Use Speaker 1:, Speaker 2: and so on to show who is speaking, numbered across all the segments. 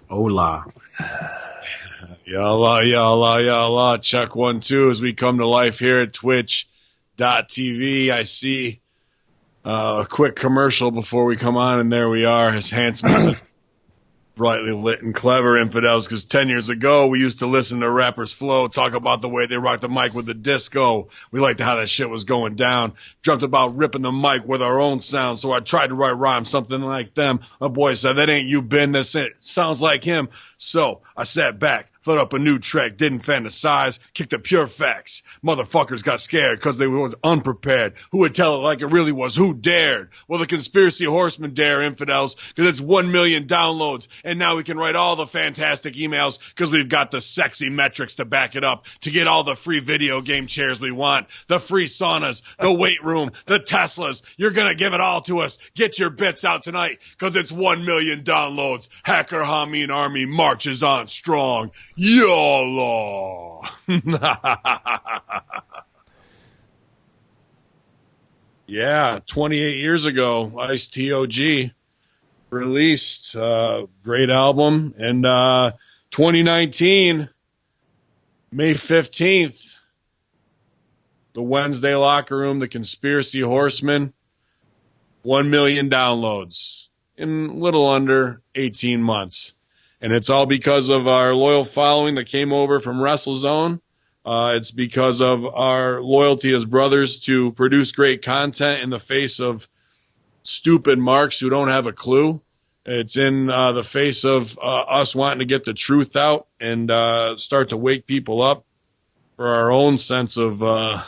Speaker 1: Hola.
Speaker 2: Yalla, yalla, yalla. Check 1, 2 as we come to life here at twitch.tv. I see a quick commercial before we come on, and there we are, as handsome as brightly lit and clever infidels, because 10 years ago we used to listen to rappers flow, talk about the way they rocked the mic with the disco. We liked how that shit was going down. Dreamt about ripping the mic with our own sound, so I tried to write rhymes, something like them. A boy said, that ain't you, Ben, that's it. Sounds like him. So I sat back, thought up a new track, didn't fantasize, kicked the pure facts. Motherfuckers got scared because they were unprepared. Who would tell it like it really was? Who dared? Well, the conspiracy horsemen dare, infidels, because it's 1 million downloads. And now we can write all the fantastic emails because we've got the sexy metrics to back it up, to get all the free video game chairs we want, the free saunas, the weight room, the Teslas. You're going to give it all to us. Get your bits out tonight because it's 1 million downloads. Hacker Hameen Army marches on strong. YOLO! Yeah, 28 years ago, Ice TOG released great album. And 2019, May 15th, the Wednesday Locker Room, the Conspiracy Horsemen, 1 million downloads in a little under 18 months. And it's all because of our loyal following that came over from WrestleZone. It's because of our loyalty as brothers to produce great content in the face of stupid marks who don't have a clue. It's in the face of us wanting to get the truth out and start to wake people up for our own sense of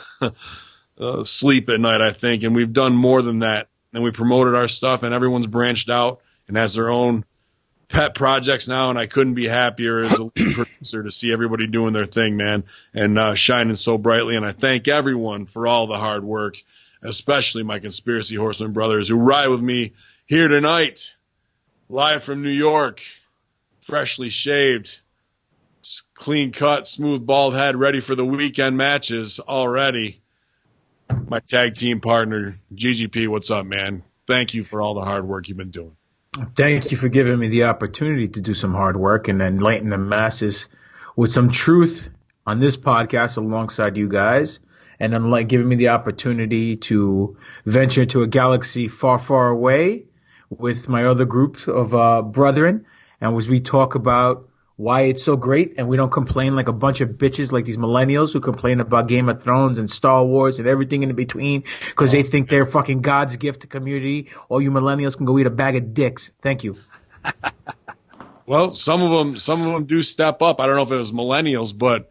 Speaker 2: sleep at night, I think. And we've done more than that. And we promoted our stuff, and everyone's branched out and has their own pet projects now, and I couldn't be happier as a lead producer to see everybody doing their thing, man, and shining so brightly. And I thank everyone for all the hard work, especially my Conspiracy Horseman brothers who ride with me here tonight, live from New York, freshly shaved, clean cut, smooth bald head, ready for the weekend matches already. My tag team partner, GGP, what's up, man? Thank you for all the hard work you've been doing.
Speaker 1: Thank you for giving me the opportunity to do some hard work and enlighten the masses with some truth on this podcast alongside you guys, and unlike giving me the opportunity to venture into a galaxy far, far away with my other group of brethren, and as we talk about why it's so great and we don't complain like a bunch of bitches like these millennials who complain about Game of Thrones and Star Wars and everything in between because they think they're fucking God's gift to community. All you millennials can go eat a bag of dicks. Thank you.
Speaker 2: Well, some of them do step up. I don't know if it was millennials, but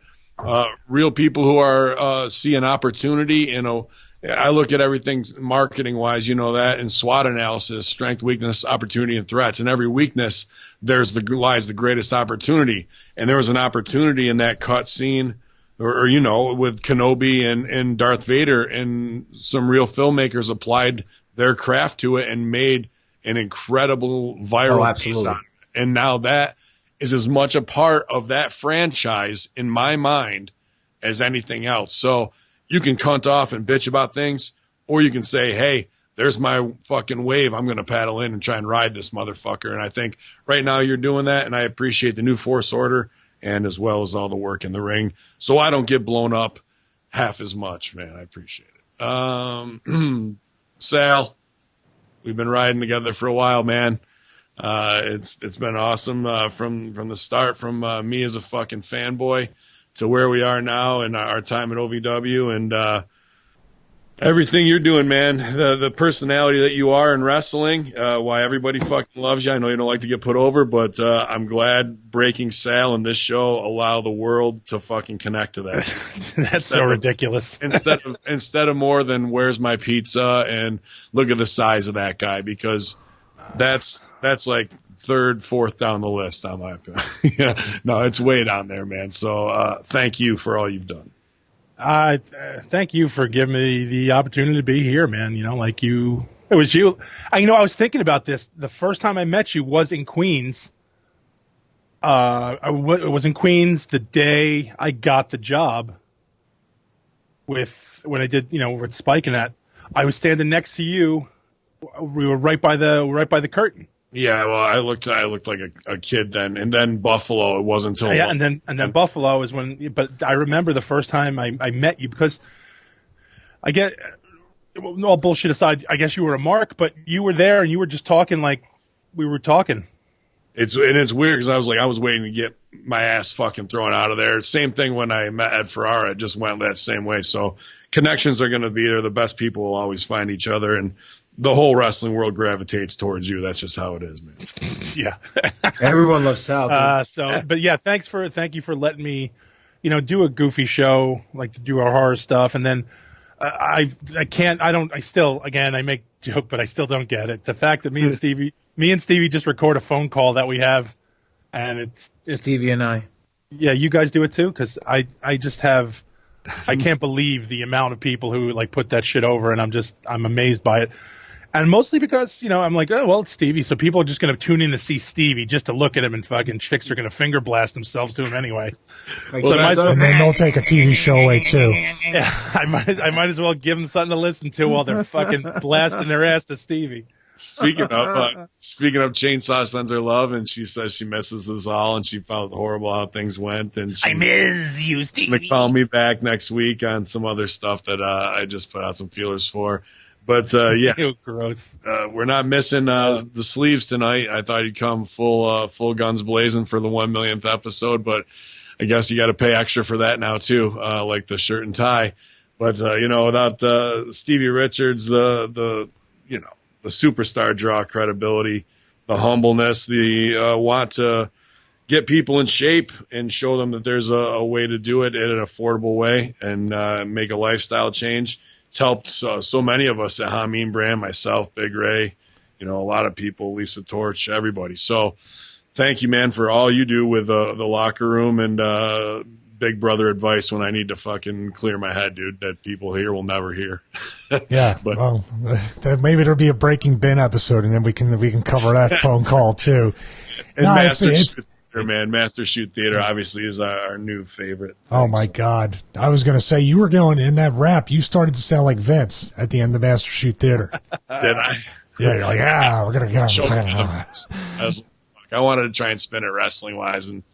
Speaker 2: real people who are seeing opportunity. You know, I look at everything marketing wise, you know that, in SWOT analysis: strength, weakness, opportunity, and threats. And every weakness, lies the greatest opportunity. And there was an opportunity in that cut scene, or you know, with Kenobi and Darth Vader, and some real filmmakers applied their craft to it and made an incredible viral piece on it. And now that is as much a part of that franchise in my mind as anything else. So you can cunt off and bitch about things, or you can say, hey, there's my fucking wave. I'm going to paddle in and try and ride this motherfucker. And I think right now you're doing that, and I appreciate the new Force Order and as well as all the work in the ring. So I don't get blown up half as much, man. I appreciate it. Sal, we've been riding together for a while, man. It's been awesome from the start, from me as a fucking fanboy to where we are now and our time at OVW, and everything you're doing, man. The personality that you are in wrestling, why everybody fucking loves you. I know you don't like to get put over, but I'm glad Breaking Sal and this show allow the world to fucking connect to that.
Speaker 3: That's so ridiculous.
Speaker 2: instead of more than where's my pizza and look at the size of that guy, because that's like third, fourth down the list on my opinion. Yeah, no, it's way down there, man. So thank you for all you've done.
Speaker 3: Thank you for giving me the opportunity to be here, man. You know, like it was you. I was thinking about this. The first time I met you was in Queens. I was in Queens the day I got the job when I did, with Spike and that. I was standing next to you. We were right by the curtain.
Speaker 2: Yeah, well, I looked like a kid then, and then Buffalo. It wasn't until
Speaker 3: Yeah, and then Buffalo is when. But I remember the first time I met you because I get all bullshit aside. I guess you were a mark, but you were there and you were just talking like we were talking.
Speaker 2: It's weird because I was waiting to get my ass fucking thrown out of there. Same thing when I met Ed Ferrara. It just went that same way. So connections are going to be there. The best people will always find each other, and the whole wrestling world gravitates towards you. That's just how it is, man.
Speaker 3: Yeah.
Speaker 1: Everyone loves Sal.
Speaker 3: But yeah, thank you for letting me, do a goofy show, like to do our horror stuff. And then I make joke, but I still don't get it. The fact that me and Stevie just record a phone call that we have, and it's
Speaker 1: Stevie and I.
Speaker 3: Yeah, you guys do it too? Cause I can't believe the amount of people who like put that shit over, and I'm amazed by it. And mostly because, I'm like, oh, well, it's Stevie, so people are just going to tune in to see Stevie just to look at him, and fucking chicks are going to finger blast themselves to him anyway.
Speaker 4: And then they'll take a TV show away, too.
Speaker 3: Yeah, I might as well give them something to listen to while they're fucking blasting their ass to Stevie.
Speaker 2: Speaking of Chainsaw sends her love, and she says she misses us all, and she felt horrible how things went. And
Speaker 3: I miss you, Stevie.
Speaker 2: Gonna call me back next week on some other stuff that I just put out some feelers for. But yeah,
Speaker 3: ew, gross.
Speaker 2: We're not missing the sleeves tonight. I thought you'd come full guns blazing for the 1 millionth episode, but I guess you got to pay extra for that now too, like the shirt and tie. But without Stevie Richards, the superstar draw credibility, the humbleness, the want to get people in shape and show them that there's a way to do it in an affordable way and make a lifestyle change. It's helped so many of us at Hameen Brand, myself, Big Ray, a lot of people, Lisa Torch, everybody. So thank you, man, for all you do with the locker room and big brother advice when I need to fucking clear my head, dude, that people here will never hear.
Speaker 4: Yeah,
Speaker 2: but,
Speaker 4: well, maybe there'll be a Breaking Ben episode, and then we can cover that phone call too.
Speaker 2: And no, Master Shoot Theater obviously is our new favorite thing.
Speaker 4: Oh my God! I was going to say, you were going in that rap. You started to sound like Vince at the end of Master Shoot Theater.
Speaker 2: Did I?
Speaker 4: Yeah, you're like, we're gonna get him.
Speaker 2: I wanted to try and spin it wrestling wise, and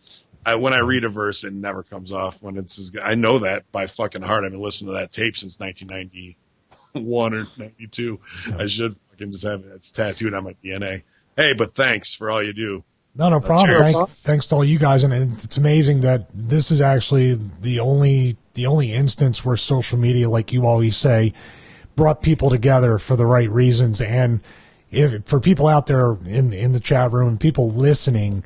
Speaker 2: when I read a verse, it never comes off. When it's I know that by fucking heart. I've been listening to that tape since 1991 or 92. Yeah. I should fucking just have it. It's tattooed on my DNA. Hey, but thanks for all you do.
Speaker 4: No problem. Thanks to all you guys, and it's amazing that this is actually the only instance where social media, like you always say, brought people together for the right reasons. And for people out there in the chat room, people listening,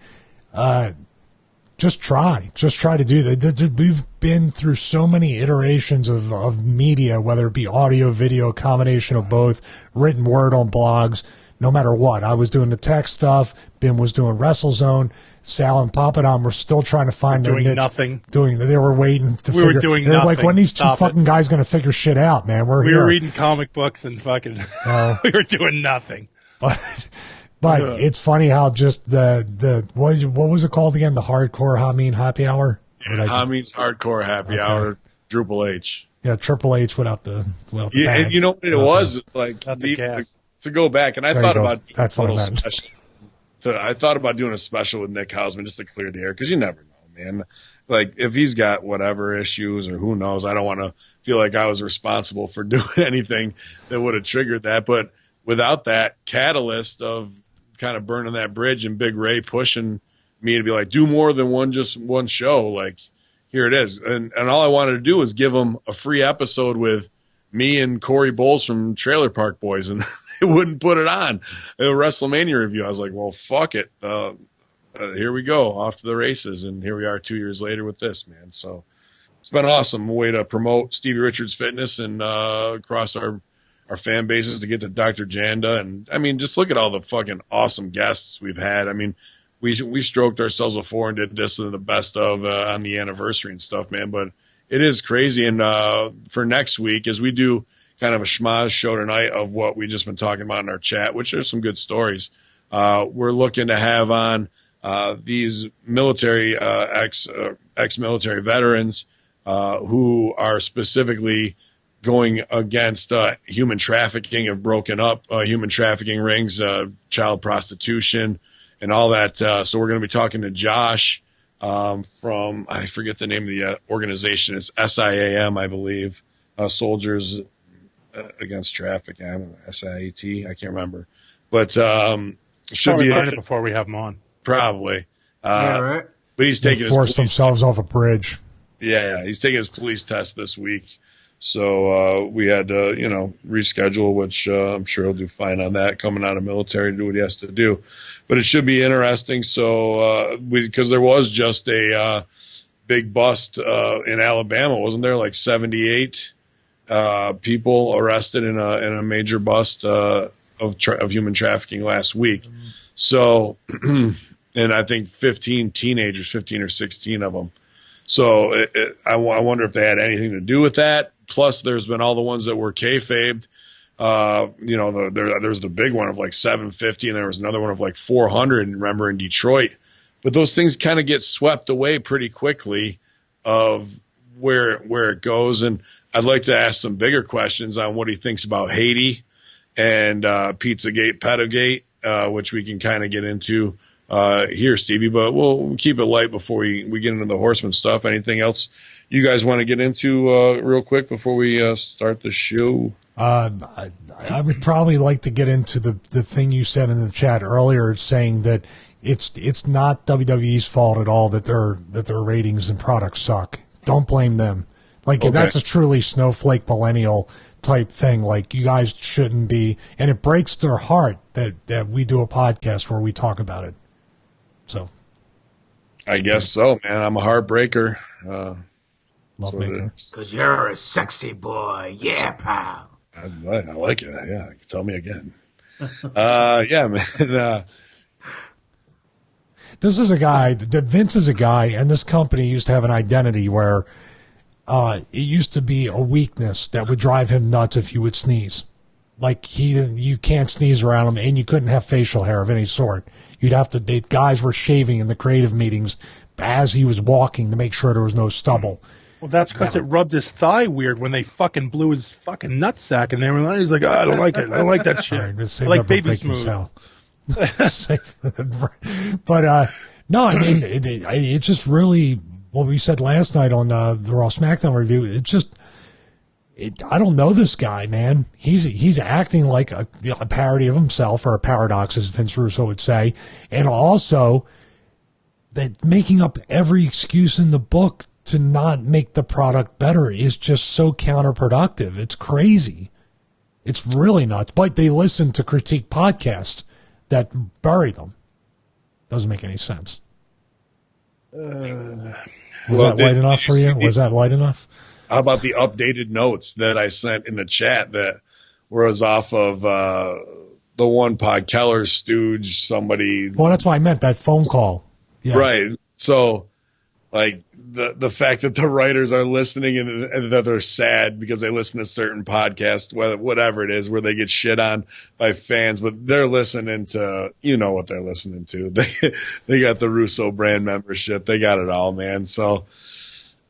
Speaker 4: just try to do that. We've been through so many iterations of media, whether it be audio, video, a combination of both, written word on blogs. No matter what, I was doing the tech stuff. Ben was doing WrestleZone. Sal and Papadon were still trying to find their niche.
Speaker 3: Nothing.
Speaker 4: They were waiting to figure.
Speaker 3: Were doing
Speaker 4: they were
Speaker 3: nothing.
Speaker 4: Like, when these two fucking guys going to figure shit out, man? We
Speaker 3: were reading comic books and fucking. We were doing nothing.
Speaker 4: But it's funny how just the what was it called again? The hardcore Hameen happy hour.
Speaker 2: Hameen's hardcore happy hour. Triple H.
Speaker 4: Yeah, Triple H without the
Speaker 2: and you know what it was like to go back, and I thought about I thought about doing a special with Nick Hausman just to clear the air, because you never know, man. Like, if he's got whatever issues or who knows, I don't want to feel like I was responsible for doing anything that would have triggered that. But without that catalyst of kind of burning that bridge and Big Ray pushing me to be like, do more than one show, like, here it is. And all I wanted to do was give him a free episode with me and Corey Bowles from Trailer Park Boys, and they wouldn't put it on. A WrestleMania review. I was like, well, fuck it. Here we go, off to the races, and here we are 2 years later with this, man. So it's been awesome. A way to promote Stevie Richards Fitness and across our fan bases to get to Dr. Janda. And, I mean, just look at all the fucking awesome guests we've had. I mean, we stroked ourselves before and did this in the best of on the anniversary and stuff, man. But it is crazy. And for next week, as we do kind of a schmaz show tonight of what we just been talking about in our chat, which are some good stories, we're looking to have on these military ex-military veterans who are specifically going against human trafficking, have broken up human trafficking rings, child prostitution, and all that. So we're going to be talking to Josh from, I forget the name of the organization. It's SIAM, I believe, Soldiers Against Trafficking. I don't know, SIAT, I can't remember. But should be
Speaker 3: learn it before we have him on.
Speaker 2: Probably.
Speaker 1: Yeah, right.
Speaker 2: But he's taking
Speaker 4: forced themselves off a bridge.
Speaker 2: Yeah, he's taking his police test this week. So we had to, reschedule, which I'm sure he'll do fine on that, coming out of military to do what he has to do. But it should be interesting. So because there was just a big bust in Alabama, wasn't there? Like 78 people arrested in a major bust of human trafficking last week. So, and I think 15 teenagers, 15 or 16 of them. So I wonder if they had anything to do with that. Plus, there's been all the ones that were kayfabed. There's the big one of like 750, and there was another one of like 400. Remember, in Detroit. But those things kind of get swept away pretty quickly of where it goes. And I'd like to ask some bigger questions on what he thinks about Haiti and Pizzagate, Pedogate, which we can kind of get into here, Stevie. But we'll keep it light before we get into the Horseman stuff. Anything else you guys want to get into real quick before we start the show?
Speaker 4: I would probably like to get into the thing you said in the chat earlier, saying that it's not WWE's fault at all that their ratings and products suck. Don't blame them. Like, okay. That's a truly snowflake millennial type thing. Like, you guys shouldn't be, and it breaks their heart that we do a podcast where we talk about it. So,
Speaker 2: I guess so, man. I'm a heartbreaker.
Speaker 4: Love maker.
Speaker 1: Because you're a sexy boy. Yeah, pal.
Speaker 2: I like it. Yeah, tell me again. Yeah, man.
Speaker 4: This is a guy, Vince is a guy, and this company used to have an identity where it used to be a weakness that would drive him nuts if you would sneeze. Like, you can't sneeze around him, and you couldn't have facial hair of any sort. You'd have to, guys were shaving in the creative meetings as he was walking to make sure there was no stubble.
Speaker 3: Well, that's because it rubbed his thigh weird when they fucking blew his fucking nutsack, and he's like, I don't like it. I don't like that shit.
Speaker 4: Right,
Speaker 3: I like Baby Smooth.
Speaker 4: But, no, I mean, it's just really what we said last night on the Raw SmackDown review. It's just, I don't know this guy, man. He's acting like a parody of himself, or a paradox, as Vince Russo would say, and also that making up every excuse in the book to not make the product better is just so counterproductive. It's crazy. It's really nuts. But they listen to critique podcasts that bury them. Doesn't make any sense. Was that light enough for you? Was that light enough?
Speaker 2: How about the updated notes that I sent in the chat that was off of the one pod, Keller, Stooge, somebody?
Speaker 4: Well, that's why I meant that phone call. Yeah.
Speaker 2: Right. So, like, the fact that the writers are listening and that they're sad because they listen to certain podcasts, whatever it is, where they get shit on by fans, but they're listening to, what they're listening to. They got the Russo brand membership. They got it all, man. So,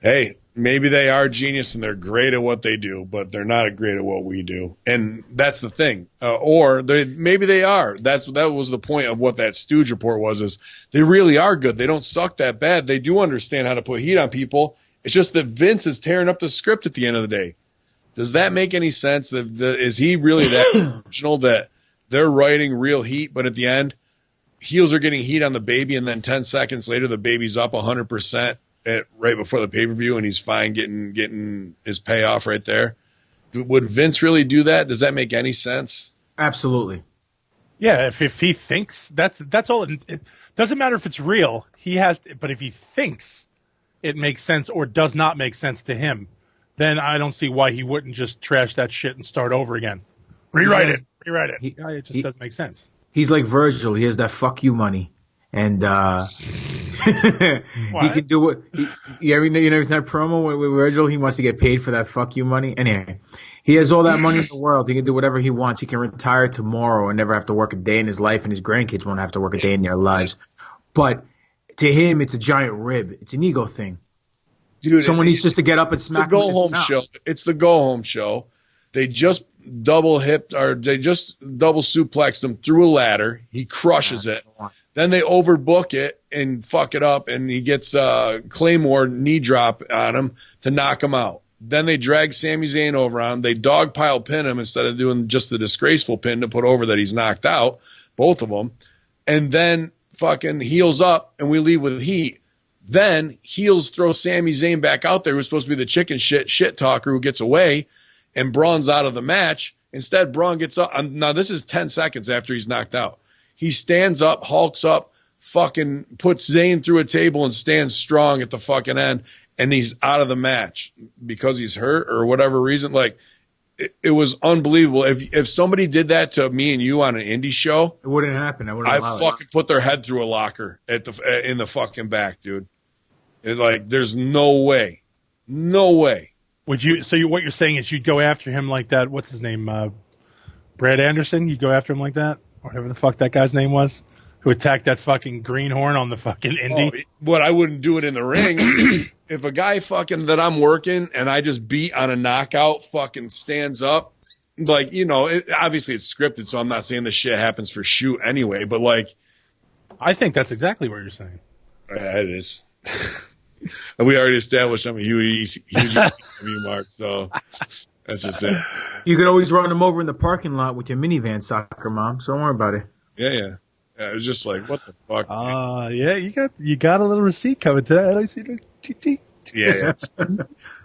Speaker 2: hey, maybe they are genius and they're great at what they do, but they're not great at what we do. And that's the thing. Or maybe they are. That was the point of what that Stooge report was, is they really are good. They don't suck that bad. They do understand how to put heat on people. It's just that Vince is tearing up the script at the end of the day. Does that make any sense? Is he really that original that they're writing real heat, but at the end, heels are getting heat on the baby, and then 10 seconds later, the baby's up 100%. Right before the pay-per-view, and he's fine getting his payoff right there. Would Vince really do that? Does that make any sense?
Speaker 1: Absolutely.
Speaker 3: Yeah, if he thinks that's all. It doesn't matter if it's real. But if he thinks it makes sense or does not make sense to him, then I don't see why he wouldn't just trash that shit and start over again. Rewrite it. It just doesn't make sense.
Speaker 1: He's like Virgil. He has that fuck you money. And he can do what you ever seen that promo with Virgil? He wants to get paid for that fuck you money. Anyway, he has all that money in the world. He can do whatever he wants. He can retire tomorrow and never have to work a day in his life, and his grandkids won't have to work a day in their lives. But to him, it's a giant rib. It's an ego thing.
Speaker 2: Dude,
Speaker 1: someone needs just to get up and smack
Speaker 2: the go home show. It's the go home show. They just double suplexed him through a ladder. He crushes it. Then they overbook it and fuck it up, and he gets a Claymore knee drop on him to knock him out. Then they drag Sami Zayn over on him. They dogpile pin him instead of doing just the disgraceful pin to put over that he's knocked out, both of them. And then fucking heels up, and we leave with heat. Then heels throw Sami Zayn back out there, who's supposed to be the chicken shit talker who gets away, and Braun's out of the match. Instead, Braun gets up. Now, this is 10 seconds after he's knocked out. He stands up, hulks up, fucking puts Zayn through a table and stands strong at the fucking end, and he's out of the match because he's hurt or whatever reason. Like, it was unbelievable. If somebody did that to me and you on an indie show,
Speaker 1: it wouldn't happen. I
Speaker 2: fucking put their head through a locker in the fucking back, dude. There's no way.
Speaker 3: Would you? So what you're saying is you'd go after him like that? What's his name? Brad Anderson. You'd go after him like that, or whatever the fuck that guy's name was, who attacked that fucking greenhorn on the fucking indie.
Speaker 2: But I wouldn't do it in the ring. If a guy fucking that I'm working and I just beat on a knockout fucking stands up, obviously it's scripted, so I'm not saying this shit happens for shoot anyway. But
Speaker 3: I think that's exactly what you're saying.
Speaker 2: Yeah, it is. We already established I'm a huge Mark, so that's just it.
Speaker 1: You could always run him over in the parking lot with your minivan, soccer mom. So don't worry about it.
Speaker 2: Yeah. It was just like, what the fuck?
Speaker 3: Yeah, you got a little receipt coming today. I see the GT.
Speaker 2: Yeah.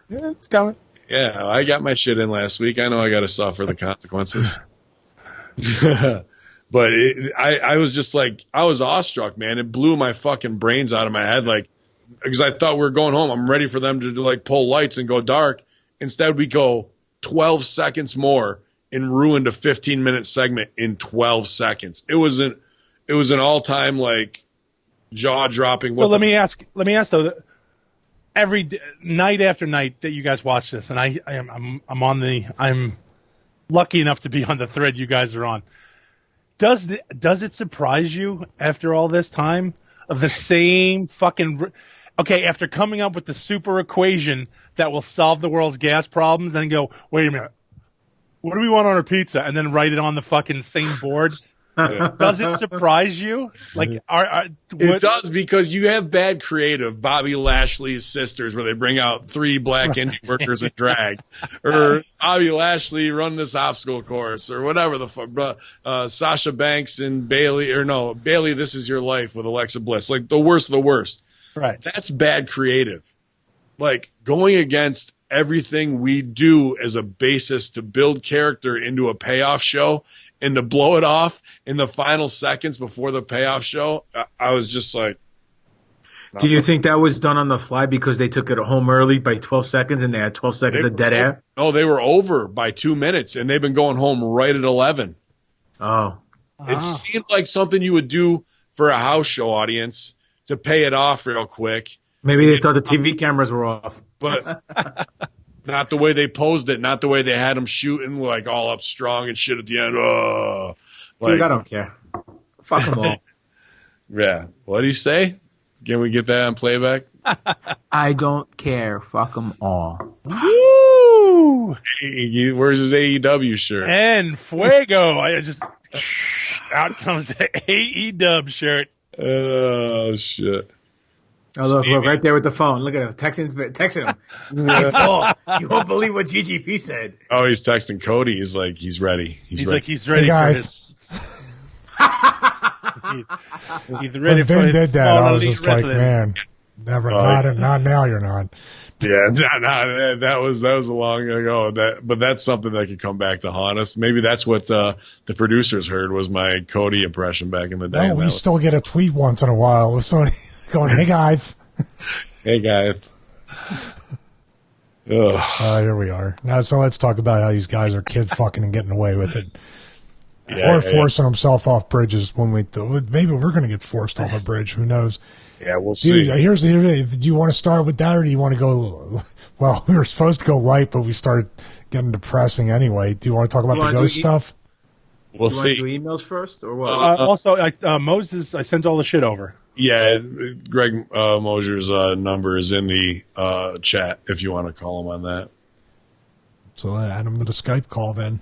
Speaker 3: Yeah, it's coming.
Speaker 2: Yeah, I got my shit in last week. I know I got to suffer the consequences. But I was just like, I was awestruck, man. It blew my fucking brains out of my head, because I thought we were going home. I'm ready for them to pull lights and go dark. Instead, we go 12 seconds more and ruined a 15-minute segment in 12 seconds. It was an all-time jaw-dropping.
Speaker 3: So let me ask though. Every night after night that you guys watch this, and I'm lucky enough to be on the thread you guys are on. Does it surprise you after all this time of the same fucking? Okay, after coming up with the super equation that will solve the world's gas problems, and go, wait a minute, what do we want on our pizza? And then write it on the fucking same board. Does it surprise you?
Speaker 2: It does, because you have bad creative. Bobby Lashley's sisters, where they bring out 3 black indie workers in drag, or Bobby Lashley run this obstacle course, or whatever the fuck. Sasha Banks and Bailey, This Is Your Life with Alexa Bliss, the worst of the worst.
Speaker 3: Right.
Speaker 2: That's bad creative. Going against everything we do as a basis to build character into a payoff show, and to blow it off in the final seconds before the payoff show, I was just like...
Speaker 1: Do you think that was done on the fly because they took it home early by 12 seconds and they had 12 seconds of dead air?
Speaker 2: No, they were over by 2 minutes, and they've been going home right at 11.
Speaker 1: Oh.
Speaker 2: It seemed like something you would do for a house show audience to pay it off real quick.
Speaker 1: Maybe they thought the TV cameras were off.
Speaker 2: But... Not the way they posed it, not the way they had them shooting, all up strong and shit at the end.
Speaker 1: Dude, I don't care. Fuck them all.
Speaker 2: Yeah. What did he say? Can we get that on playback?
Speaker 1: I don't care. Fuck them all.
Speaker 3: Woo!
Speaker 2: Where's his AEW shirt?
Speaker 3: And Fuego. Out comes the AEW shirt.
Speaker 2: Oh, shit.
Speaker 1: Oh, look, right there with the phone. Look at him. Texting him. Hey, Paul, you won't believe what GGP said.
Speaker 2: Oh, he's texting Cody. He's like, he's ready. He's ready.
Speaker 3: He's ready for his... he's ready
Speaker 4: when
Speaker 3: for
Speaker 4: Ben
Speaker 3: his
Speaker 4: did that, I was just
Speaker 3: wrestling.
Speaker 4: man, never, not now you're not.
Speaker 2: Yeah, that was a long ago. But that's something that could come back to haunt us. Maybe that's what the producers heard was my Cody impression back in the day.
Speaker 4: No, we still get a tweet once in a while with somebody going, "Hey guys."
Speaker 2: Hey guys.
Speaker 4: Here we are. Now, so let's talk about how these guys are kid fucking and getting away with it. Or forcing himself off bridges when maybe we're going to get forced off a bridge. Who knows?
Speaker 2: Yeah, we'll see.
Speaker 4: Here's do you want to start with that, or do you want to go? Well, we were supposed to go light, but we started getting depressing anyway. Do you want to talk about the ghost stuff?
Speaker 2: We'll see.
Speaker 1: Do emails first, or what?
Speaker 3: Also, Moses, I sent all the shit over.
Speaker 2: Yeah, Greg Mosier's number is in the chat if you want to call him on that.
Speaker 4: So add him to the Skype call then.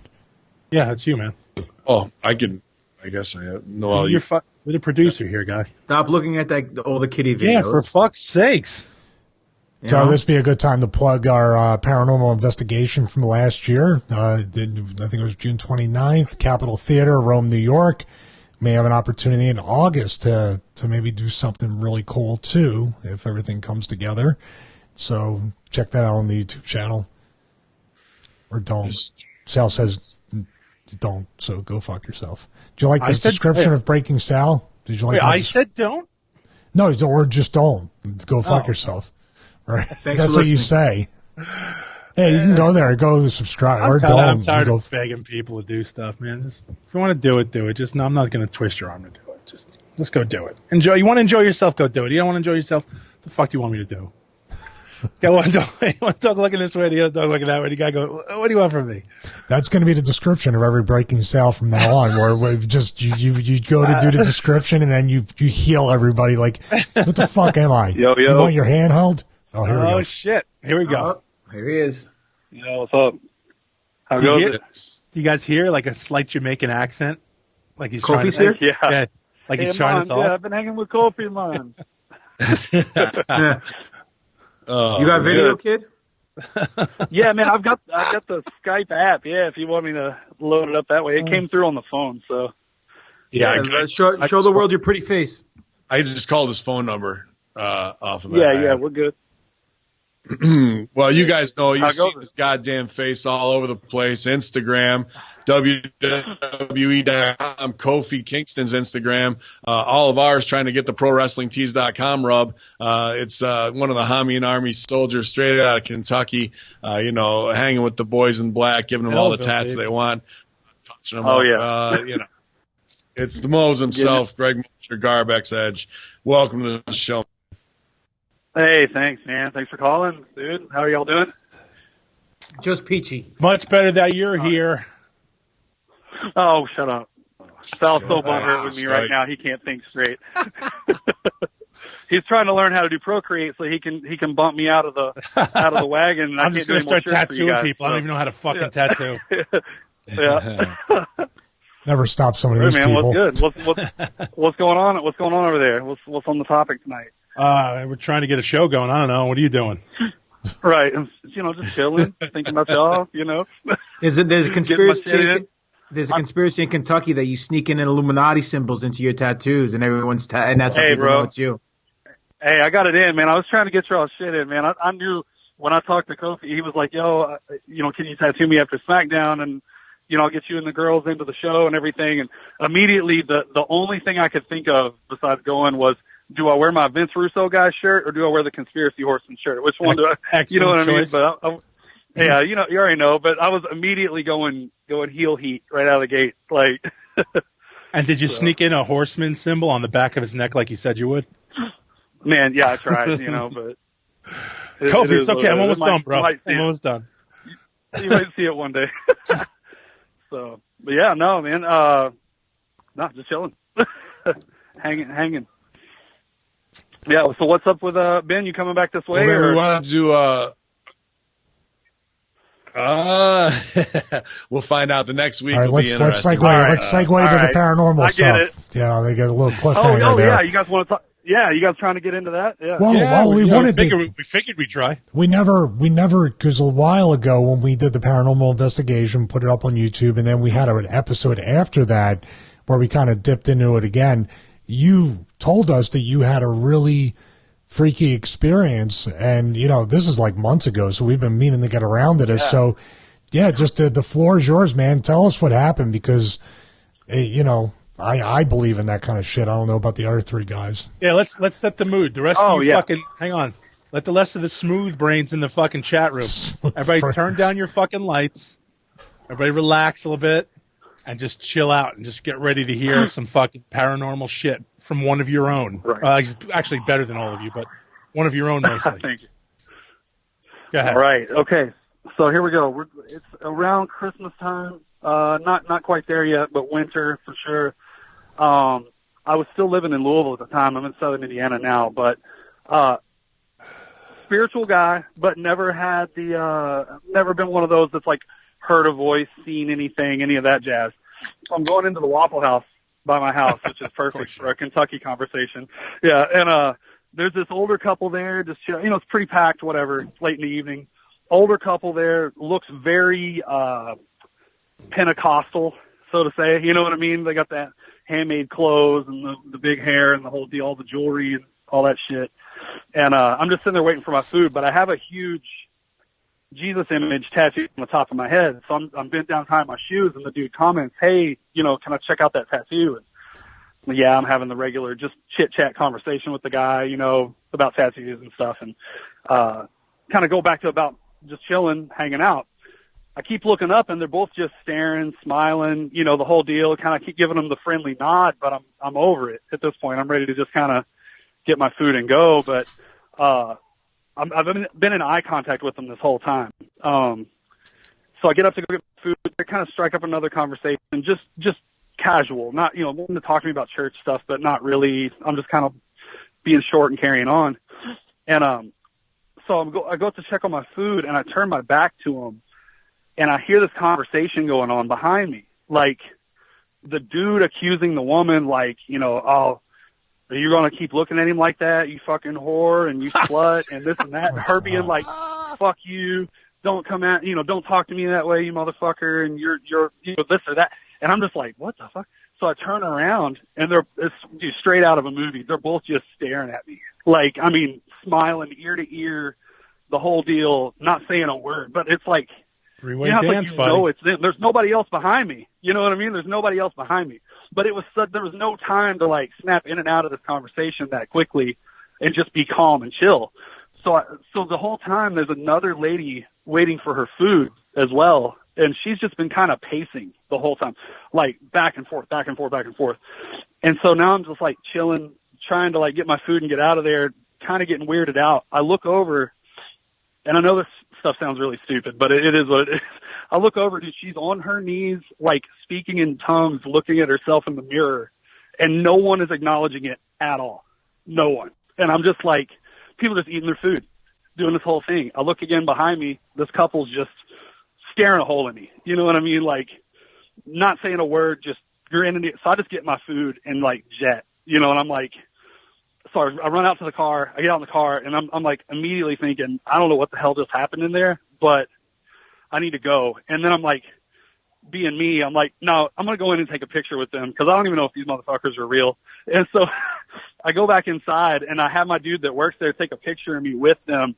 Speaker 3: Yeah, it's you, man.
Speaker 2: Oh, I guess I have. No,
Speaker 3: You're the producer here, guy.
Speaker 1: Stop looking at all the kitty videos.
Speaker 3: Yeah, for fuck's sakes.
Speaker 4: So this would be a good time to plug our paranormal investigation from last year. I think it was June 29th, Capitol Theater, Rome, New York. May have an opportunity in August to maybe do something really cool too, if everything comes together. So check that out on the YouTube channel. Or don't. Sal says don't, so go fuck yourself. Do you like the description of Breaking Sal? Did you like?
Speaker 3: I said don't.
Speaker 4: No, or just don't. Go fuck yourself. Right? That's what you say. Hey, you can go there, go subscribe,
Speaker 3: I'm tired of begging people to do stuff, man. If you want to do it, do it. I'm not going to twist your arm to do it. Just go do it. Enjoy. You want to enjoy yourself, go do it. You don't want to enjoy yourself, what the fuck do you want me to do? You want to dog looking this way, the other dog looking that way. You got to go, what do you want from me?
Speaker 4: That's going to be the description of every Breaking Sal from now on, where we've just you go to do the description and then you heal everybody like, what the fuck am I?
Speaker 5: Yo.
Speaker 4: You want your hand held? Oh, here we go.
Speaker 3: Oh, shit. Here we go.
Speaker 1: Here he is.
Speaker 5: Yo, what's up? How goes it?
Speaker 3: Do you guys hear like a slight Jamaican accent? Like he's
Speaker 1: Kofi's
Speaker 3: trying to,
Speaker 5: here?
Speaker 3: Yeah. Like he's trying to talk?
Speaker 5: Yeah, I've been hanging with Kofi, man.
Speaker 1: You got video, kid?
Speaker 5: Yeah, man, I've got the Skype app. Yeah, if you want me to load it up that way. It came through on the phone, so.
Speaker 2: Yeah,
Speaker 1: show the world your pretty face.
Speaker 2: I just called his phone number off of that.
Speaker 5: Yeah, we're good.
Speaker 2: Well, you guys know you see this goddamn face all over the place. Instagram, WWE.com, Kofi Kingston's Instagram, all of ours trying to get the ProWrestlingTees.com rub. It's one of the Hamian Army soldiers straight out of Kentucky, hanging with the boys in black, giving them all the tats they want, touching them up.
Speaker 5: Yeah.
Speaker 2: It's the Mose himself, Greg Mosher, Garbex Edge. Welcome to the show.
Speaker 5: Hey, thanks, man. Thanks for calling, dude. How are y'all doing?
Speaker 1: Just peachy.
Speaker 3: Much better that you're here.
Speaker 5: Oh, shut up. Sal's so bummed with me right now. He can't think straight. He's trying to learn how to do Procreate so he can bump me out of the wagon.
Speaker 3: I'm just going to start tattooing people. I don't even know how to fucking tattoo.
Speaker 5: Yeah.
Speaker 4: Never stop some of these people.
Speaker 5: What's good? What's going on? What's going on over there? What's on the topic tonight?
Speaker 3: We're trying to get a show going. I don't know. What are you doing?
Speaker 5: Right. Just chilling, thinking about y'all,
Speaker 1: There's a conspiracy. There's a conspiracy in Kentucky that you sneak in Illuminati symbols into your tattoos, and everyone's and that's how people know it's you.
Speaker 5: Hey, I got it in, man. I was trying to get y'all shit in, man. I knew when I talked to Kofi, he was like, "Yo, can you tattoo me after SmackDown?" And I'll get you and the girls into the show and everything. And immediately, the only thing I could think of besides going was, do I wear my Vince Russo guy shirt or do I wear the Conspiracy Horseman shirt? Which one do I? You know what
Speaker 3: choice.
Speaker 5: I mean? But yeah, you already know. But I was immediately going heel heat right out of the gate, like.
Speaker 3: And did you sneak in a horseman symbol on the back of his neck like you said you would?
Speaker 5: Man, yeah, I tried, but.
Speaker 3: Kofi, it's okay. I'm almost done, bro. I'm almost done.
Speaker 5: You might see it one day. So, but yeah, no, man. No, just chilling, hanging. Yeah. So what's up with Ben? You coming back this way?
Speaker 2: Well,
Speaker 5: or?
Speaker 2: We wanted to do. We'll find out the next week.
Speaker 4: All right, let's segue. Let's segue to the paranormal
Speaker 5: I
Speaker 4: stuff.
Speaker 5: get it.
Speaker 4: Yeah, they get a little cliffhanger there.
Speaker 5: Yeah. You guys want to talk? Yeah, you guys trying to get into that? Yeah.
Speaker 4: Well, we wanted to.
Speaker 3: We figured we'd try.
Speaker 4: We never, because a while ago when we did the paranormal investigation, put it up on YouTube, and then we had an episode after that where we kind of dipped into it again. You told us that you had a really freaky experience, and this is like months ago, so we've been meaning to get around to this. Yeah. So, yeah, just the floor is yours, man. Tell us what happened because, I believe in that kind of shit. I don't know about the other three guys.
Speaker 3: Yeah, let's set the mood. The rest of you fucking hang on. Let the rest of the smooth brains in the fucking chat room. Everybody turn down your fucking lights. Everybody relax a little bit and just chill out and just get ready to hear some fucking paranormal shit from one of your own. Right. Actually better than all of you, but one of your own mostly.
Speaker 5: Thank you.
Speaker 3: Go ahead.
Speaker 5: All right. Okay. So here we go. It's around Christmas time. Not quite there yet, but winter for sure. I was still living in Louisville at the time. I'm in Southern Indiana now, but spiritual guy, but never had never been one of those that's like heard a voice, seen anything, any of that jazz. So I'm going into the Waffle House by my house, which is perfect for a Kentucky conversation. Yeah, and there's this older couple there, just it's pretty packed, whatever. It's late in the evening. Older couple there, looks very Pentecostal, so to say. You know what I mean? They got that handmade clothes and the big hair and the whole deal, all the jewelry and all that shit. And I'm just sitting there waiting for my food, but I have a huge Jesus image tattooed on the top of my head. So I'm bent down tying my shoes, and the dude comments, "Hey, can I check out that tattoo?" And yeah, I'm having the regular just chit chat conversation with the guy, about tattoos and stuff, and kind of go back to about just chilling, hanging out. I keep looking up, and they're both just staring, smiling, the whole deal. Kind of keep giving them the friendly nod, but I'm over it at this point. I'm ready to just kind of get my food and go, but I've been in eye contact with them this whole time. So I get up to go get food. They kind of strike up another conversation, just casual, not wanting to talk to me about church stuff, but not really. I'm just kind of being short and carrying on. And so I go to check on my food, and I turn my back to them, and I hear this conversation going on behind me, like the dude accusing the woman, like, "Oh, are you going to keep looking at him like that, you fucking whore, and you slut, and this and that," and her being like, "Fuck you, don't come at, don't talk to me that way, you motherfucker, and you're this or that." And I'm just like, what the fuck? So I turn around, and it's straight out of a movie. They're both just staring at me. Like, I mean, smiling ear to ear, the whole deal, not saying a word, but it's like,
Speaker 3: three-way dance, buddy.
Speaker 5: It's them. There's nobody else behind me. You know what I mean? There's nobody else behind me. But there was no time to like snap in and out of this conversation that quickly and just be calm and chill. So the whole time there's another lady waiting for her food as well. And she's just been kind of pacing the whole time, like back and forth, back and forth, back and forth. And so now I'm just like chilling, trying to like get my food and get out of there, kind of getting weirded out. I look over, and I know this stuff sounds really stupid, but it is what it is. I look over, dude, she's on her knees, like speaking in tongues, looking at herself in the mirror, and no one is acknowledging it at all. No one. And I'm just like, people just eating their food, doing this whole thing. I look again behind me, this couple's just staring a hole in me. You know what I mean? Like, not saying a word, just grinning. So I just get my food and like jet, and I'm like, so I run out to the car, I get out in the car, and I'm like immediately thinking, I don't know what the hell just happened in there, but I need to go. And then I'm like, being me, I'm like, no, I'm going to go in and take a picture with them, because I don't even know if these motherfuckers are real. And so I go back inside, and I have my dude that works there take a picture of me with them,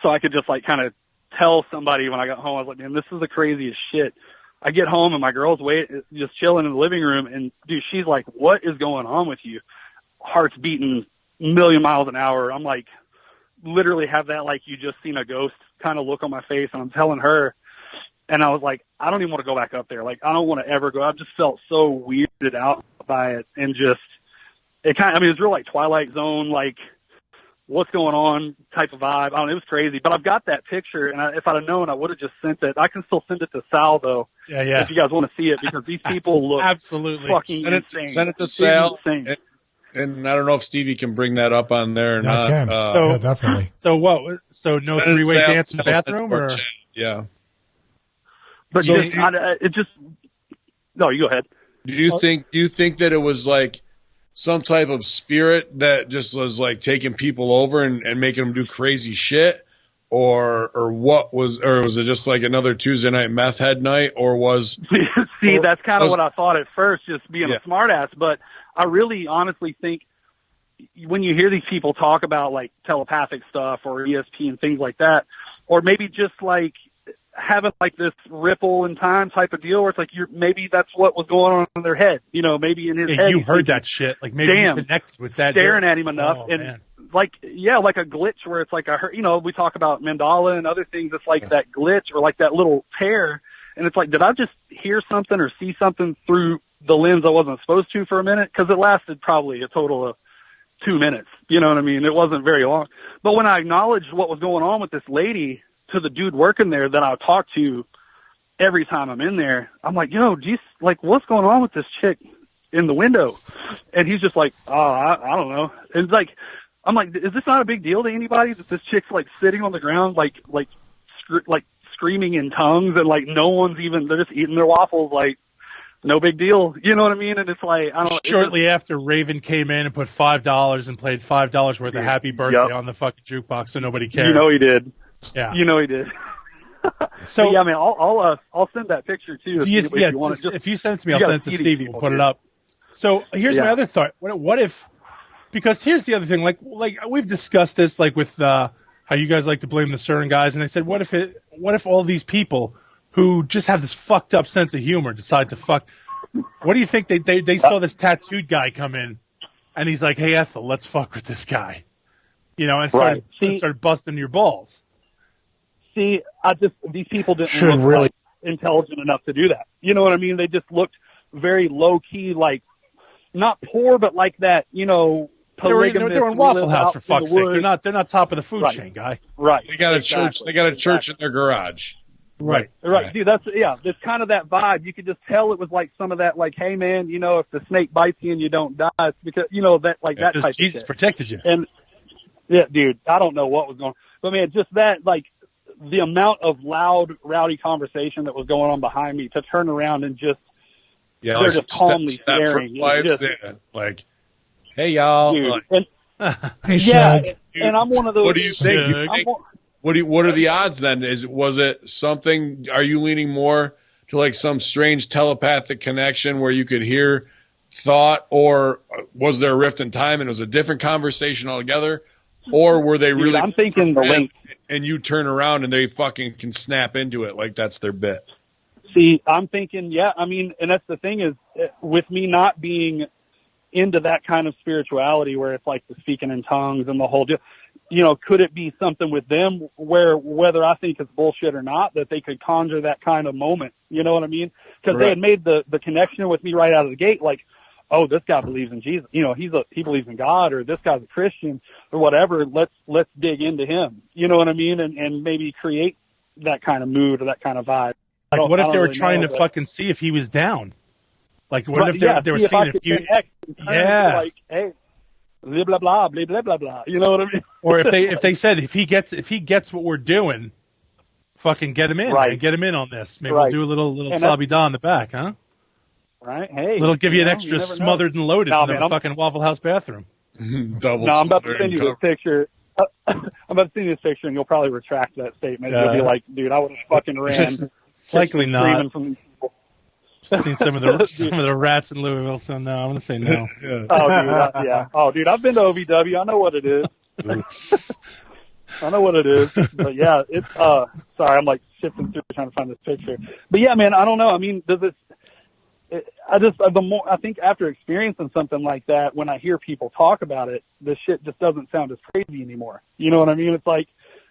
Speaker 5: so I could just like kind of tell somebody when I got home. I was like, man, this is the craziest shit. I get home, and my girl's just chilling in the living room, and dude, she's like, what is going on with you? Heart's beating a million miles an hour. I'm like, literally have that like you just seen a ghost kind of look on my face, and I'm telling her, and I was like, I don't even want to go back up there. Like, I don't want to ever go. I just felt so weirded out by it, and just it kind of, it was real like Twilight Zone, like what's going on type of vibe. I don't know, it was crazy. But I've got that picture, and if I'd have known, I would have just sent it. I can still send it to Sal though.
Speaker 3: Yeah.
Speaker 5: If you guys want to see it, because these people look
Speaker 3: absolutely
Speaker 5: fucking insane.
Speaker 2: Send it to Sal. And I don't know if Stevie can bring that up on there or not.
Speaker 4: I can. Yeah, definitely.
Speaker 3: So what? So no three-way dance in the bathroom, or?
Speaker 2: Yeah.
Speaker 5: But so you go ahead.
Speaker 2: Do you think that it was like some type of spirit that just was like taking people over and making them do crazy shit, or was it just like another Tuesday night meth head night, or was?
Speaker 5: See, that's kind of what I thought at first, just being a smartass, but I really honestly think when you hear these people talk about like telepathic stuff or ESP and things like that, or maybe just like having like this ripple in time type of deal where it's like maybe that's what was going on in their head, maybe in his head.
Speaker 3: You heard that shit. Like maybe you connected with that.
Speaker 5: Staring at him enough. Man. Like a glitch where it's like we talk about mandala and other things. It's like that glitch or like that little tear. And it's like, did I just hear something or see something through the lens I wasn't supposed to for a minute? Because it lasted probably a total of 2 minutes. You know what I mean? It wasn't very long. But when I acknowledged what was going on with this lady to the dude working there that I talk to every time I'm in there, I'm like, yo, geez, like, what's going on with this chick? in the window. And he's just like, oh, I don't know. And it's like, I'm like, is this not a big deal to anybody that this chick's like sitting on the ground, like screaming in tongues, and like no one's even, they're just eating their waffles, like no big deal. You know what I mean? And it's like, I don't.
Speaker 3: Shortly after Raven came in and put $5 and played $5 worth of Happy Birthday on the fucking jukebox, so nobody cared.
Speaker 5: You know he did.
Speaker 3: Yeah.
Speaker 5: You know he did.
Speaker 3: So
Speaker 5: but yeah, man, I'll send that picture too. If
Speaker 3: you send it to me, I'll send it to Stevie. We'll put it up. So here's my other thought. What if? Because here's the other thing. Like we've discussed this, like with how you guys like to blame the certain guys, and I said, what if all these people who just have this fucked up sense of humor decide to fuck? What do you think they saw this tattooed guy come in, and he's like, hey Ethel, let's fuck with this guy, and started busting your balls.
Speaker 5: See, these people didn't look really intelligent enough to do that. You know what I mean? They just looked very low key, like not poor, but like that, polygamous.
Speaker 3: They were in Waffle House for fuck's sake. They're not top of the food chain, guy.
Speaker 5: Right.
Speaker 2: They got a church. They got a church in their garage.
Speaker 3: Right.
Speaker 5: Dude, there's kind of that vibe. You could just tell it was like some of that, like, hey man, if the snake bites you and you don't die, it's because that that type
Speaker 3: Jesus
Speaker 5: of shit.
Speaker 3: protected you.
Speaker 5: And yeah, dude, I don't know what was going on, but man, just that, like, the amount of loud, rowdy conversation that was going on behind me, to turn around and just they're just calmly staring.
Speaker 2: Like, hey y'all,
Speaker 5: dude,
Speaker 4: hey Shag.
Speaker 5: And I'm one of those.
Speaker 2: What do you think? What are the odds then? Was it something? Are you leaning more to like some strange telepathic connection where you could hear thought, or was there a rift in time and it was a different conversation altogether? Or were they really?
Speaker 5: I'm thinking the link.
Speaker 2: And you turn around and they fucking can snap into it like that's their bit.
Speaker 5: See, I'm thinking, and that's the thing is, with me not being into that kind of spirituality where it's like the speaking in tongues and the whole deal, could it be something with them where, whether I think it's bullshit or not, that they could conjure that kind of moment? You know what I mean? Because they had made the connection with me right out of the gate, like, oh, this guy believes in Jesus. He believes in God, or this guy's a Christian or whatever. Let's dig into him. You know what I mean? And maybe create that kind of mood or that kind of vibe.
Speaker 3: Like, what if they were trying to fucking see if he was down? Like, what if they were seeing if you? Yeah.
Speaker 5: Like, hey, blah blah blah blah blah blah blah. You know what I mean?
Speaker 3: Or if they said if he gets what we're doing, fucking get him in. Right. Get him in on this. Maybe we'll do a little slobby da in the back, huh?
Speaker 5: Right. Hey.
Speaker 3: It'll give you an extra smothered and loaded in the fucking Waffle House bathroom.
Speaker 2: Double.
Speaker 5: No, I'm about to send you this picture. I'm about to send you this picture, and you'll probably retract that statement. You'll be like, dude, I would have fucking ran.
Speaker 3: Likely not.
Speaker 5: From
Speaker 3: seen some of the rats in Louisville, so no, I'm gonna say no.
Speaker 5: Oh, dude, I've been to OVW. I know what it is. I know what it is. But yeah, it's sorry, I'm like shifting through trying to find this picture. But yeah, man, I don't know. I mean, I think after experiencing something like that, when I hear people talk about it, this shit just doesn't sound as crazy anymore. You know what I mean? It's like,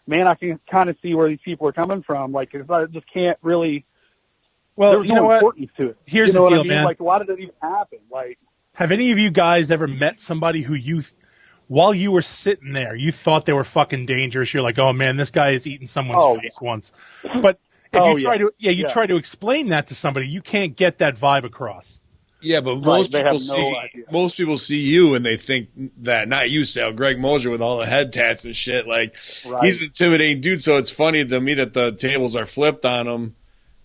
Speaker 5: man, I can kind of see where these people are coming from. Like, I just can't really.
Speaker 3: Well,
Speaker 5: there's no importance to it.
Speaker 3: Here's the deal, man.
Speaker 5: Like, why did it even happen? Like,
Speaker 3: have any of you guys ever met somebody who while you were sitting there, you thought they were fucking dangerous? You're like, oh man, this guy is eating someone's face once. But if you try to explain that to somebody, you can't get that vibe across.
Speaker 2: Yeah, but most people see you and they think that, not you, Sal, Greg Mosier with all the head tats and shit. Like, he's an intimidating dude, so it's funny to me that the tables are flipped on him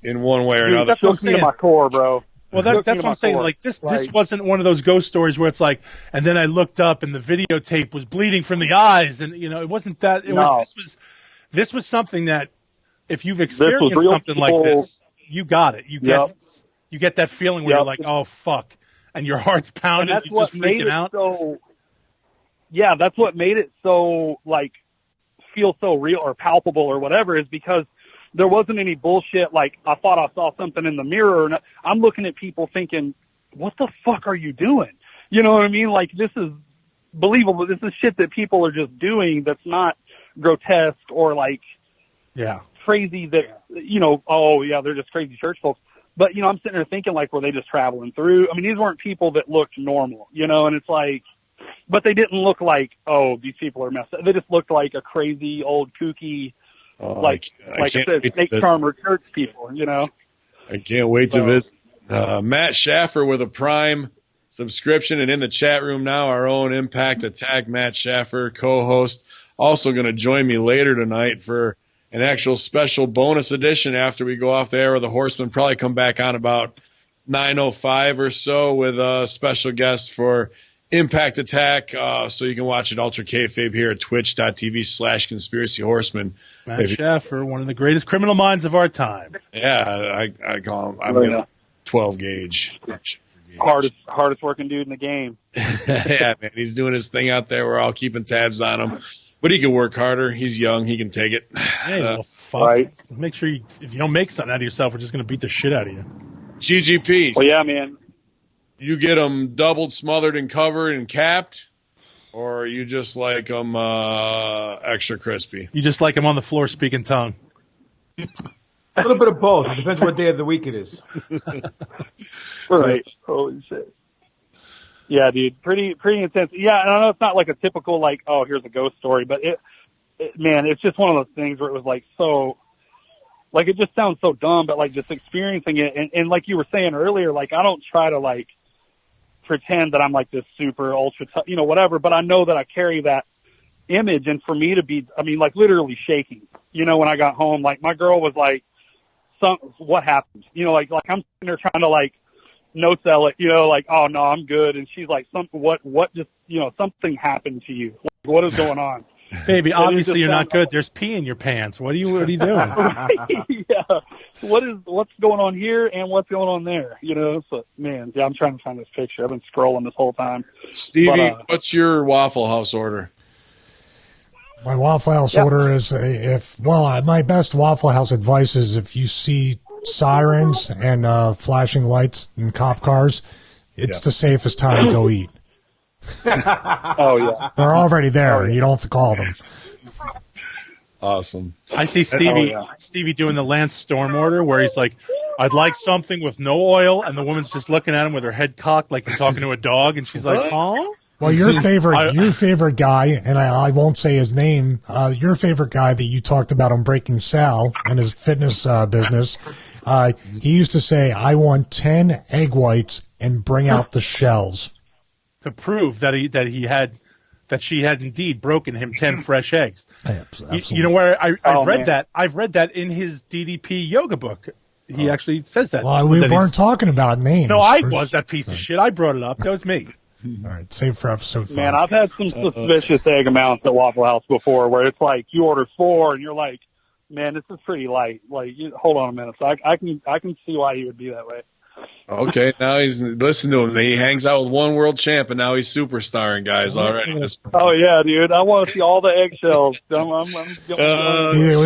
Speaker 2: in one way or another.
Speaker 5: That's what I'm saying. My core, bro.
Speaker 3: Well, that's what I'm saying. Core. Like, this wasn't one of those ghost stories where it's like, and then I looked up and the videotape was bleeding from the eyes, and it wasn't that. This was something that, if you've experienced something like this, you got it. You get that feeling where you're like, oh fuck, and your heart's pounding, and you're just freaking out.
Speaker 5: That's what made it so, like, feel so real or palpable or whatever, is because there wasn't any bullshit like, I thought I saw something in the mirror. And I'm looking at people thinking, what the fuck are you doing? You know what I mean? Like, this is believable. This is shit that people are just doing that's not grotesque or like crazy that, they're just crazy church folks. But, I'm sitting there thinking, like, were they just traveling through? I mean, these weren't people that looked normal, and it's like, but they didn't look like, oh, these people are messed up. They just looked like a crazy old kooky, I said, snake charmer church people,
Speaker 2: I can't wait to visit. Matt Schaffer with a Prime subscription. And in the chat room now, our own Impact Attack Matt Schaffer, co-host, also going to join me later tonight for an actual special bonus edition after we go off the air with the Horsemen. Probably come back on about 9:05 or so with a special guest for Impact Attack. So you can watch it Ultra Kayfabe here at twitch.tv/Conspiracy Horsemen.
Speaker 3: Matt Schaffer, one of the greatest criminal minds of our time.
Speaker 2: Yeah, I call him. I'm 12 gauge.
Speaker 5: Hardest working dude in the game.
Speaker 2: Yeah, man, he's doing his thing out there. We're all keeping tabs on him, but he can work harder. He's young. He can take it.
Speaker 3: Hey, well, fuck.
Speaker 5: Right.
Speaker 3: Make sure if you don't make something out of yourself, we're just going to beat the shit out of you.
Speaker 2: GGP.
Speaker 5: Well, yeah, man.
Speaker 2: You get them doubled, smothered, and covered and capped, or you just like them extra crispy?
Speaker 3: You just like him on the floor speaking tongue.
Speaker 1: A little bit of both. It depends what day of the week it is.
Speaker 5: Right. Holy shit. Yeah, dude. Pretty intense. Yeah, and I know it's not like a typical, like, oh, here's a ghost story, but man, it's just one of those things where it was like so, like, it just sounds so dumb, but like just experiencing it. And like you were saying earlier, like, I don't try to like pretend that I'm like this super ultra, whatever, but I know that I carry that image. And for me to be, I mean, like literally shaking, when I got home, like my girl was like, what happened? Like I'm sitting there trying to like no sell it, like, oh no, I'm good. And she's like, what just, something happened to you. Like, what is going on?
Speaker 3: Baby, obviously you're not good. There's pee in your pants. What are you doing?
Speaker 5: Yeah. What's going on here and what's going on there? So man, yeah, I'm trying to find this picture. I've been scrolling this whole time.
Speaker 2: Stevie, what's your Waffle House order?
Speaker 4: My Waffle House order is my best Waffle House advice is if you see sirens and flashing lights in cop cars, it's the safest time to go eat.
Speaker 5: Oh yeah,
Speaker 4: they're already there. You don't have to call them.
Speaker 2: Awesome.
Speaker 3: I see Stevie doing the Lance Storm order where he's like, I'd like something with no oil, and the woman's just looking at him with her head cocked like he's talking to a dog, and she's like, huh?
Speaker 4: Well, your favorite guy, and I won't say his name, your favorite guy that you talked about on Breaking Sal and his fitness business, he used to say, I want 10 egg whites and bring out the shells.
Speaker 3: To prove that she had indeed broken him 10 fresh eggs.
Speaker 4: Absolutely.
Speaker 3: You know where I've read that? I've read that in his DDP yoga book. He actually says that.
Speaker 4: Well, we weren't talking about names.
Speaker 3: No, I was that piece of shit. I brought it up. That was me.
Speaker 4: All right, save for episode 5.
Speaker 5: Man, I've had some suspicious egg amounts at Waffle House before where it's like you order 4 and you're like, man, this is pretty light. Like, hold on a minute. So I can see why he would be that way.
Speaker 2: Okay, now listen to him. He hangs out with one world champ, and now he's superstarring guys already.
Speaker 5: Oh yeah, dude! I want to see all the eggshells.
Speaker 4: We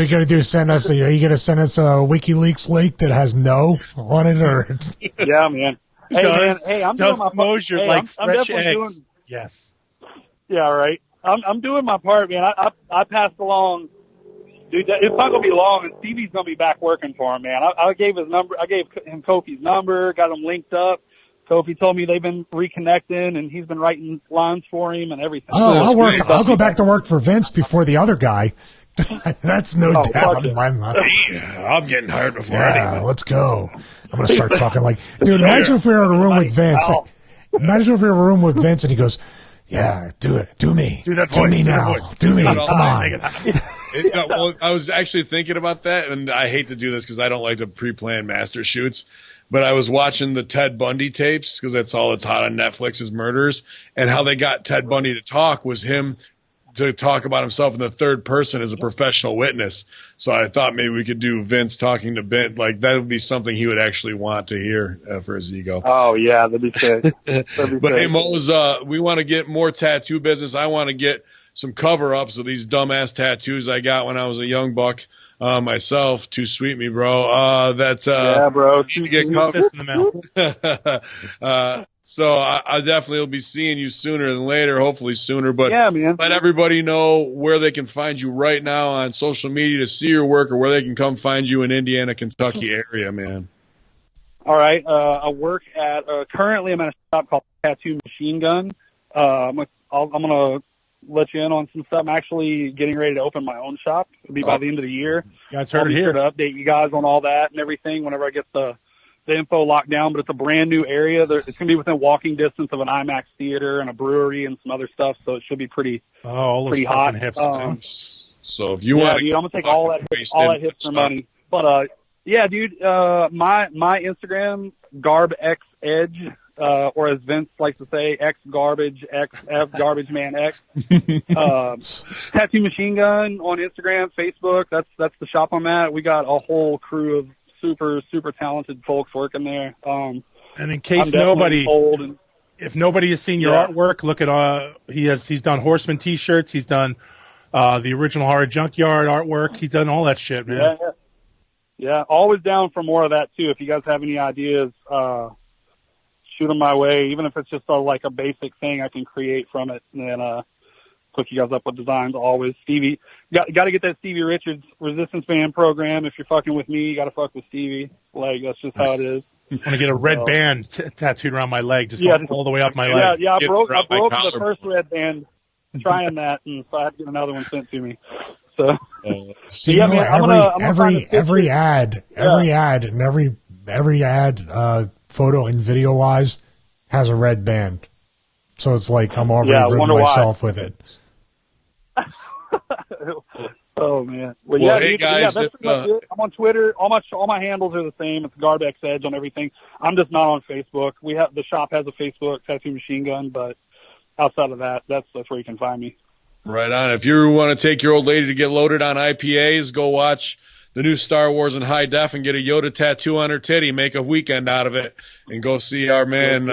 Speaker 4: gonna do send us? Are you gonna send us a WikiLeaks link that has no on it, or?
Speaker 5: Yeah, man. Hey, I'm doing my part.
Speaker 3: Like fresh eggs.
Speaker 5: Doing,
Speaker 3: yes.
Speaker 5: Yeah, right. I'm doing my part, man. I passed along. Dude, it's not gonna be long, and Stevie's gonna be back working for him, man. I gave his number. I gave him Kofi's number. Got him linked up. Kofi told me they've been reconnecting, and he's been writing lines for him and everything.
Speaker 4: Oh, I'll go back to work for Vince before the other guy. That's no doubt in my mind.
Speaker 2: I'm getting hired before anyone.
Speaker 4: Let's go. I'm gonna start talking like, dude. Imagine if we were in a room with Vince. Imagine if we were in a room with Vince, and he goes, "Yeah, do it. Do me.
Speaker 3: Do that voice.
Speaker 4: Do me now. Do me. Come on."
Speaker 2: Well, I was actually thinking about that, and I hate to do this because I don't like to pre-plan master shoots, but I was watching the Ted Bundy tapes because that's all that's hot on Netflix is murders, and how they got Ted Bundy to talk was him to talk about himself in the third person as a professional witness. So I thought maybe we could do Vince talking to Ben. Like, that would be something he would actually want to hear for his ego.
Speaker 5: Oh, yeah, that'd be sick.
Speaker 2: But hey, Mose, we want to get more tattoo business. I want to get some cover-ups of these dumbass tattoos I got when I was a young buck myself. Too sweet me, bro.
Speaker 5: Yeah, bro.
Speaker 2: Need to get covered. In the mouth. So I definitely will be seeing you sooner than later, hopefully sooner. But
Speaker 5: yeah, man.
Speaker 2: Let everybody know where they can find you right now on social media to see your work, or where they can come find you in Indiana, Kentucky area, man.
Speaker 5: All right. I work at currently I'm at a shop called Tattoo Machine Gun. I'm gonna let you in on some stuff. I'm actually getting ready to open my own shop. It'll be by the end of the year.
Speaker 3: You guys heard it here.
Speaker 5: Sure to update you guys on all that and everything whenever I get the the info locked down, but it's a brand new area. It's going to be within walking distance of an IMAX theater and a brewery and some other stuff, so it should be pretty
Speaker 3: All
Speaker 5: hot.
Speaker 2: So if you want,
Speaker 5: dude, I'm gonna take all that hipster money. But yeah, dude, my Instagram GarbXEdge, or as Vince likes to say, X Garbage XF Garbage Man X. Tattoo Machine Gun on Instagram, Facebook. That's the shop I'm at. We got a whole crew of super talented folks working there. And
Speaker 3: in case if nobody has seen your artwork, look at he's done Horseman T-shirts. He's done the original Horror Junkyard artwork. He's done all that shit, man.
Speaker 5: Yeah. Always down for more of that too. If you guys have any ideas, shoot them my way. Even if it's just like a basic thing I can create from it, and then hook you guys up with designs. Always, Stevie. Got to get that Stevie Richards Resistance Band program. If you're fucking with me, you got to fuck with Stevie. Like, that's just how it is.
Speaker 3: I want to get a red band tattooed around my leg, just all the way up my leg.
Speaker 5: Yeah. I broke the first red band trying that, and so I had to get another one sent to me. So,
Speaker 4: every ad, photo and video wise has a red band. So it's like I'm already ripping myself with it.
Speaker 5: Oh man.
Speaker 2: Well, hey guys,
Speaker 5: that's it. I'm on Twitter. All my handles are the same. It's GarbXEdge on everything. I'm just not on Facebook. The shop has a Facebook, Tattoo Machine Gun, but outside of that, that's where you can find me.
Speaker 2: Right on. If you want to take your old lady to get loaded on IPAs, go watch the new Star Wars in high def and get a Yoda tattoo on her titty. Make a weekend out of it, and go see our man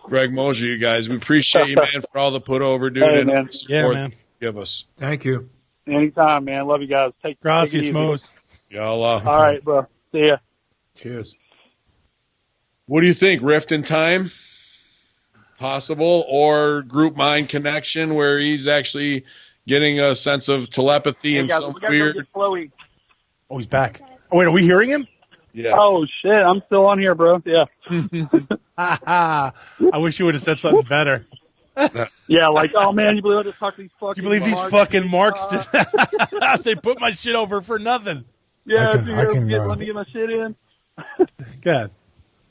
Speaker 2: Greg Mosier. You guys, we appreciate you, man, for all the put over, dude,
Speaker 5: hey,
Speaker 2: and
Speaker 5: man.
Speaker 2: support
Speaker 3: man.
Speaker 2: Give us.
Speaker 1: Thank you.
Speaker 5: Anytime, man. Love you guys. Take it easy.
Speaker 3: Mose.
Speaker 2: Y'all.
Speaker 5: All right, bro. See ya.
Speaker 1: Cheers.
Speaker 2: What do you think? Rift in time? Possible, or group mind connection where he's actually getting a sense of telepathy and some weird.
Speaker 3: Oh, he's back. Oh, wait, are we hearing him?
Speaker 2: Yeah.
Speaker 5: Oh shit, I'm still on here, bro. Yeah.
Speaker 3: I wish you would have said something better.
Speaker 5: Yeah, like, oh man, you believe I just talked to these fucking.
Speaker 3: You believe these fucking marks just? They put my shit over for nothing.
Speaker 5: Yeah, let me get my shit in.
Speaker 3: God,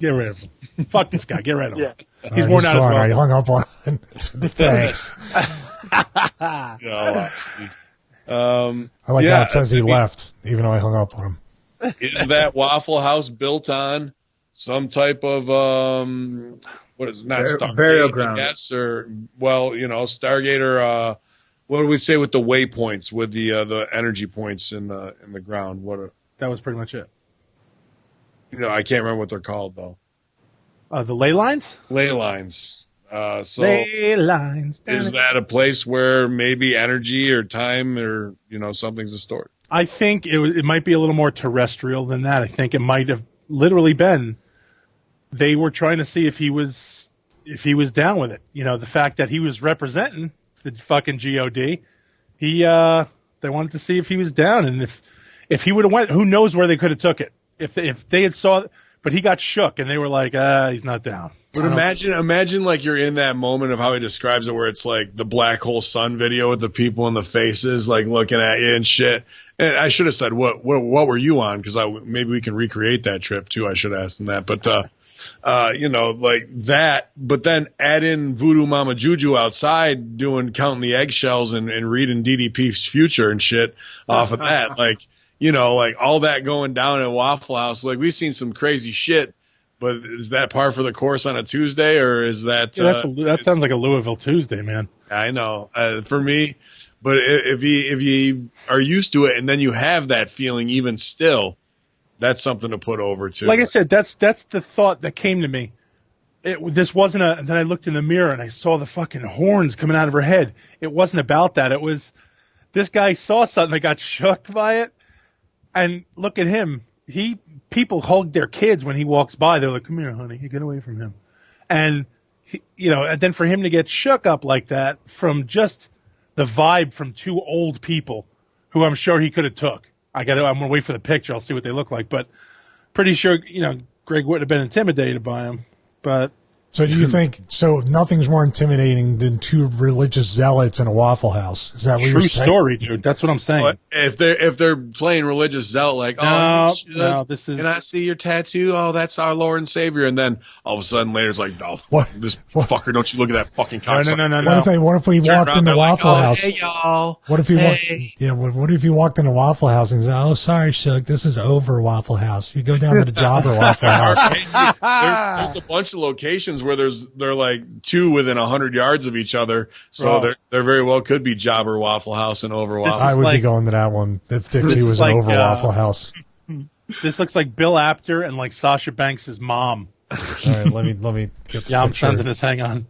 Speaker 3: get rid of him. Fuck this guy. Get rid of him.
Speaker 5: Yeah.
Speaker 3: He's worn out as well.
Speaker 4: I hung up on thanks. I like how it says he left, even though I hung up on him.
Speaker 2: Is that Waffle House built on some type of what is it? Not Stargate,
Speaker 1: burial ground?
Speaker 2: Yes, or Stargate, or what do we say with the waypoints, with the energy points in the ground?
Speaker 3: That was pretty much it.
Speaker 2: I can't remember what they're called though.
Speaker 3: The ley lines?
Speaker 2: Ley lines.
Speaker 3: Ley lines.
Speaker 2: Is that a place where maybe energy or time or something's stored?
Speaker 3: I think it might be a little more terrestrial than that. I think it might have literally been they were trying to see if he was down with it. The fact that he was representing the fucking God, they wanted to see if he was down, and if he would have went, who knows where they could have took it. If they had saw, but he got shook, and they were like, he's not down.
Speaker 2: But imagine like you're in that moment of how he describes it, where it's like the black hole sun video with the people in the faces, like looking at you and shit. And I should have said, what were you on? Because maybe we can recreate that trip too. I should have asked him that. But, like that, but then add in Voodoo Mama Juju outside counting the eggshells and reading DDP's future and shit off of that. Like, like all that going down at Waffle House. Like, we've seen some crazy shit. But is that par for the course on a Tuesday, or is that?
Speaker 3: That sounds like a Louisville Tuesday, man.
Speaker 2: I know, for me. But if you are used to it, and then you have that feeling, even still, that's something to put over too.
Speaker 3: Like I said, that's the thought that came to me. This wasn't and then I looked in the mirror and I saw the fucking horns coming out of her head. It wasn't about that. It was this guy saw something that got shook by it, and look at him. People hug their kids when he walks by. They're like, "Come here, honey, get away from him." And and then for him to get shook up like that from just the vibe from two old people, who I'm sure he could have took. I'm gonna wait for the picture. I'll see what they look like, but pretty sure Greg wouldn't have been intimidated by him. But
Speaker 4: So do you think, so nothing's more intimidating than two religious zealots in a Waffle House? Is that what you're saying?
Speaker 3: True story, dude. That's what I'm saying.
Speaker 2: If they're playing religious zealot, like,
Speaker 3: this is.
Speaker 2: can I see your tattoo? Oh, that's our Lord and Savior. And then all of a sudden later it's like, oh, this fucker, don't you look at that fucking cocksucker.
Speaker 3: No.
Speaker 4: What if we walked in the Waffle House?
Speaker 2: Hey, y'all.
Speaker 4: What if you walked in a Waffle House and said, "Oh, sorry, Shug, this is over Waffle House. You go down to the Jobber Waffle House."
Speaker 2: There's a bunch of locations where they're like two within 100 yards of each other, so there very well could be Jobber Waffle House and Over Waffle.
Speaker 4: I would be going to that one if he was an Over Waffle House.
Speaker 3: This looks like Bill Apter and like Sasha Banks' mom.
Speaker 4: All right, let me get the
Speaker 3: I'm
Speaker 4: picture.
Speaker 3: sending this. Hang on.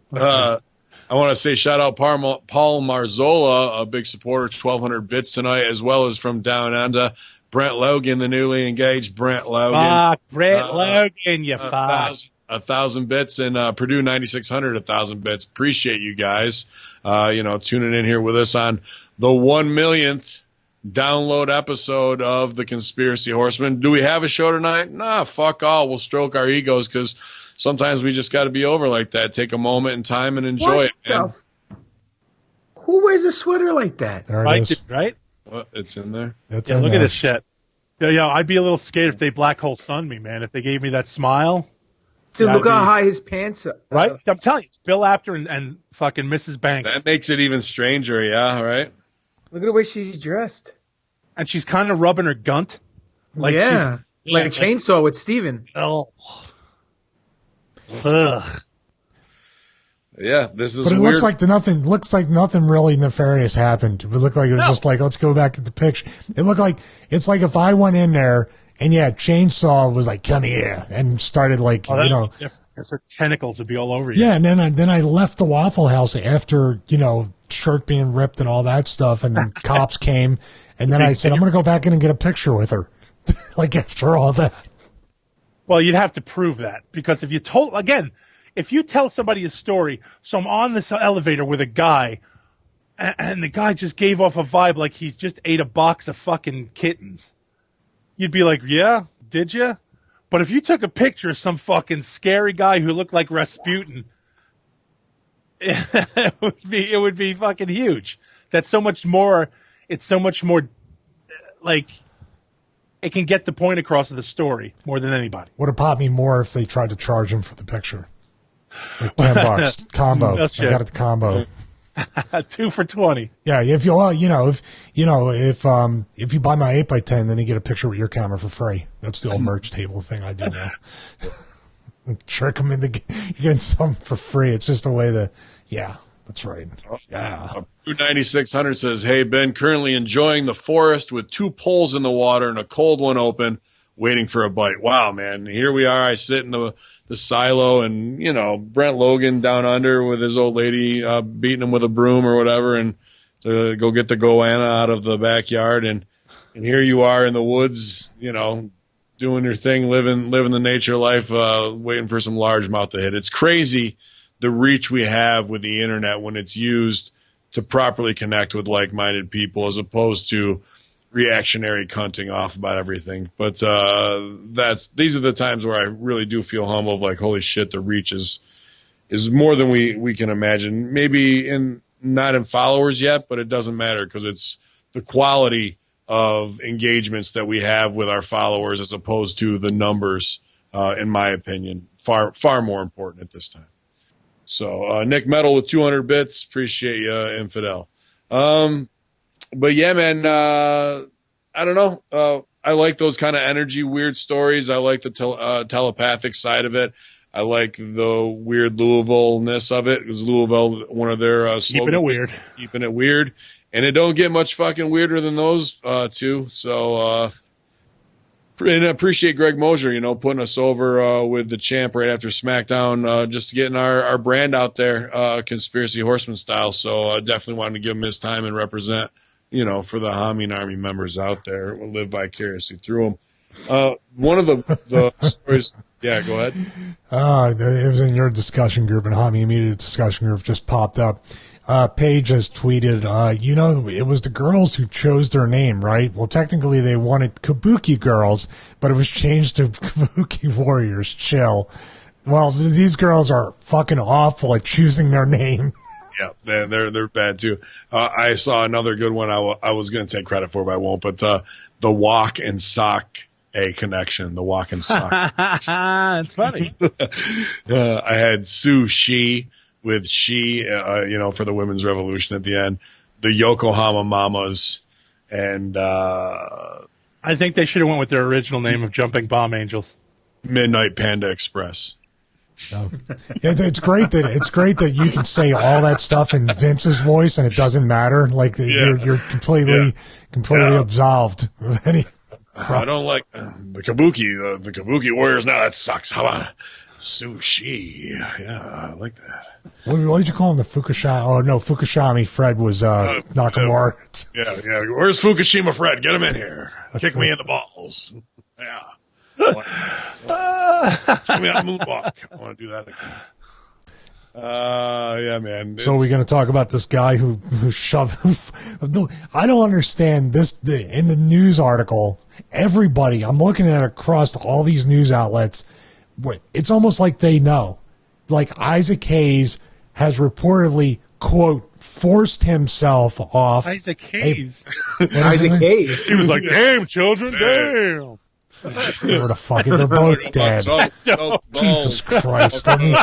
Speaker 2: I want to say shout out Paul Marzola, a big supporter, 1,200 bits tonight, as well as from down under. Brent Logan, the newly engaged Brent Logan.
Speaker 3: Brent Logan, you fuck.
Speaker 2: 1,000 bits, and Purdue 9,600, 1,000 bits. Appreciate you guys, tuning in here with us on the 1 millionth download episode of the Conspiracy Horsemen. Do we have a show tonight? Nah, fuck all. We'll stroke our egos because sometimes we just got to be over like that. Take a moment in time and enjoy it, man.
Speaker 1: Who wears a sweater like that?
Speaker 4: There it is.
Speaker 3: Right?
Speaker 2: What? It's in there.
Speaker 4: It's
Speaker 3: Yeah,
Speaker 4: in
Speaker 3: look
Speaker 4: there.
Speaker 3: at this shit. Yeah, I'd be a little scared if they black hole sunned me, man. If they gave me that smile.
Speaker 1: Dude,
Speaker 3: That'd
Speaker 1: look how
Speaker 3: be-
Speaker 1: high his pants are.
Speaker 3: Right? I'm telling you, it's Bill Apter and fucking Mrs. Banks.
Speaker 2: That makes it even stranger, yeah, right?
Speaker 1: Look at the way she's dressed.
Speaker 3: And she's kind of rubbing her gunt. Like
Speaker 1: yeah,
Speaker 3: she's
Speaker 1: like a chainsaw with Steven.
Speaker 3: Oh. Ugh.
Speaker 2: Yeah, this is
Speaker 4: But it
Speaker 2: weird.
Speaker 4: looks like nothing really nefarious happened. It looked like it was just like, let's go back to the picture. It looked like, it's like if I went in there and chainsaw was like, come here, and started like,
Speaker 3: Because her tentacles would be all over you.
Speaker 4: yeah, and then I left the Waffle House after, shirt being ripped and all that stuff, and cops came, and then I said, I'm going to go back in and get a picture with her. Like after all that.
Speaker 3: Well, you'd have to prove that because if you tell somebody a story, so I'm on this elevator with a guy, and the guy just gave off a vibe like he's just ate a box of fucking kittens, you'd be like, yeah, did you? But if you took a picture of some fucking scary guy who looked like Rasputin, it would be fucking huge. That's so much more. It's so much more like it can get the point across of the story more than anybody.
Speaker 4: Would have popped me more if they tried to charge him for the picture. Like $10 combo.
Speaker 3: That's
Speaker 4: I got it combo.
Speaker 3: 2 for $20.
Speaker 4: Yeah, if you buy my 8x10, then you get a picture with your camera for free. That's the old merch table thing I do now. Trick them into getting something for free. It's just a way to, yeah, that's right. Yeah.
Speaker 2: 9600 says, hey, Ben, currently enjoying the forest with 2 poles in the water and a cold one open, waiting for a bite. Wow, man. Here we are. I sit in the silo and, Brent Logan down under with his old lady beating him with a broom or whatever and to go get the goanna out of the backyard. And here you are in the woods, doing your thing, living the nature life, waiting for some largemouth to hit. It's crazy the reach we have with the internet when it's used to properly connect with like-minded people as opposed to reactionary cunting off about everything. But these are the times where I really do feel humble of like, holy shit, the reach is more than we can imagine. Maybe not in followers yet, but it doesn't matter because it's the quality of engagements that we have with our followers as opposed to the numbers, in my opinion, far more important at this time. So Nick Metal with 200 bits. Appreciate you, Infidel. But yeah, man, I don't know. I like those kind of energy, weird stories. I like the telepathic side of it. I like the weird Louisville-ness of it. Because Louisville, one of their
Speaker 3: Keeping it weird.
Speaker 2: Keeping it weird. And it don't get much fucking weirder than those two. So, and I appreciate Greg Mosier, putting us over with the champ right after SmackDown, just getting our brand out there, Conspiracy Horseman style. So definitely wanted to give him his time and represent, for the Hameen Army members out there. We'll live vicariously through them. One of the stories. Yeah, go ahead.
Speaker 4: It was in your discussion group, and Hameen Immediate discussion group just popped up. Paige has tweeted, it was the girls who chose their name, right? Well, technically they wanted Kabuki Girls, but it was changed to Kabuki Warriors. Chill. Well, these girls are fucking awful at choosing their name.
Speaker 2: Yeah, they're bad too. I saw another good one. I was going to take credit for, but I won't. But the walk and sock a connection. The walk and sock.
Speaker 3: It's funny.
Speaker 2: I had Sue She with she, for the women's revolution at the end. The Yokohama Mamas, and
Speaker 3: I think they should have went with their original name of Jumping Bomb Angels.
Speaker 2: Midnight Panda Express.
Speaker 4: Oh. It's great that you can say all that stuff in Vince's voice and it doesn't matter. Like you're completely absolved of any.
Speaker 2: I don't like the Kabuki. The Kabuki Warriors now. That sucks. How about sushi? Yeah, I like that.
Speaker 4: What did you call him? The Fukushima? Oh no, Fukushami Fred was Nakamura.
Speaker 2: Yeah. Where's Fukushima Fred? Get him in here. Kick me in the balls. Yeah. Give me that moonwalk. I want to do that again. Yeah, man.
Speaker 4: So we're going to talk about this guy who shoved. I don't understand this. In the news article, everybody, I'm looking at it across all these news outlets. It's almost like they know. Like Isaac Hayes has reportedly, quote, forced himself off.
Speaker 3: Isaac Hayes.
Speaker 1: Isaac Hayes.
Speaker 3: He was like, damn, children, damn.
Speaker 4: Where the fuck is they're both dead? Jesus Christ! I mean,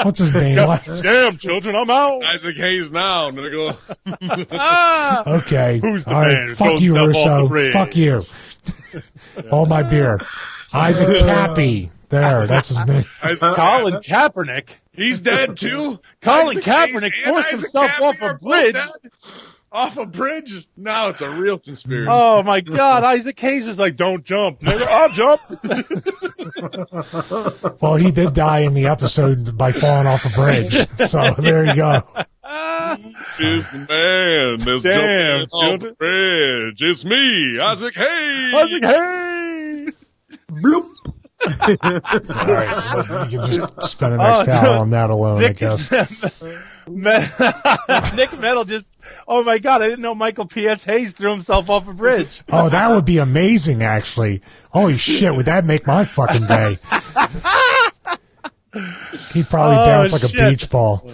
Speaker 4: what's his name?
Speaker 3: Damn, children, I'm out.
Speaker 2: Isaac Hayes now. I'm gonna go.
Speaker 4: Okay,
Speaker 3: who's the
Speaker 4: all
Speaker 3: man?
Speaker 4: right. Fuck you, Russo. Fuck you. All my beer. Isaac Cappy. There, that's his name.
Speaker 3: Colin Kaepernick.
Speaker 2: He's dead too.
Speaker 3: Colin Kaepernick forced himself off a bridge.
Speaker 2: Off a bridge? Now it's a real conspiracy.
Speaker 3: Oh my God! Isaac Hayes was like, "Don't jump." I'll jump.
Speaker 4: Well, he did die in the episode by falling off a bridge. So there you go.
Speaker 2: It's the man that's
Speaker 3: Damn,
Speaker 2: jumping off the bridge. It's me, Isaac Hayes.
Speaker 3: Isaac Hayes.
Speaker 1: Bloop.
Speaker 4: All right, well, you can just spend the next hour on that alone, I guess.
Speaker 3: Nick Metal just. Oh my God! I didn't know Michael P.S. Hayes threw himself off a bridge.
Speaker 4: Oh, that would be amazing, actually. Holy shit, would that make my fucking day? He'd probably bounce like a beach ball.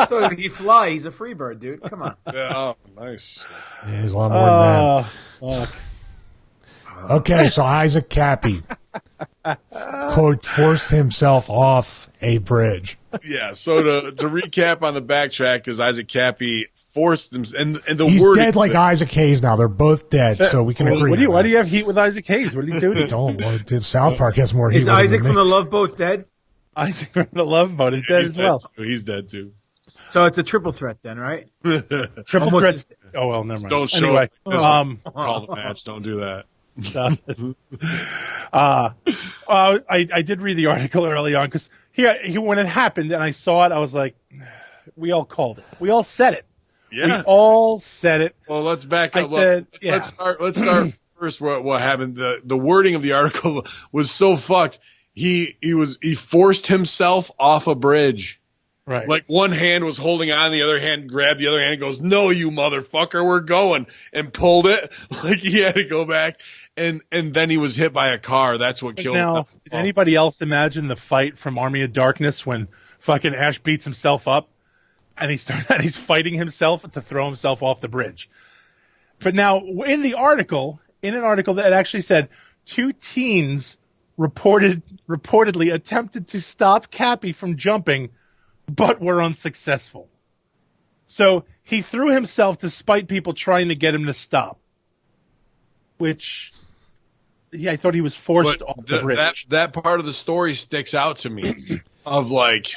Speaker 1: So he fly. He's a free bird, dude. Come on.
Speaker 2: Yeah, oh, nice.
Speaker 4: Yeah, he's a lot more than that. Okay, so Isaac Cappy, quote, forced himself off a bridge.
Speaker 2: Yeah, so to recap on the backtrack, because Isaac Cappy forced him, and the
Speaker 4: He's
Speaker 2: word
Speaker 4: dead like Isaac Hayes now. They're both dead, so we can agree.
Speaker 3: Why do you have heat with Isaac Hayes? What did he do?
Speaker 4: Don't. South Park has more heat.
Speaker 1: Is Isaac from the Love Boat dead?
Speaker 3: Isaac from the Love Boat is dead as well.
Speaker 2: He's dead too.
Speaker 1: So it's a triple threat then, right?
Speaker 3: Triple threat. Oh well, never mind.
Speaker 2: Don't show
Speaker 3: anyway,
Speaker 2: call the match. Don't do that.
Speaker 3: I did read the article early on because when it happened and I saw it, I was like, we all called it. We all said it.
Speaker 2: Yeah.
Speaker 3: We all said it.
Speaker 2: Well, let's back up.
Speaker 3: Let's
Speaker 2: start first. What happened? The wording of the article was so fucked. He forced himself off a bridge.
Speaker 3: Right.
Speaker 2: Like one hand was holding on, the other hand grabbed the other hand and goes, "No, you motherfucker, we're going," and pulled it. Like he had to go back. And then he was hit by a car. That's what killed him.
Speaker 3: Now, did anybody else imagine the fight from Army of Darkness when fucking Ash beats himself up and he's fighting himself to throw himself off the bridge? But now in an article that actually said 2 teens reportedly attempted to stop Cappy from jumping, but were unsuccessful. So he threw himself despite people trying to get him to stop. Which, yeah, I thought he was forced off the bridge.
Speaker 2: That part of the story sticks out to me of like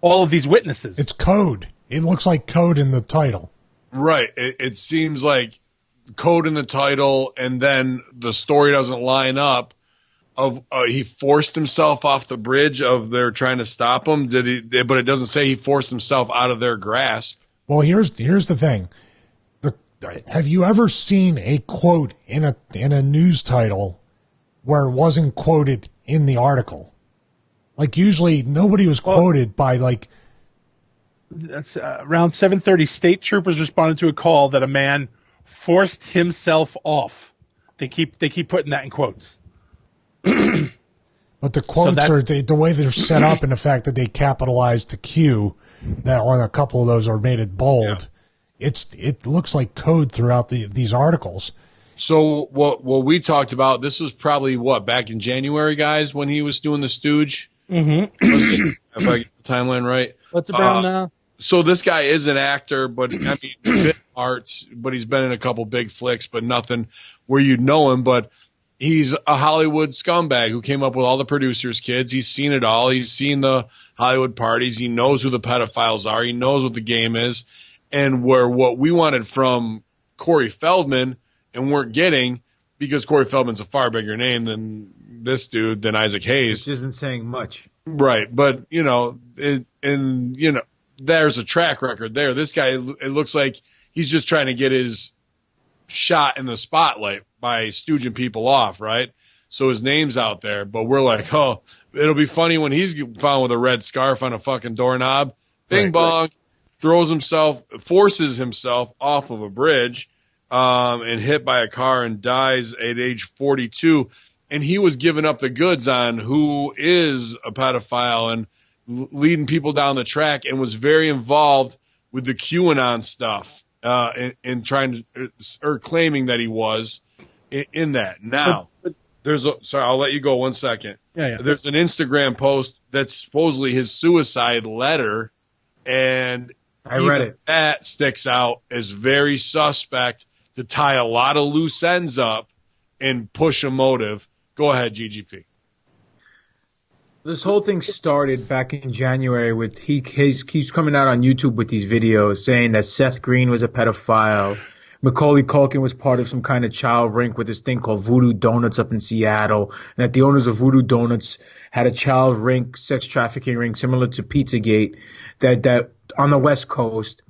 Speaker 3: all of these witnesses.
Speaker 4: It's code. It looks like code in the title.
Speaker 2: Right. It seems like code in the title, and then the story doesn't line up. Of he forced himself off the bridge. Of they're trying to stop him. But it doesn't say he forced himself out of their grasp.
Speaker 4: Well, here's the thing. Have you ever seen a quote in a news title where it wasn't quoted in the article? Like usually nobody was quoted by like.
Speaker 3: That's around 7:30. State troopers responded to a call that a man forced himself off. They keep putting that in quotes.
Speaker 4: But the quotes are the way they're set up, and the fact that they capitalized the Q that on a couple of those are made it bold. Yeah. It looks like code throughout these articles.
Speaker 2: So what we talked about, this was probably back in January, guys, when he was doing the Stooge.
Speaker 3: Mm-hmm.
Speaker 2: If I get the timeline right.
Speaker 3: What's about now?
Speaker 2: So this guy is an actor, but I mean, bit arts, but he's been in a couple big flicks, but nothing where you'd know him. But he's a Hollywood scumbag who came up with all the producers' kids. He's seen it all. He's seen the Hollywood parties. He knows who the pedophiles are. He knows what the game is. And what we wanted from Corey Feldman and weren't getting, because Corey Feldman's a far bigger name than this dude, than Isaac Hayes.
Speaker 1: Which isn't saying much.
Speaker 2: Right. But, there's a track record there. This guy, it looks like he's just trying to get his shot in the spotlight by stooging people off, right? So his name's out there, but we're like, oh, it'll be funny when he's found with a red scarf on a fucking doorknob. Bing bong, forces himself off of a bridge, and hit by a car and dies at age 42. And he was giving up the goods on who is a pedophile and leading people down the track, and was very involved with the QAnon stuff, and trying to, or claiming that he was in that. Now, sorry, I'll let you go 1 second.
Speaker 3: Yeah.
Speaker 2: There's an Instagram post that's supposedly his suicide letter, and
Speaker 1: I read it.
Speaker 2: That sticks out as very suspect to tie a lot of loose ends up and push a motive. Go ahead, GGP.
Speaker 1: This whole thing started back in January with he keeps coming out on YouTube with these videos saying that Seth Green was a pedophile. Macaulay Culkin was part of some kind of child ring with this thing called Voodoo Donuts up in Seattle, and that the owners of Voodoo Donuts had a child ring, sex trafficking ring similar to Pizzagate that on the West Coast.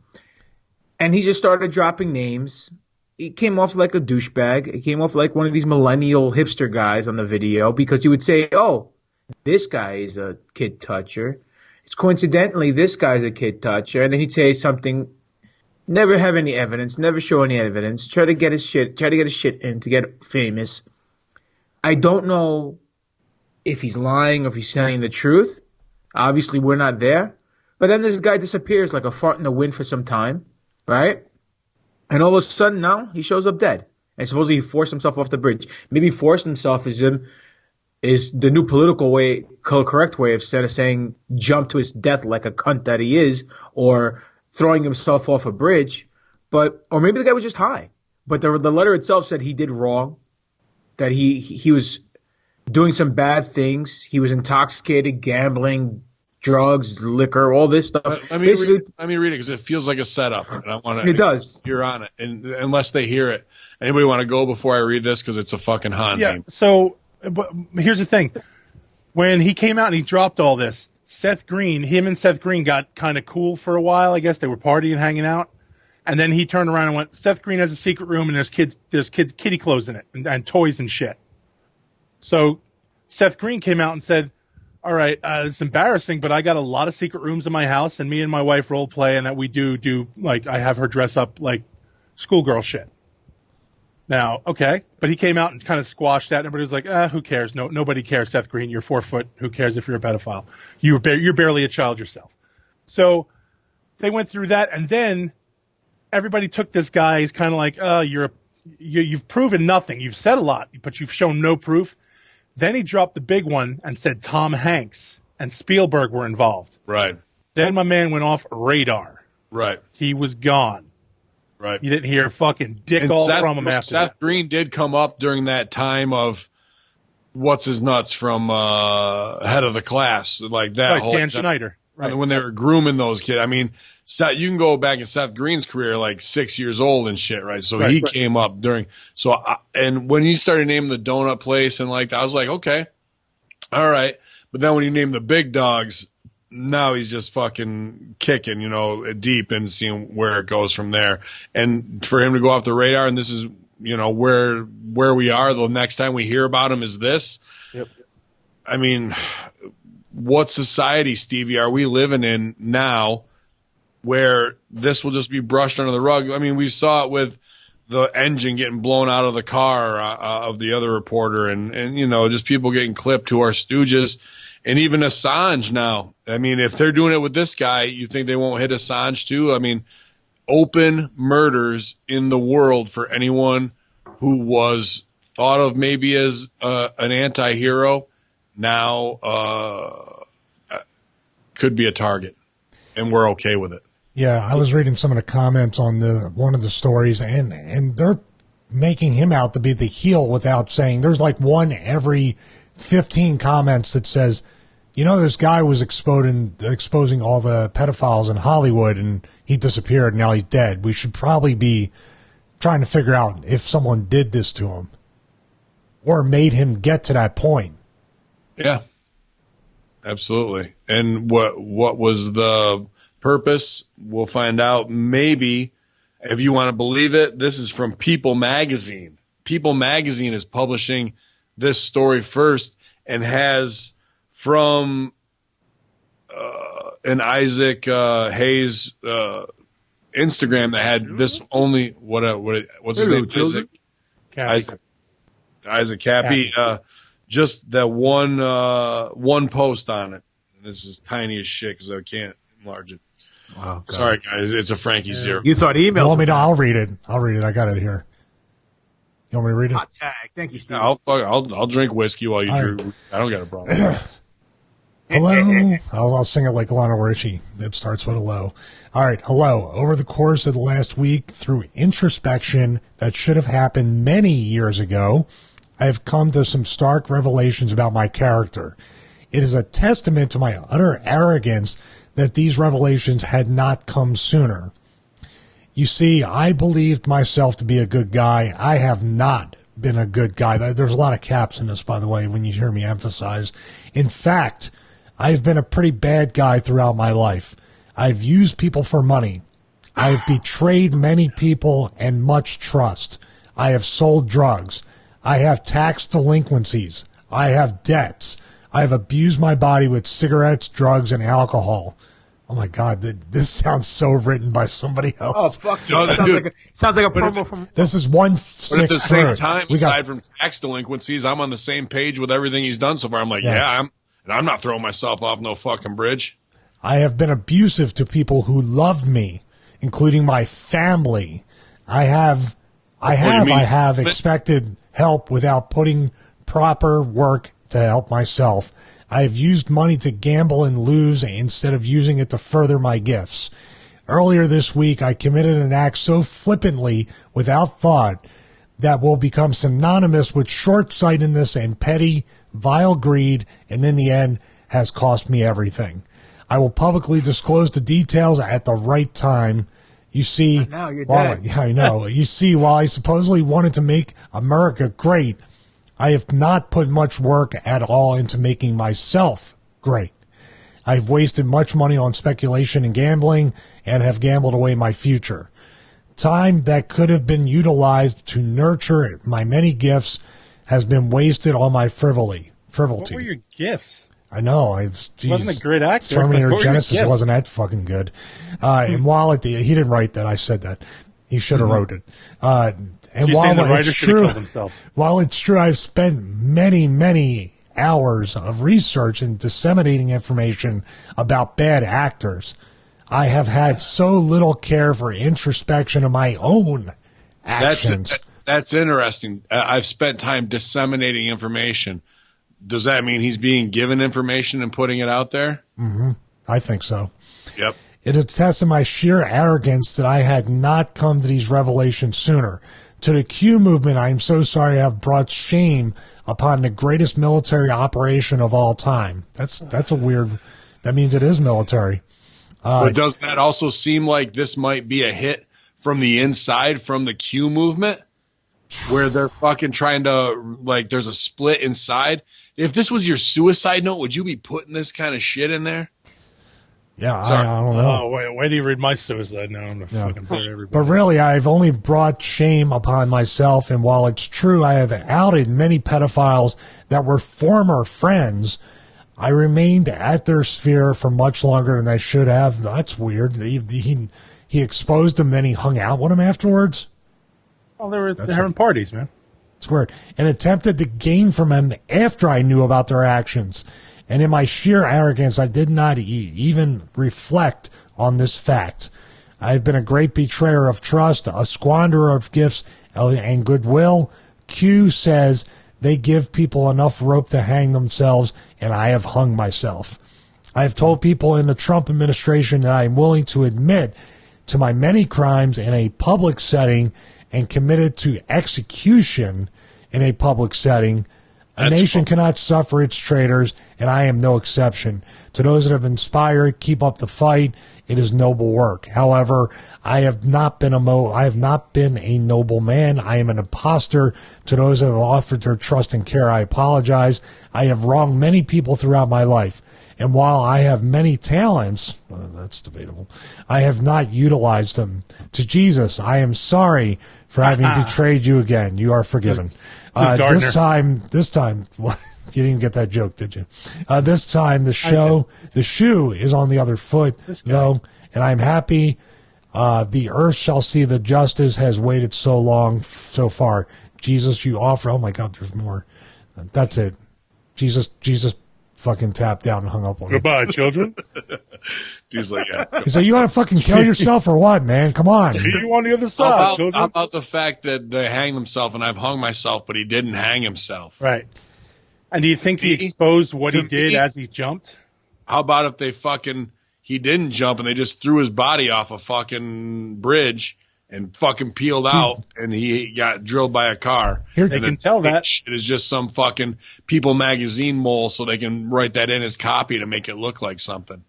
Speaker 1: And he just started dropping names. He came off like a douchebag. He came off like one of these millennial hipster guys on the video, because he would say, oh, this guy is a kid toucher. It's coincidentally, this guy's a kid toucher. And then he'd say something, never have any evidence, never show any evidence, try to get his shit in to get famous. I don't know if he's lying or if he's telling the truth. Obviously, we're not there. But then this guy disappears like a fart in the wind for some time, right? And all of a sudden now he shows up dead. And supposedly he forced himself off the bridge. Maybe forced himself is the new political way, correct way of instead of saying jump to his death like a cunt that he is, or throwing himself off a bridge. Or maybe the guy was just high. But the letter itself said he did wrong, that he was doing some bad things. He was intoxicated, gambling, drugs, liquor, all this stuff.
Speaker 2: Let me read it because it feels like a setup. And I want to.
Speaker 1: It does.
Speaker 2: You're on it, and unless they hear it. Anybody want to go before I read this, because it's a fucking Hans.
Speaker 3: Yeah. So, but here's the thing: when he came out and he dropped all this, him and Seth Green got kind of cool for a while. I guess they were partying, hanging out, and then he turned around and went, Seth Green has a secret room and there's kids kitty clothes in it and toys and shit. So Seth Green came out and said, all right, it's embarrassing, but I got a lot of secret rooms in my house, and me and my wife role play, and that we do like I have her dress up like schoolgirl shit. Now, okay, but he came out and kind of squashed that. And everybody was like, who cares? No, nobody cares, Seth Green. You're 4 foot. Who cares if you're a pedophile? You're barely a child yourself. So they went through that, and then everybody took this guy. He's kind of like, you've proven nothing. You've said a lot, but you've shown no proof. Then he dropped the big one and said Tom Hanks and Spielberg were involved.
Speaker 2: Right.
Speaker 3: Then my man went off radar.
Speaker 2: Right.
Speaker 3: He was gone.
Speaker 2: Right.
Speaker 3: You didn't hear fucking dick
Speaker 2: and
Speaker 3: all
Speaker 2: Seth,
Speaker 3: from him after
Speaker 2: Seth
Speaker 3: that.
Speaker 2: Green did come up during that time of what's his nuts from Head of the Class, like that
Speaker 3: Right,
Speaker 2: whole
Speaker 3: Dan Schneider. Right.
Speaker 2: When they were grooming those kids. I mean, you can go back in Seth Green's career, like 6 years old and shit, right? So he came up during. And when you started naming the donut place and like, I was like, okay, all right. But then when you name the big dogs, now he's just fucking kicking, deep and seeing where it goes from there. And for him to go off the radar, and this is, where we are the next time we hear about him is this.
Speaker 3: Yep.
Speaker 2: I mean, what society, Stevie, are we living in now where this will just be brushed under the rug? I mean, we saw it with the engine getting blown out of the car of the other reporter, and just people getting clipped who are stooges, and even Assange now. I mean, if they're doing it with this guy, you think they won't hit Assange too? I mean, open murders in the world for anyone who was thought of maybe as an anti-hero now could be a target, and we're okay with it.
Speaker 4: Yeah, I was reading some of the comments on one of the stories, and they're making him out to be the heel without saying. There's like one every 15 comments that says, this guy was exposing all the pedophiles in Hollywood, and he disappeared, and now he's dead. We should probably be trying to figure out if someone did this to him or made him get to that point.
Speaker 2: Yeah, absolutely. And what was the purpose? We'll find out. Maybe, if you want to believe it, this is from People Magazine. People Magazine is publishing this story first and has from an Isaac Hayes Instagram that had this only what's his name? Isaac Cappy. Just that one post on it. This is tiny as shit because I can't enlarge it.
Speaker 1: Wow, God.
Speaker 2: Sorry, guys. It's a Frankie Zero.
Speaker 1: You thought email?
Speaker 4: You want me to? I'll read it. I got it here. You want me to read it?
Speaker 1: Hot tag. Thank you, Steve.
Speaker 2: I'll drink whiskey while you drink. I don't got a problem.
Speaker 4: Hello. I'll sing it like Lionel Richie. It starts with hello. All right. Hello. Over the course of the last week, through introspection that should have happened many years ago, I have come to some stark revelations about my character. It is a testament to my utter arrogance that these revelations had not come sooner. You see, I believed myself to be a good guy. I have not been a good guy. There's a lot of caps in this, by the way, when you hear me emphasize. In fact, I've been a pretty bad guy throughout my life. I've used people for money. I've betrayed many people and much trust. I have sold drugs. I have tax delinquencies. I have debts. I have abused my body with cigarettes, drugs, and alcohol. Oh, my God. This sounds so written by somebody else.
Speaker 1: Oh, fuck you. Sounds like a promo from...
Speaker 4: This is 1/6.
Speaker 2: But at the same time, aside from tax delinquencies, I'm on the same page with everything he's done so far. I'm like, I'm not throwing myself off no fucking bridge.
Speaker 4: I have been abusive to people who loved me, including my family. I have expected help without putting proper work to help myself. I have used money to gamble and lose instead of using it to further my gifts. Earlier this week, I committed an act so flippantly, without thought, that will become synonymous with short-sightedness and petty, vile greed, and in the end has cost me everything. I will publicly disclose the details at the right time. You see,
Speaker 1: now you're dead.
Speaker 4: I know. You see, while I supposedly wanted to make America great, I have not put much work at all into making myself great. I've wasted much money on speculation and gambling and have gambled away my future. Time that could have been utilized to nurture my many gifts has been wasted on my frivolity.
Speaker 3: What were your gifts?
Speaker 4: I know.
Speaker 3: Wasn't a great actor.
Speaker 4: Terminator Genesis wasn't that fucking good. And while he didn't write that, I said that. He should have wrote it. And while it's true, I've spent many, many hours of research and disseminating information about bad actors, I have had so little care for introspection of my own actions.
Speaker 2: That's interesting. I've spent time disseminating information. Does that mean he's being given information and putting it out there?
Speaker 4: Mm-hmm. I think so.
Speaker 2: Yep.
Speaker 4: It attests to my sheer arrogance that I had not come to these revelations sooner. To the Q movement, I am so sorry I have brought shame upon the greatest military operation of all time. That's a weird. That means it is military.
Speaker 2: But does that also seem like this might be a hit from the inside, from the Q movement, where they're fucking trying to, like, there's a split inside? If this was your suicide note, would you be putting this kind of shit in there?
Speaker 4: Yeah, I don't know.
Speaker 3: Oh, wait do you read my suicide note? I'm gonna fucking tell everybody.
Speaker 4: But really, I've only brought shame upon myself, and while it's true I have outed many pedophiles that were former friends, I remained at their sphere for much longer than I should have. That's weird. He exposed them, then he hung out with them afterwards?
Speaker 3: Well, they're having parties, man.
Speaker 4: It's weird. And attempted to gain from them after I knew about their actions. And in my sheer arrogance, I did not even reflect on this fact. I have been a great betrayer of trust, a squanderer of gifts and goodwill. Q says they give people enough rope to hang themselves, and I have hung myself. I have told people in the Trump administration that I am willing to admit to my many crimes in a public setting and committed to execution in a public setting. A nation cannot suffer its traitors, and I am no exception. To those that have inspired, keep up the fight. It is noble work. However, I have not been a noble man. I am an imposter. To those that have offered their trust and care, I apologize. I have wronged many people throughout my life. And while I have many talents, that's debatable, I have not utilized them. To Jesus, I am sorry for having betrayed you again. You are forgiven. This time, well, you didn't get that joke, did you? This time, the shoe is on the other foot, though, and I'm happy. The earth shall see the justice has waited so long, so far. Jesus, you offer. Oh my God, there's more. That's it. Jesus fucking tapped out and hung up on me.
Speaker 3: Goodbye, children.
Speaker 2: He's like, yeah.
Speaker 4: He's like, you want to fucking kill yourself or what, man? Come on.
Speaker 3: See you on the other side, children.
Speaker 2: How about the fact that they hanged himself and I've hung myself, but he didn't hang himself?
Speaker 3: Right. And do you think he exposed what he did as he jumped?
Speaker 2: How about if he didn't jump and they just threw his body off a fucking bridge and fucking peeled out and he got drilled by a car?
Speaker 3: Here, they can tell that.
Speaker 2: It is just some fucking People magazine mole so they can write that in as copy to make it look like something.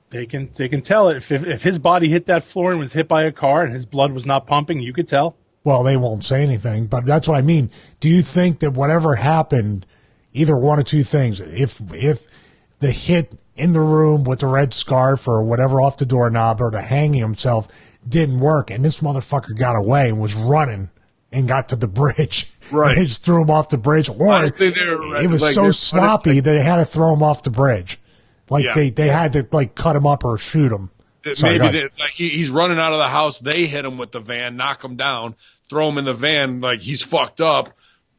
Speaker 3: They can tell it. If his body hit that floor and was hit by a car and his blood was not pumping, you could tell.
Speaker 4: Well, they won't say anything, but that's what I mean. Do you think that whatever happened, either one or two things, if the hit in the room with the red scarf or whatever off the doorknob or the hanging himself didn't work and this motherfucker got away and was running and got to the bridge,
Speaker 2: right?
Speaker 4: And they just threw him off the bridge, or it was like so sloppy that they had to throw him off the bridge. Like they had to like cut him up or shoot him.
Speaker 2: Maybe he's running out of the house. They hit him with the van, knock him down, throw him in the van. Like he's fucked up.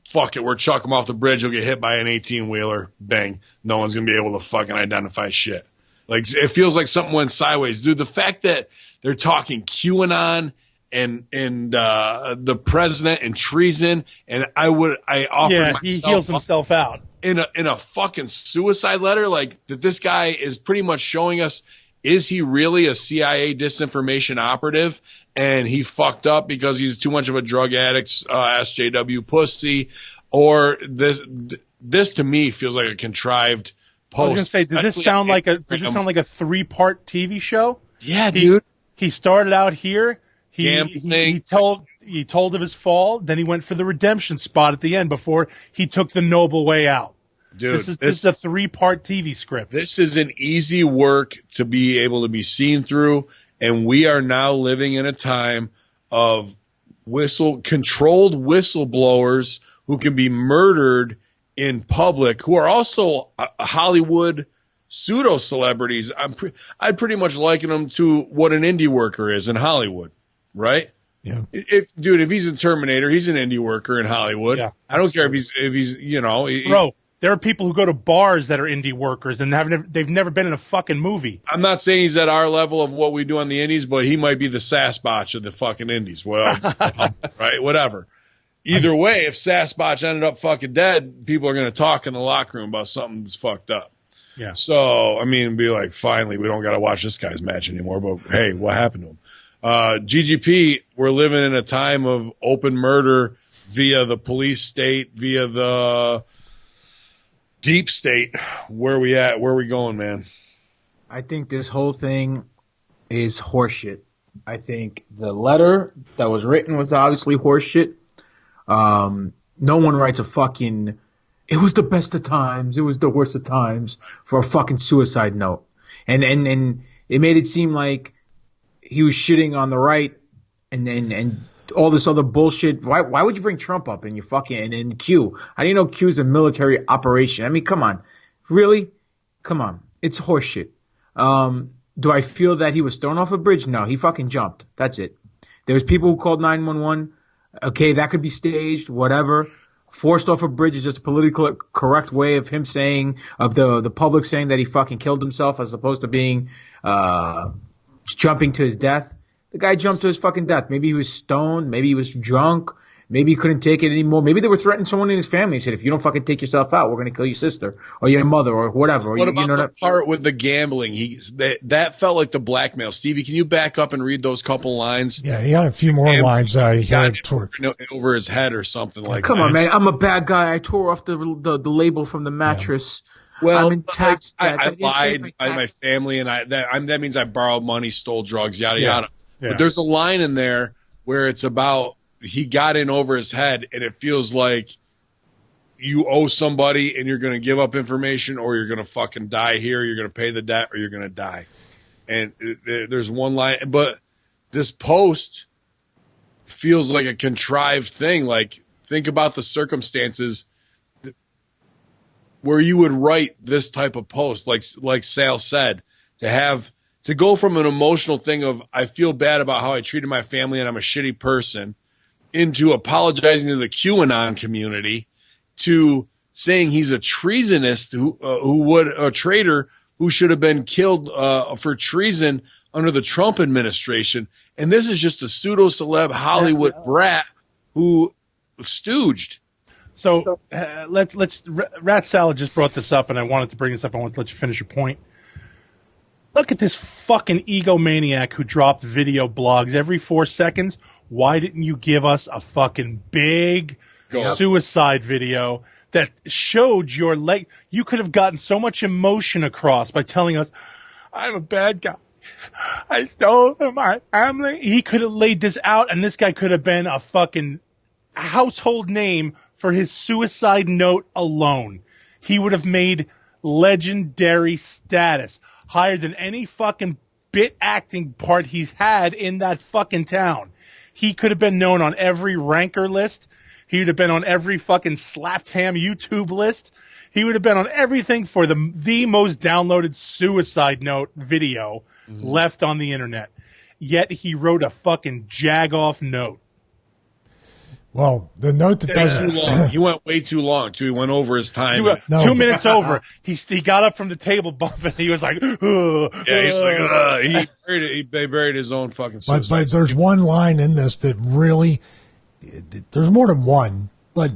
Speaker 2: Fuck it, we're chuck him off the bridge. He'll get hit by an 18-wheeler. Bang. No one's gonna be able to fucking identify shit. Like it feels like something went sideways, dude. The fact that they're talking QAnon and the president and treason, and I offered myself.
Speaker 3: He heals himself out.
Speaker 2: In a fucking suicide letter, like that this guy is pretty much showing us, is he really a CIA disinformation operative and he fucked up because he's too much of a drug addict, SJW pussy, or this to me feels like a contrived post.
Speaker 3: I was gonna say, does this sound like a 3-part TV show?
Speaker 2: Yeah, dude.
Speaker 3: He started out here. He told of his fall, then he went for the redemption spot at the end before he took the noble way out.
Speaker 2: Dude,
Speaker 3: this is a 3-part TV script.
Speaker 2: This is an easy work to be able to be seen through, and we are now living in a time of controlled whistleblowers who can be murdered in public, who are also Hollywood pseudo celebrities. I'd pretty much liken them to what an indie worker is in Hollywood, right?
Speaker 4: Yeah.
Speaker 2: If he's a Terminator, he's an indie worker in Hollywood.
Speaker 3: Yeah,
Speaker 2: I don't care if he's
Speaker 3: bro. There are people who go to bars that are indie workers and they've never been in a fucking movie.
Speaker 2: I'm not saying he's at our level of what we do on the indies, but he might be the Sasquatch of the fucking indies. Well, right, whatever. Either way, if Sasquatch ended up fucking dead, people are going to talk in the locker room about something that's fucked up.
Speaker 3: Yeah.
Speaker 2: So, I mean, be like, finally, we don't got to watch this guy's match anymore. But hey, what happened to him? GGP, we're living in a time of open murder via the police state, via the deep state. Where we at? Where we going, man?
Speaker 1: I think this whole thing is horseshit. I think the letter that was written was obviously horseshit. No one writes a fucking, it was the best of times, it was the worst of times for a fucking suicide note. And it made it seem like he was shitting on the right and all this other bullshit. Why would you bring Trump up in your fucking and Q? I didn't know Q's a military operation. I mean, come on. Really? Come on. It's horseshit. Do I feel that he was thrown off a bridge? No, he fucking jumped. That's it. There was people who called 911. Okay, that could be staged, whatever. Forced off a bridge is just a politically correct way of him saying, of the public saying that he fucking killed himself as opposed to being, jumping to his death. The guy jumped to his fucking death. Maybe he was stoned. Maybe he was drunk. Maybe he couldn't take it anymore. Maybe they were threatening someone in his family. He said, if you don't fucking take yourself out, we're going to kill your sister or your mother or whatever.
Speaker 2: What about the part with the gambling? That felt like the blackmail. Stevie, can you back up and read those couple lines?
Speaker 4: Yeah, he had a few more lines. He had
Speaker 2: over his head or something like that.
Speaker 1: Come on, man. I'm a bad guy. I tore off the label from the mattress.
Speaker 2: Yeah. Well,
Speaker 1: I'm in tax debt.
Speaker 2: I lied by my family, and that means I borrowed money, stole drugs, yada, yada.
Speaker 3: Yeah.
Speaker 2: But there's a line in there where it's about he got in over his head, and it feels like you owe somebody and you're going to give up information or you're going to fucking die here, you're going to pay the debt or you're going to die. And there's one line, but this post feels like a contrived thing. Like, think about the circumstances where you would write this type of post, like Sal said, to go from an emotional thing of I feel bad about how I treated my family and I'm a shitty person into apologizing to the QAnon community to saying he's a treasonist a traitor who should have been killed for treason under the Trump administration. And this is just a pseudo-celeb Hollywood brat who stooged.
Speaker 3: So let's Rat Salad just brought this up, and I wanted to bring this up. I want to let you finish your point. Look at this fucking egomaniac who dropped video blogs every 4 seconds. Why didn't you give us a fucking big suicide video that showed your leg? You could have gotten so much emotion across by telling us, I'm a bad guy. I stole from my family. He could have laid this out, and this guy could have been a fucking household name for his suicide note alone. He would have made legendary status, higher than any fucking bit acting part he's had in that fucking town. He could have been known on every ranker list. He would have been on every fucking slapped ham YouTube list. He would have been on everything for the most downloaded suicide note video left on the internet. Yet he wrote a fucking jag-off note.
Speaker 4: Well, the note that doesn't...
Speaker 2: Too long. He went way too long, too. He went over his time.
Speaker 3: 2 minutes over. He got up from the table bump and he was like,
Speaker 2: he's like, he buried his own fucking suicide.
Speaker 4: But there's one line in this that really... There's more than one, but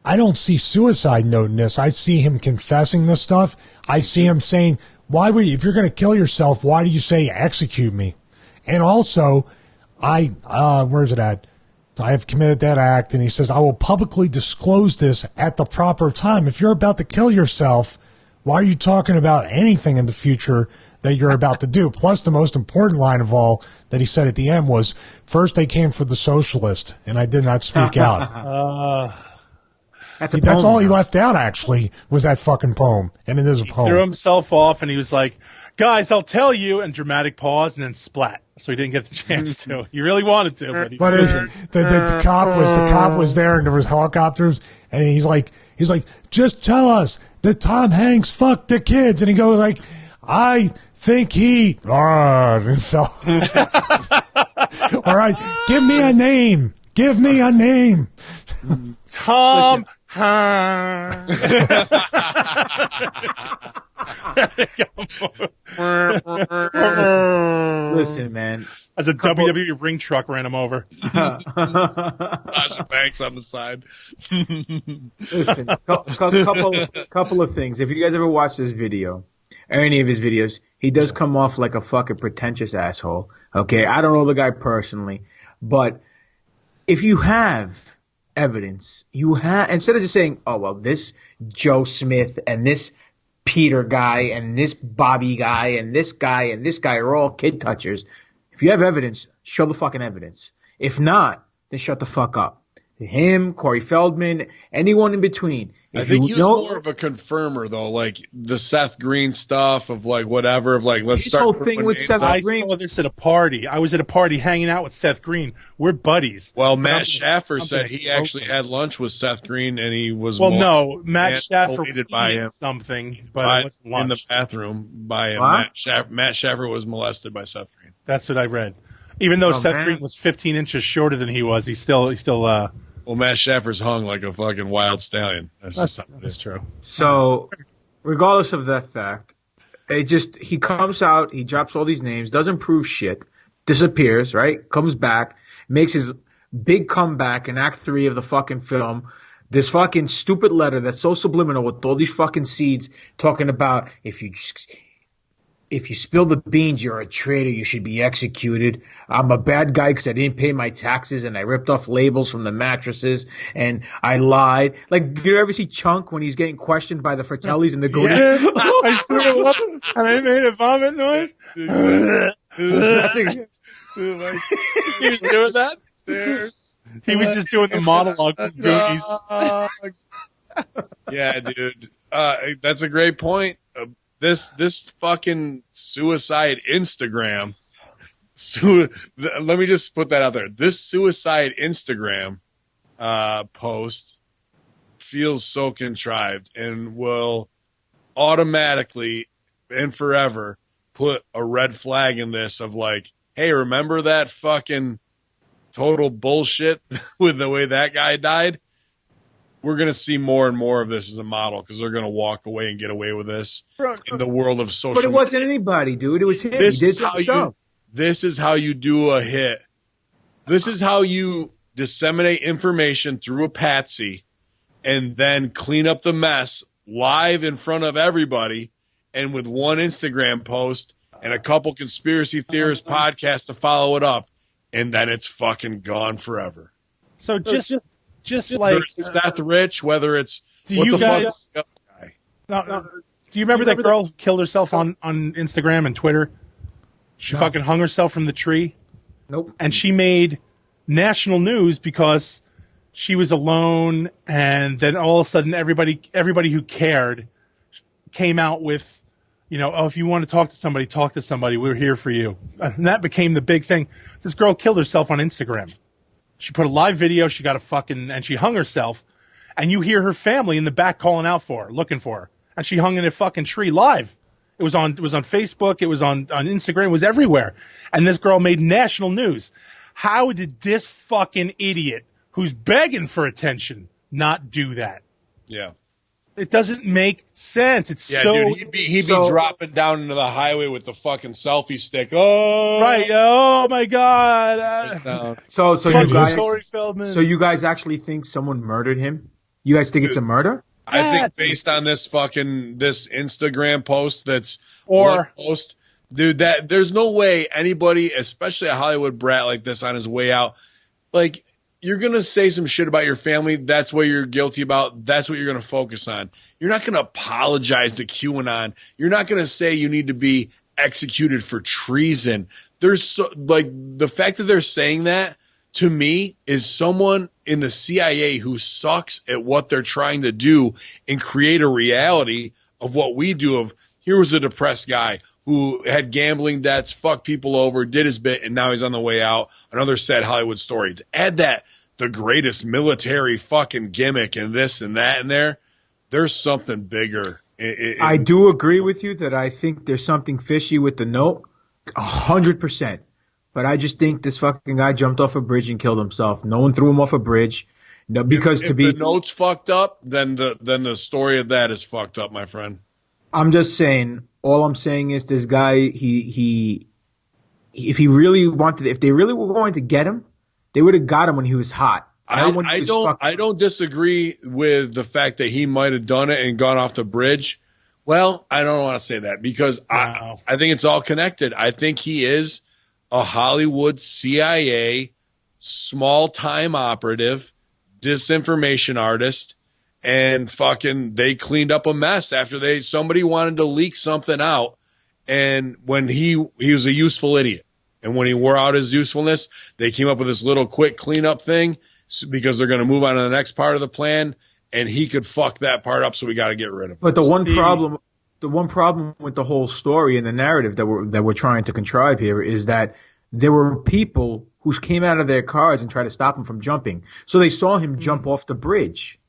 Speaker 4: I don't see suicide note in this. I see him confessing this stuff. I see him saying, if you're going to kill yourself, why do you say execute me? And also, where's it at? I have committed that act, and he says, I will publicly disclose this at the proper time. If you're about to kill yourself, why are you talking about anything in the future that you're about to do? Plus, the most important line of all that he said at the end was, first they came for the socialist, and I did not speak out. That's all he left out, actually, was that fucking poem. And it is a poem.
Speaker 3: He threw himself off, and he was like, guys, I'll tell you, and dramatic pause, and then splat. So he didn't get the chance to. He really wanted to, but he
Speaker 4: the cop was there, and there was helicopters, and he's like, just tell us that Tom Hanks fucked the kids, and he goes like, I think he fell. All right, give me a name. Give me a name.
Speaker 3: Tom.
Speaker 1: Listen, man.
Speaker 3: As a WWE ring truck ran him over.
Speaker 2: Sasha Banks on the side.
Speaker 1: Listen, couple of things. If you guys ever watch this video, or any of his videos, he does come off like a fucking pretentious asshole. Okay, I don't know the guy personally, but if you have evidence, instead of just saying, oh, well, this Joe Smith and this Peter guy and this Bobby guy and this guy are all kid touchers. If you have evidence, show the fucking evidence. If not, then shut the fuck up. Him, Corey Feldman, anyone in between.
Speaker 2: I think he was more of a confirmer, though, like the Seth Green stuff of like whatever, of like let's start.
Speaker 1: Whole thing with Seth Green.
Speaker 3: I saw this at a party. I was at a party hanging out with Seth Green. We're buddies.
Speaker 2: Well, Matt Schaffer said he actually had lunch with Seth Green, and he was
Speaker 3: Matt Schaffer was
Speaker 2: by him
Speaker 3: something, but it wasn't lunch.
Speaker 2: In the bathroom by him. Matt Schaffer was molested by Seth Green.
Speaker 3: That's what I read. Even though Seth Green was 15 inches shorter than he was, he's still.
Speaker 2: Well, Matt Schaffer's hung like a fucking wild stallion. That's
Speaker 3: true.
Speaker 1: So, regardless of that fact, he comes out, he drops all these names, doesn't prove shit, disappears, right? Comes back, makes his big comeback in Act 3 of the fucking film. This fucking stupid letter that's so subliminal with all these fucking seeds talking about if you spill the beans, you're a traitor. You should be executed. I'm a bad guy because I didn't pay my taxes and I ripped off labels from the mattresses and I lied. Like, you ever see Chunk when he's getting questioned by the Fratellis and the Goonies?
Speaker 3: Yeah, I threw up and I made a vomit noise.
Speaker 1: That's exactly.
Speaker 2: He was doing that stairs.
Speaker 3: He was just doing the monologue from Goonies.
Speaker 2: Yeah, dude. That's a great point. This fucking suicide Instagram. Let me just put that out there. This suicide Instagram post feels so contrived and will automatically and forever put a red flag in this of like, hey, remember that fucking total bullshit with the way that guy died? We're going to see more and more of this as a model because they're going to walk away and get away with this in the world of social media.
Speaker 1: But it wasn't anybody, dude. It was him.
Speaker 2: This is how you do a hit. This is how you disseminate information through a patsy and then clean up the mess live in front of everybody and with one Instagram post and a couple conspiracy theorist podcasts to follow it up. And then it's fucking gone forever.
Speaker 3: So just like
Speaker 2: whether it's Seth Rich, whether it's
Speaker 3: do you guys? Do you remember that girl who killed herself on Instagram and Twitter? She fucking hung herself from the tree.
Speaker 1: Nope.
Speaker 3: And she made national news because she was alone, and then all of a sudden everybody who cared came out with, if you want to talk to somebody. We're here for you. And that became the big thing. This girl killed herself on Instagram. She put a live video. She got and she hung herself. And you hear her family in the back calling out for her, looking for her. And she hung in a fucking tree live. It was on Facebook. It was on Instagram. It was everywhere. And this girl made national news. How did this fucking idiot who's begging for attention not do that?
Speaker 2: Yeah.
Speaker 3: It doesn't make sense. It's
Speaker 2: dude, he'd be dropping down into the highway with the fucking selfie stick. Oh,
Speaker 3: right. Oh my God.
Speaker 1: So you guys actually think someone murdered him? You guys think it's a murder?
Speaker 2: I think based on this Instagram post dude, that there's no way anybody, especially a Hollywood brat like this on his way out, like, you're going to say some shit about your family. That's what you're guilty about. That's what you're going to focus on. You're not going to apologize to QAnon. You're not going to say you need to be executed for treason. The fact that they're saying that to me is someone in the CIA who sucks at what they're trying to do and create a reality of what we do of here was a depressed guy who had gambling debts, fucked people over, did his bit, and now he's on the way out. Another sad Hollywood story. To add that, the greatest military fucking gimmick and this and that in there, there's something bigger.
Speaker 1: I do agree with you that I think there's something fishy with the note, 100%. But I just think this fucking guy jumped off a bridge and killed himself. No one threw him off a bridge. No, because
Speaker 2: if the note's fucked up, then the story of that is fucked up, my friend.
Speaker 1: I'm just saying. All I'm saying is this guy, if they really were going to get him, they would have got him when he was hot.
Speaker 2: I don't disagree with the fact that he might have done it and gone off the bridge. Well, I don't want to say that because I think it's all connected. I think he is a Hollywood CIA small-time operative, disinformation artist, and fucking they cleaned up a mess after somebody wanted to leak something out. And when he was a useful idiot. And when he wore out his usefulness, they came up with this little quick cleanup thing because they're going to move on to the next part of the plan. And he could fuck that part up, so we got to get rid of him.
Speaker 1: But the one problem with the whole story and the narrative that we're trying to contrive here is that there were people who came out of their cars and tried to stop him from jumping. So they saw him jump off the bridge.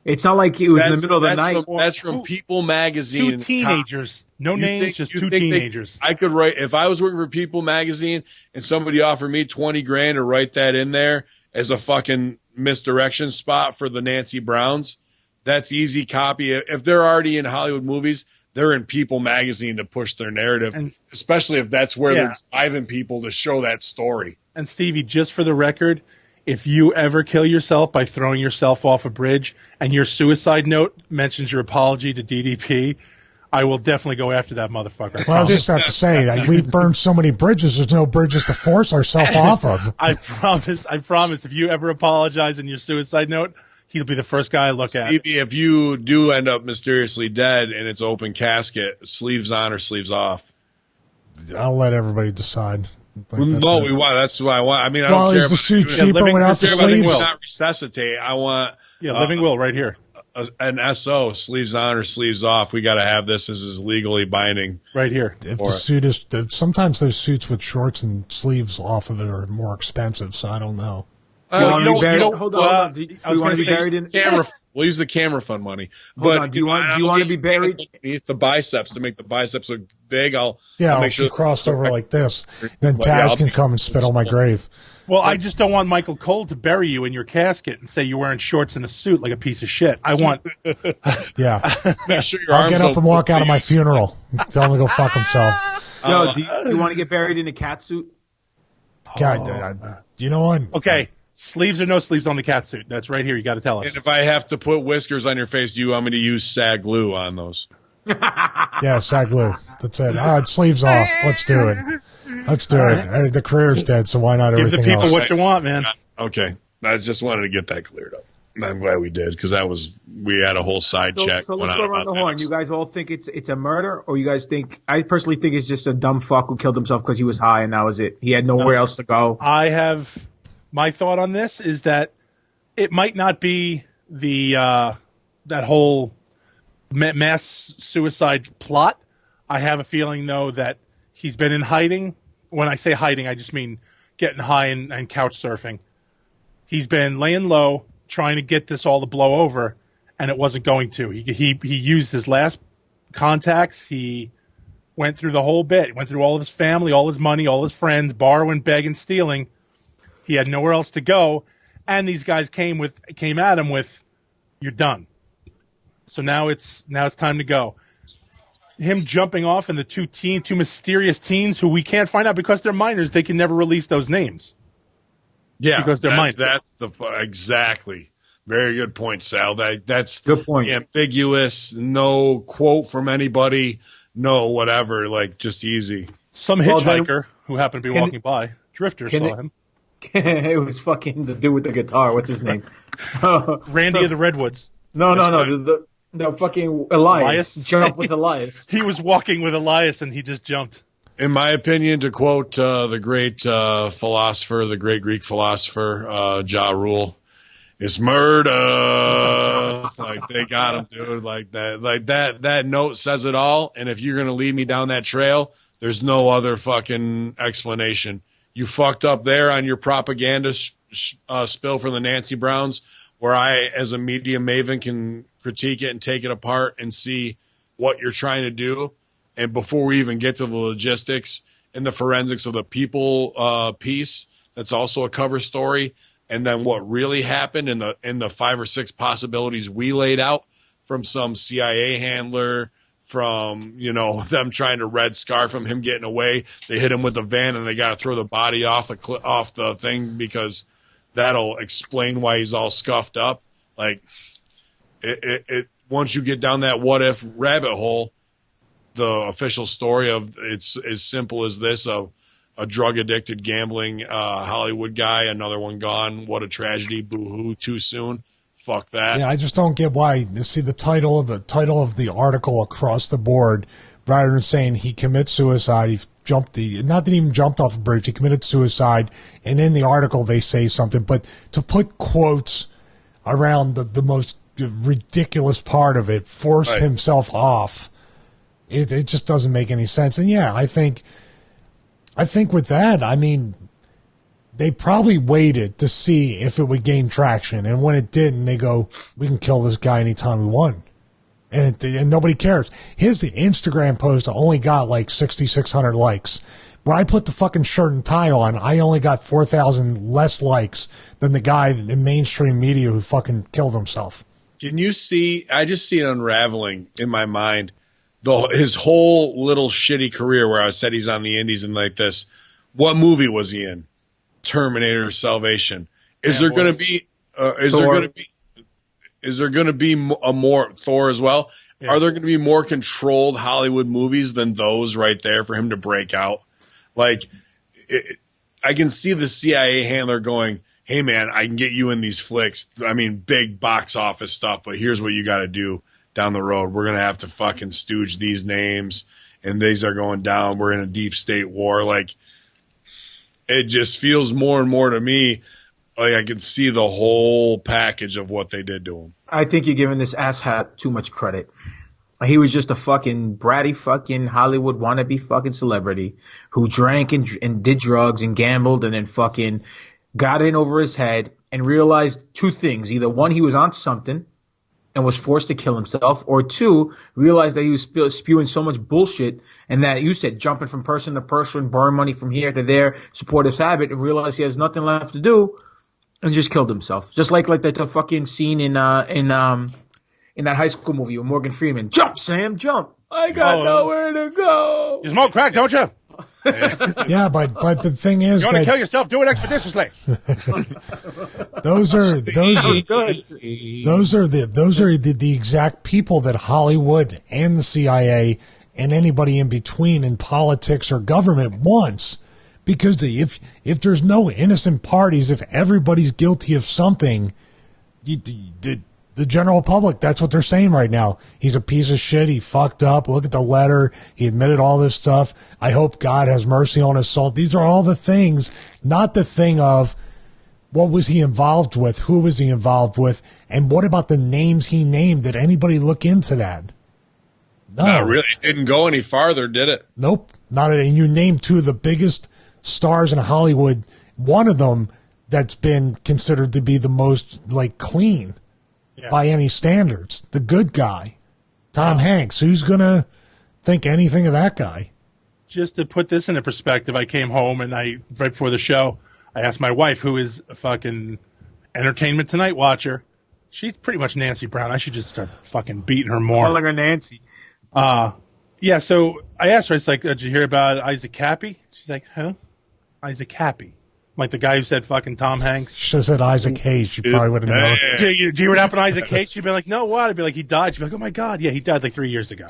Speaker 1: It's not like it was in the middle of the night.
Speaker 2: That's from People Magazine.
Speaker 3: Two teenagers. No names, just two teenagers.
Speaker 2: I could write, if I was working for People Magazine and somebody offered me $20,000 to write that in there as a fucking misdirection spot for the Nancy Browns, that's easy copy. If they're already in Hollywood movies, they're in People Magazine to push their narrative, and especially if that's where they're driving people to show that story.
Speaker 3: And Stevie, just for the record, if you ever kill yourself by throwing yourself off a bridge and your suicide note mentions your apology to DDP, I will definitely go after that motherfucker.
Speaker 4: Well, I was just about to say that we've burned so many bridges, there's no bridges to force ourselves off of.
Speaker 3: I promise, if you ever apologize in your suicide note, he'll be the first guy I look at.
Speaker 2: Stevie, if you do end up mysteriously dead and it's open casket, sleeves on or sleeves off?
Speaker 4: I'll let everybody decide.
Speaker 2: No, we want. That's what I want. I mean, I don't care.
Speaker 4: Is the suit cheaper without the sleeves?
Speaker 2: Not resuscitate. I want.
Speaker 3: Yeah, living will right here.
Speaker 2: An SO, sleeves on or sleeves off. We got to have this. This is legally binding.
Speaker 3: Right here.
Speaker 4: If the suit is, sometimes those suits with shorts and sleeves off of it are more expensive. So I don't know.
Speaker 1: Hold on. Do you want to be buried in
Speaker 2: camera? We'll use the camera fund money.
Speaker 1: But do you want to be buried
Speaker 2: beneath the biceps to make the biceps look big? I'll
Speaker 4: make sure cross over like this. Then Taz can come and spit on my grave.
Speaker 3: Well, I just don't want Michael Cole to bury you in your casket and say you're wearing shorts and a suit like a piece of shit. I want.
Speaker 2: Make sure your
Speaker 4: I'll get up and walk out of my funeral. Tell him to go fuck himself.
Speaker 1: Yo, do you want to get buried in a cat suit?
Speaker 4: God, you know what?
Speaker 3: Okay. Sleeves or no sleeves on the cat suit? That's right here. You got to tell us.
Speaker 2: And if I have to put whiskers on your face, do you want me to use SAG glue on those?
Speaker 4: Yeah, SAG glue. That's it. All right, sleeves off. Let's do it. Let's do it. The career's dead, so why not everything else?
Speaker 3: Give the people what you want, man.
Speaker 2: Okay. I just wanted to get that cleared up. I'm glad we did, because we had a whole side check.
Speaker 1: So let's go around the horn. You guys all think it's a murder, or you guys think? I personally think it's just a dumb fuck who killed himself because he was high and that was it. He had nowhere else to go.
Speaker 3: My thought on this is that it might not be the that whole mass suicide plot. I have a feeling, though, that he's been in hiding. When I say hiding, I just mean getting high and couch surfing. He's been laying low, trying to get this all to blow over, and it wasn't going to. He used his last contacts. He went through the whole bit. He went through all of his family, all his money, all his friends, borrowing, begging, stealing. He had nowhere else to go, and these guys came at him with, "You're done." So now it's time to go. Him jumping off and the two mysterious teens who we can't find out because they're minors. They can never release those names.
Speaker 2: Yeah,
Speaker 3: because they're minors.
Speaker 2: That's exactly. Very good point, Sal. That's
Speaker 1: good point.
Speaker 2: Ambiguous. No quote from anybody. No whatever. Like just easy.
Speaker 3: Some hitchhiker who happened to be walking by. Drifter saw him.
Speaker 1: It was fucking the dude with the guitar. What's his name?
Speaker 3: Randy of the Redwoods.
Speaker 1: No. The fucking Elias. Jump with Elias.
Speaker 3: He was walking with Elias and he just jumped.
Speaker 2: In my opinion, to quote the great philosopher, the great Greek philosopher, Ja Rule, it's murder. Like they got him, dude. Like that note says it all. And if you're gonna lead me down that trail, there's no other fucking explanation. You fucked up there on your propaganda spill for the Nancy Browns, where I, as a media maven, can critique it and take it apart and see what you're trying to do. And before we even get to the logistics and the forensics of the people piece, that's also a cover story. And then what really happened in the 5 or 6 possibilities we laid out from some CIA handler, from, them trying to red scarf him getting away. They hit him with the van and they got to throw the body off the thing because that'll explain why he's all scuffed up. Like it once you get down that what if rabbit hole, the official story of it's as simple as this of a drug addicted gambling Hollywood guy, another one gone. What a tragedy. Boo-hoo, too soon. Fuck that.
Speaker 4: Yeah, I just don't get why. You see the title of the article across the board, rather than saying he commits suicide, not that he even jumped off a bridge, he committed suicide, and in the article they say something, but to put quotes around the most ridiculous part of it, forced himself off, it just doesn't make any sense. And yeah, I think with that, I mean, they probably waited to see if it would gain traction. And when it didn't, they go, we can kill this guy anytime we want. And nobody cares. His Instagram post only got like 6,600 likes. When I put the fucking shirt and tie on, I only got 4,000 less likes than the guy in mainstream media who fucking killed himself.
Speaker 2: Can you see? I just see it unraveling in my mind. His whole little shitty career, where I said he's on the indies and like this. What movie was he in? Terminator Salvation. Is there going to be? Is there going to be a more Thor as well? Yeah. Are there going to be more controlled Hollywood movies than those right there for him to break out? Like, I can see the CIA handler going, hey, man, I can get you in these flicks. I mean, big box office stuff, but here's what you got to do down the road. We're going to have to fucking stooge these names, and these are going down. We're in a deep state war. Like, it just feels more and more to me like I can see the whole package of what they did to him.
Speaker 1: I think you're giving this asshat too much credit. He was just a fucking bratty fucking Hollywood wannabe fucking celebrity who drank and did drugs and gambled and then fucking got in over his head and realized two things. Either one, he was on something and was forced to kill himself, or two, realized that he was spewing so much bullshit and that you said jumping from person to person, borrowing money from here to there, support his habit, and realized he has nothing left to do and just killed himself. Just like the fucking scene in that high school movie with Morgan Freeman. Jump, Sam, jump. I got nowhere to go.
Speaker 3: You smoke crack, don't you?
Speaker 4: Yeah, but the thing is,
Speaker 3: you want to kill yourself? Do it expeditiously.
Speaker 4: those are the exact people that Hollywood and the CIA and anybody in between in politics or government wants. Because if there's no innocent parties, if everybody's guilty of something, the general public, that's what they're saying right now. He's a piece of shit. He fucked up. Look at the letter. He admitted all this stuff. I hope God has mercy on his soul. These are all the things, not the thing of what was he involved with, who was he involved with, and what about the names he named? Did anybody look into that? No.
Speaker 2: Not really. It didn't go any farther, did it?
Speaker 4: Nope. Not at, and you named two of the biggest stars in Hollywood. One of them that's been considered to be the most like clean. Yeah. By any standards, the good guy, Tom Hanks. Who's going to think anything of that guy?
Speaker 3: Just to put this into perspective, I came home and right before the show, I asked my wife, who is a fucking Entertainment Tonight watcher. She's pretty much Nancy Brown. I should just start fucking beating her more.
Speaker 1: Calling her Nancy.
Speaker 3: Yeah, so I asked her, it's like, did you hear about Isaac Cappy? She's like, huh? Isaac Cappy. Like the guy who said fucking Tom Hanks.
Speaker 4: Should have said Isaac Hayes. You probably would have known.
Speaker 3: Do you hear what happened to Isaac Hayes? She'd be like, no, what? I'd be like, he died. She'd be like, oh my God. Yeah, he died like 3 years ago.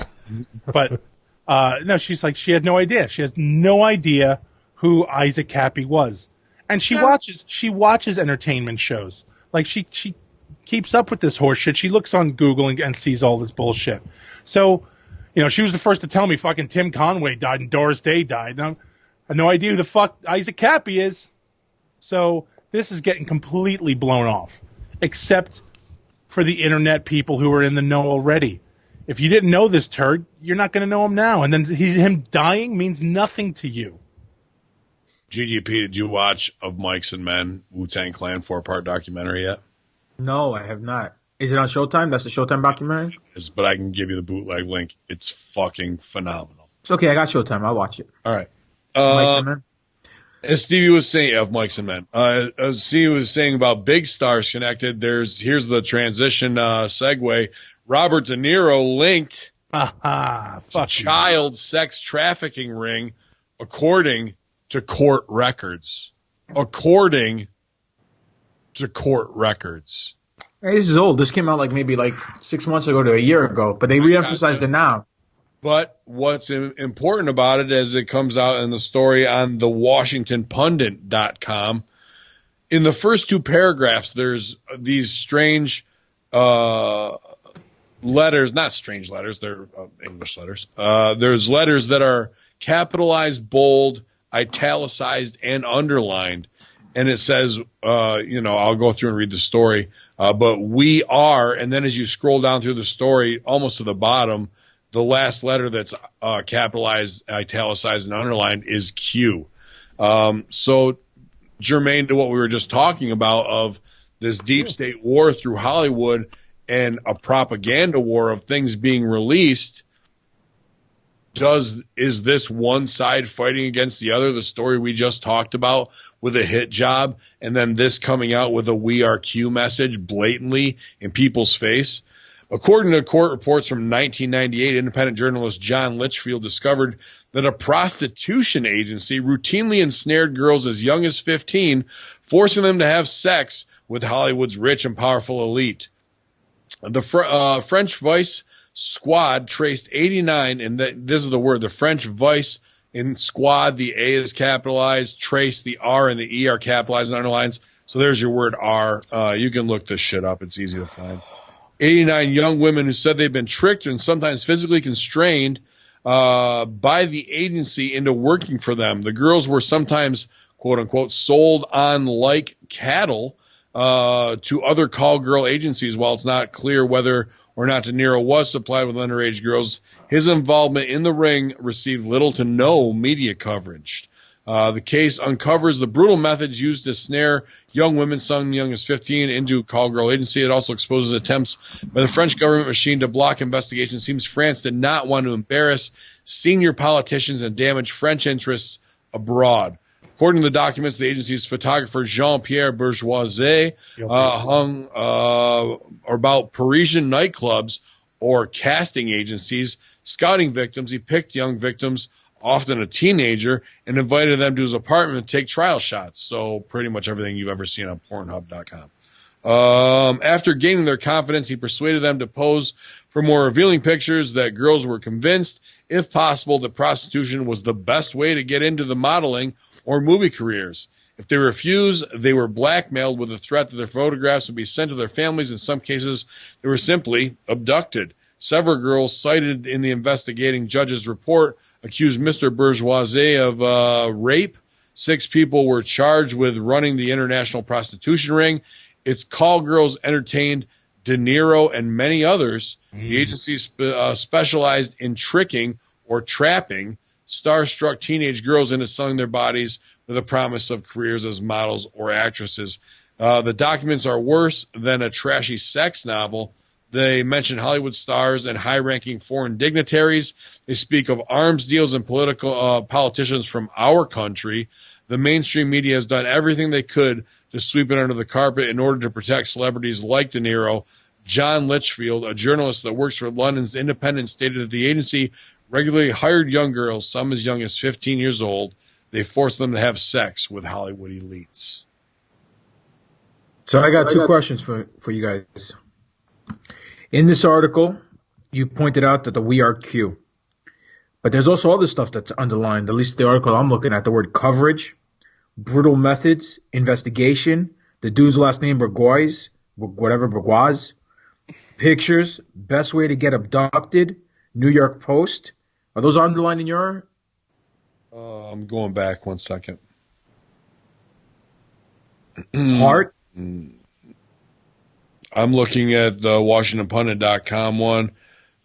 Speaker 3: But, no, she's like, she had no idea. She has no idea who Isaac Cappy was. And she watches entertainment shows. Like she keeps up with this horse shit. She looks on Google and sees all this bullshit. So, you know, she was the first to tell me fucking Tim Conway died and Doris Day died. And I had no idea who the fuck Isaac Cappy is. So this is getting completely blown off, except for the internet people who are in the know already. If you didn't know this turd, you're not going to know him now. And then him dying means nothing to you.
Speaker 2: GGP, did you watch Of Mics and Men, Wu-Tang Clan 4-part documentary yet?
Speaker 1: No, I have not. Is it on Showtime? That's the Showtime documentary?
Speaker 2: Yes, but I can give you the bootleg link. It's fucking phenomenal.
Speaker 1: It's okay. I got Showtime. I'll watch it.
Speaker 2: All right.
Speaker 1: Mics and Men?
Speaker 2: As Stevie was saying, of Mics and Men, as Stevie was saying about big stars connected, here's the transition segue. Robert De Niro linked to child sex trafficking ring, according to court records. According to court records.
Speaker 1: Hey, this is old. This came out maybe 6 months ago to a year ago, but they re-emphasized it now.
Speaker 2: But what's important about it is it comes out in the story on the WashingtonPundit.com. In the first two paragraphs, there's these strange letters, not strange letters, they're English letters. There's letters that are capitalized, bold, italicized, and underlined. And it says, I'll go through and read the story, but we are, and then as you scroll down through the story, almost to the bottom, the last letter that's capitalized, italicized, and underlined is Q. So germane to what we were just talking about of this deep state war through Hollywood and a propaganda war of things being released. Is this one side fighting against the other, the story we just talked about with a hit job, and then this coming out with a "We Are Q" message blatantly in people's face? According to court reports from 1998, independent journalist John Litchfield discovered that a prostitution agency routinely ensnared girls as young as 15, forcing them to have sex with Hollywood's rich and powerful elite. The French Vice Squad traced 89, and this is the word, the French Vice in squad, the A is capitalized, trace, the R and the E are capitalized and underlines. So there's your word R. You can look this shit up. It's easy to find. 89 young women who said they've been tricked and sometimes physically constrained by the agency into working for them. The girls were sometimes, quote unquote, sold on like cattle to other call girl agencies. While it's not clear whether or not De Niro was supplied with underage girls, his involvement in the ring received little to no media coverage. The case uncovers the brutal methods used to snare young women, some young as 15, into call girl agency. It also exposes attempts by the French government machine to block investigation. It seems France did not want to embarrass senior politicians and damage French interests abroad. According to the documents, the agency's photographer Jean-Pierre Bourgeoisie hung about Parisian nightclubs or casting agencies, scouting victims. He picked young victims, often a teenager, and invited them to his apartment to take trial shots. So pretty much everything you've ever seen on Pornhub.com. After gaining their confidence, he persuaded them to pose for more revealing pictures. That girls were convinced, if possible, that prostitution was the best way to get into the modeling or movie careers. If they refused, they were blackmailed with the threat that their photographs would be sent to their families. In some cases, they were simply abducted. Several girls cited in the investigating judge's report accused Mr. Bourgeoisie of rape. 6 people were charged with running the international prostitution ring. Its call girls entertained De Niro and many others. The agency specialized in tricking or trapping starstruck teenage girls into selling their bodies with a promise of careers as models or actresses. The documents are worse than a trashy sex novel. They mention Hollywood stars and high-ranking foreign dignitaries. They speak of arms deals and politicians from our country. The mainstream media has done everything they could to sweep it under the carpet in order to protect celebrities like De Niro. John Litchfield, a journalist that works for London's Independent, stated that the agency regularly hired young girls, some as young as 15 years old. They forced them to have sex with Hollywood elites.
Speaker 1: So I got 2 questions for you guys. In this article, you pointed out that the "We Are Q," but there's also other stuff that's underlined. At least the article I'm looking at, the word coverage, brutal methods, investigation, the dude's last name Bourgeois, pictures, best way to get abducted, New York Post. Are those underlined in your?
Speaker 2: I'm going back 1 second.
Speaker 1: Heart.
Speaker 2: I'm looking at the WashingtonPundit.com one.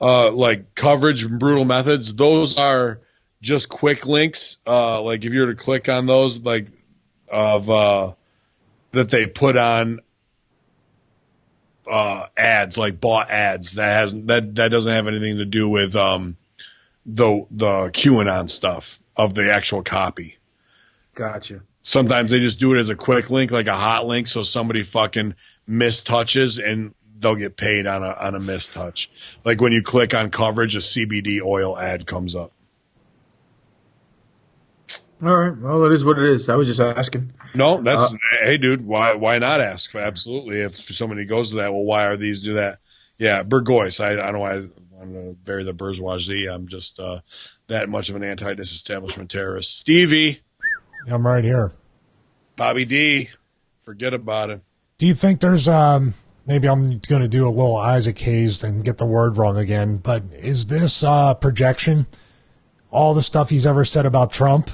Speaker 2: Like coverage and brutal methods, those are just quick links. Like if you were to click on those, like of that they put on ads, like bought ads. That doesn't have anything to do with the QAnon stuff of the actual copy.
Speaker 1: Gotcha.
Speaker 2: Sometimes they just do it as a quick link, like a hot link, so somebody fucking mistouches and they'll get paid on a mistouch. Like when you click on coverage, a CBD oil ad comes up.
Speaker 1: All right. Well, it is what it is. I was just asking.
Speaker 2: No, that's hey, dude. Why not ask? Absolutely. If somebody goes to that, well, why are these do that? Yeah, Bourgeois. I don't know why I'm going to bury the bourgeoisie. I'm just that much of an anti-disestablishment terrorist. Stevie.
Speaker 4: I'm right here.
Speaker 2: Bobby D. Forget about it.
Speaker 4: Do you think there's maybe I'm going to do a little Isaac Hayes and get the word wrong again, but is this projection, all the stuff he's ever said about Trump,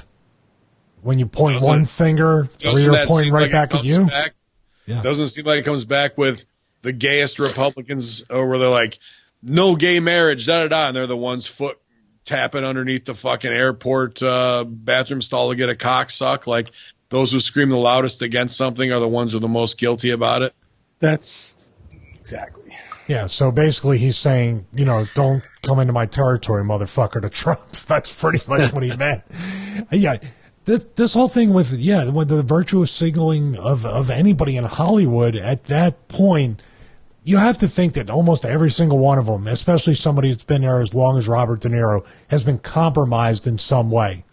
Speaker 4: when you point one finger, 3 are pointing right back at you?
Speaker 2: Yeah. Doesn't seem like it comes back with the gayest Republicans where they're like, no gay marriage, da-da-da, and they're the ones foot tapping underneath the fucking airport bathroom stall to get a cock suck. Like, those who scream the loudest against something are the ones who are the most guilty about it.
Speaker 3: That's exactly.
Speaker 4: Yeah, so basically he's saying, don't come into my territory, motherfucker, to Trump. That's pretty much what he meant. Yeah, this whole thing with the virtuous signaling of anybody in Hollywood at that point, you have to think that almost every single one of them, especially somebody that's been there as long as Robert De Niro, has been compromised in some way,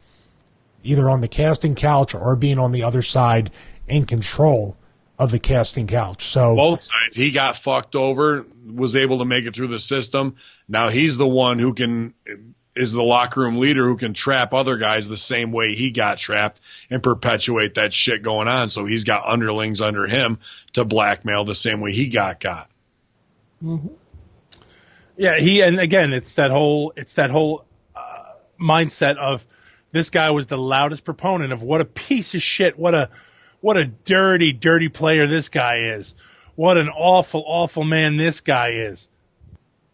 Speaker 4: either on the casting couch or being on the other side in control of the casting couch. So
Speaker 2: both sides. He got fucked over, was able to make it through the system. Now he's the one who is the locker room leader who can trap other guys the same way he got trapped and perpetuate that shit going on. So he's got underlings under him to blackmail the same way he got.
Speaker 3: Mm-hmm. Yeah, and again, it's that whole mindset of this guy was the loudest proponent of what a piece of shit, what a dirty, dirty player this guy is. What an awful, awful man this guy is.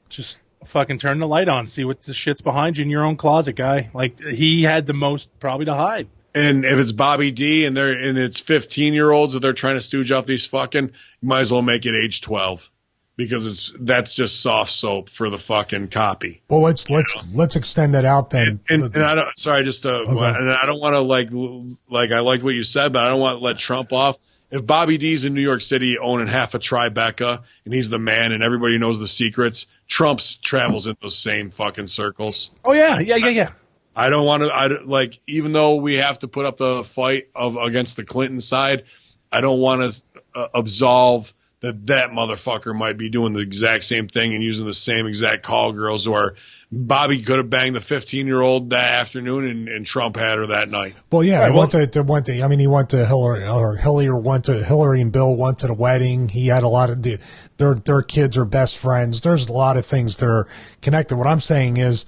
Speaker 3: Just fucking turn the light on, see what the shit's behind you in your own closet, guy. Like, he had the most probably to hide.
Speaker 2: And if it's Bobby D and it's 15-year-olds that they're trying to stooge off these fucking, you might as well make it age 12. Because that's just soft soap for the fucking copy.
Speaker 4: Well, let's extend that out then.
Speaker 2: And I don't. Sorry, just and I don't want to like I like what you said, but I don't want to let Trump off. If Bobby D's in New York City owning half a Tribeca and he's the man and everybody knows the secrets, Trump's travels in those same fucking circles.
Speaker 3: Oh yeah.
Speaker 2: I don't want to. Even though we have to put up the fight against the Clinton side, I don't want to absolve that motherfucker might be doing the exact same thing and using the same exact call girls, or Bobby could have banged the 15-year-old that afternoon and Trump had her that night.
Speaker 4: Well, yeah, he went to Hillary, or Hillary and Bill went to the wedding. He had a lot of their kids are best friends. There's a lot of things that are connected. What I'm saying is,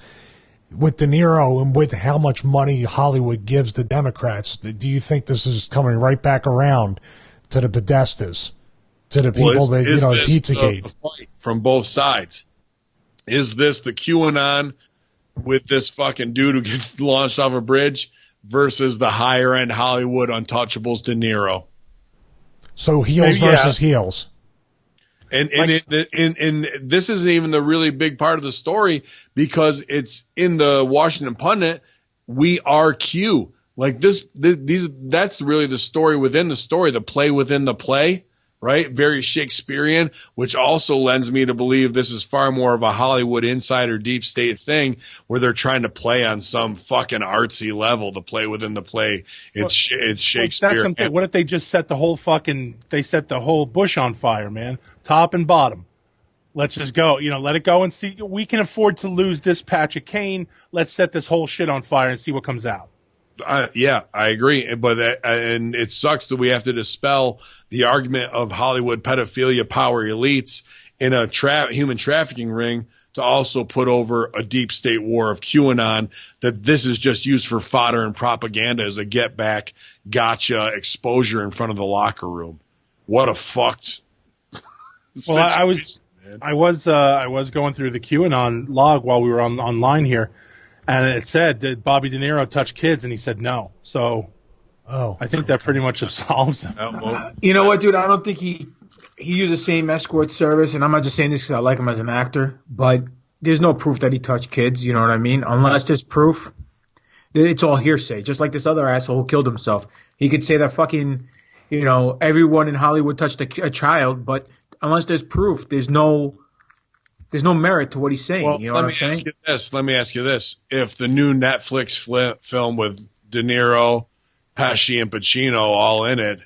Speaker 4: with De Niro and with how much money Hollywood gives the Democrats, do you think this is coming right back around to the Podestas? To the people that, Pizzagate.
Speaker 2: The fight from both sides? Is this the QAnon with this fucking dude who gets launched off a bridge versus the higher end Hollywood untouchables De Niro?
Speaker 4: So heels versus heels.
Speaker 2: And this isn't even the really big part of the story because it's in the Washington Pundit. We are Q. Like that's really the story within the story, the play within the play. Right? Very Shakespearean, which also lends me to believe this is far more of a Hollywood insider deep state thing where they're trying to play on some fucking artsy level to play within the play. It's Shakespeare.
Speaker 3: What if they just set the whole bush on fire, man? Top and bottom. Let's just go. Let it go and see. We can afford to lose this patch of cane. Let's set this whole shit on fire and see what comes out.
Speaker 2: Yeah, I agree. But and it sucks that we have to dispel the argument of Hollywood pedophilia power elites in a human trafficking ring to also put over a deep state war of QAnon, that this is just used for fodder and propaganda as a get back gotcha exposure in front of the locker room. What a fucked
Speaker 3: situation. I was going through the QAnon log while we were online here. And it said that Bobby De Niro touched kids, and he said no. So, I think that pretty much absolves him.
Speaker 1: You know what, dude? I don't think he used the same escort service, and I'm not just saying this because I like him as an actor, but there's no proof that he touched kids. You know what I mean? Unless there's proof, it's all hearsay. Just like this other asshole who killed himself. He could say that fucking, everyone in Hollywood touched a child, but unless there's proof, there's no merit to what he's saying.
Speaker 2: Well,
Speaker 1: you know what I'm saying?
Speaker 2: Let me ask you this. If the new Netflix film with De Niro, Pesci, and Pacino all in it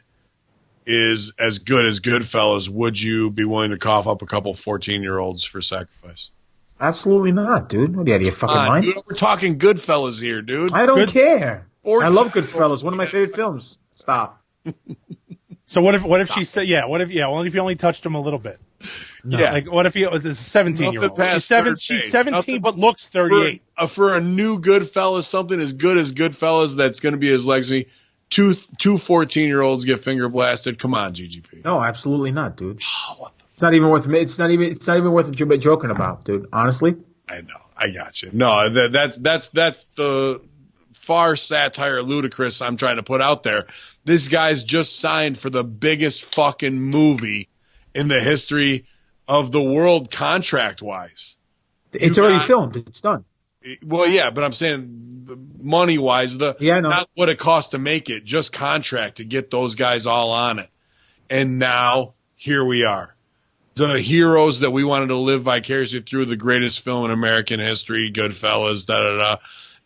Speaker 2: is as good as Goodfellas, would you be willing to cough up a couple 14-year-olds for sacrifice?
Speaker 1: Absolutely not, dude. What are you out of your fucking mind?
Speaker 2: Dude, we're talking Goodfellas here, dude.
Speaker 1: I don't care. I love Goodfellas. One of my favorite films. Stop.
Speaker 3: So what if she said, what if you only touched him a little bit? No. Yeah. Like, what if he was a 17-year-old? She's 17 but looks 38.
Speaker 2: For a new Goodfellas, something as good as Goodfellas that's going to be his legacy, two 14-year-olds get finger blasted. Come on, GGP.
Speaker 1: No, absolutely not, dude. It's not even worth joking about, dude. Honestly.
Speaker 2: I know. I got you. No, that's the far satire ludicrous I'm trying to put out there. This guy's just signed for the biggest fucking movie in the history of the world contract-wise.
Speaker 1: It's already filmed. It's done.
Speaker 2: Well, yeah, but I'm saying money-wise, not what it costs to make it, just contract to get those guys all on it. And now, here we are. The heroes that we wanted to live vicariously through, the greatest film in American history, Goodfellas, da-da-da.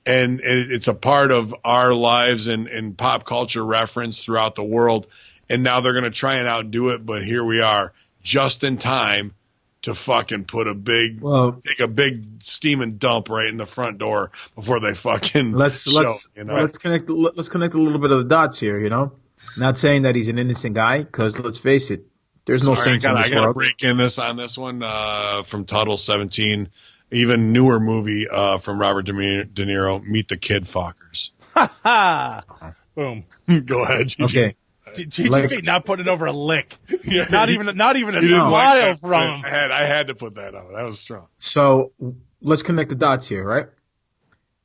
Speaker 2: And it's a part of our lives and pop culture reference throughout the world. And now they're going to try and outdo it, but here we are, just in time to fucking put take a big steaming dump right in the front door before they fucking
Speaker 1: let's connect a little bit of the dots here, you know? Not saying that he's an innocent guy, because let's face it, there's no saints in this world. I got to
Speaker 2: break in on this one from Tuttle 17, even newer movie from Robert De Niro, Meet the Kid Fuckers.
Speaker 3: Ha ha! Boom.
Speaker 2: Go ahead, Gigi.
Speaker 1: Okay.
Speaker 3: GGB not putting over a lick. Yeah, not even a smile from him.
Speaker 2: I had to put that on. That was strong.
Speaker 1: So let's connect the dots here, right?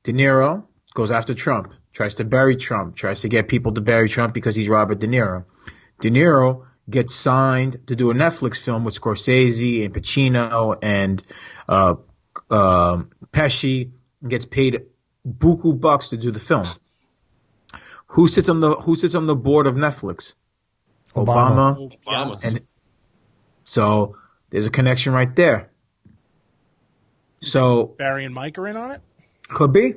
Speaker 1: De Niro goes after Trump, tries to bury Trump, tries to get people to bury Trump because he's Robert De Niro. De Niro gets signed to do a Netflix film with Scorsese and Pacino and Pesci, and gets paid buku bucks to do the film. Who sits on the board of Netflix? Obama. And so there's a connection right there. So
Speaker 3: Barry and Mike are in on it?
Speaker 1: Could be.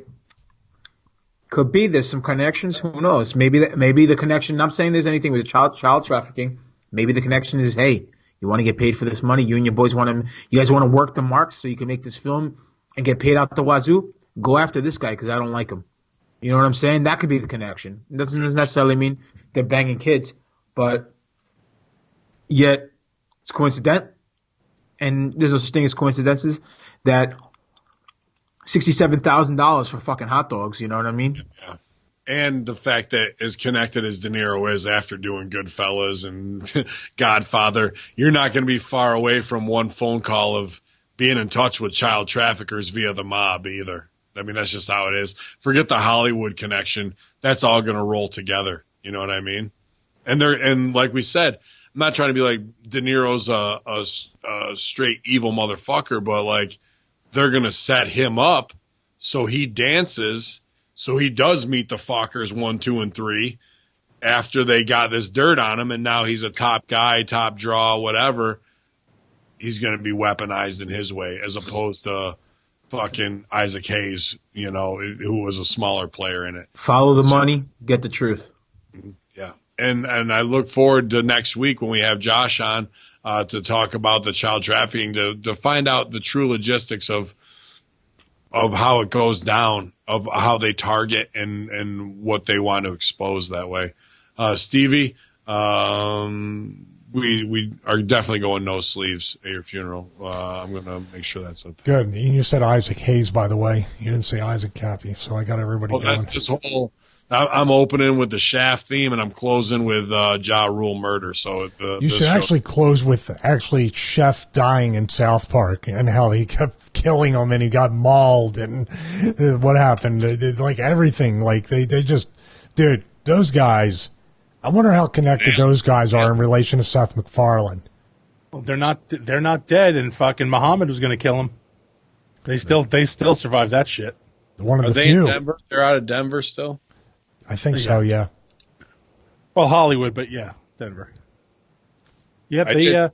Speaker 1: There's some connections. Who knows? Maybe the connection. I'm not saying there's anything with child trafficking. Maybe the connection is, hey, you want to get paid for this money? You and your boys you guys want to work the marks so you can make this film and get paid out the wazoo? Go after this guy because I don't like him. You know what I'm saying? That could be the connection. It doesn't necessarily mean they're banging kids, but yet it's coincident, and there's no such thing as coincidences, that $67,000 for fucking hot dogs, you know what I mean?
Speaker 2: Yeah. And the fact that as connected as De Niro is after doing Goodfellas and Godfather, you're not going to be far away from one phone call of being in touch with child traffickers via the mob either. I mean, that's just how it is. Forget the Hollywood connection. That's all going to roll together. You know what I mean? And like we said, I'm not trying to be like De Niro's a straight evil motherfucker, but like they're going to set him up so he dances, so he does meet the fuckers 1, 2, and 3 after they got this dirt on him, and now he's a top guy, top draw, whatever. He's going to be weaponized in his way as opposed to fucking Isaac Hayes, you know, who was a smaller player in it.
Speaker 1: Follow the money, get the truth.
Speaker 2: Yeah. And I look forward to next week when we have Josh on to talk about the child trafficking, to find out the true logistics of how it goes down, of how they target and what they want to expose that way. Stevie, we are definitely going no sleeves at your funeral. I'm going to make sure that's up there.
Speaker 4: Good. And you said Isaac Hayes, by the way. You didn't say Isaac Cappy, so I got everybody going.
Speaker 2: That's this whole. I'm opening with the Shaft theme, and I'm closing with Ja Rule Murder. So
Speaker 4: you should actually close with Chef dying in South Park and how he kept killing him and he got mauled and what happened. Like everything. Like they just, dude, those guys. I wonder how connected those guys are in relation to Seth MacFarlane.
Speaker 3: Well, they're not dead, and fucking Muhammad was going to kill them. They still survived that shit.
Speaker 4: One of
Speaker 2: Are
Speaker 4: the
Speaker 2: they
Speaker 4: few.
Speaker 2: in Denver? They're out of Denver still?
Speaker 4: I think so, yeah.
Speaker 3: Well, Hollywood, but yeah, Denver. Yeah,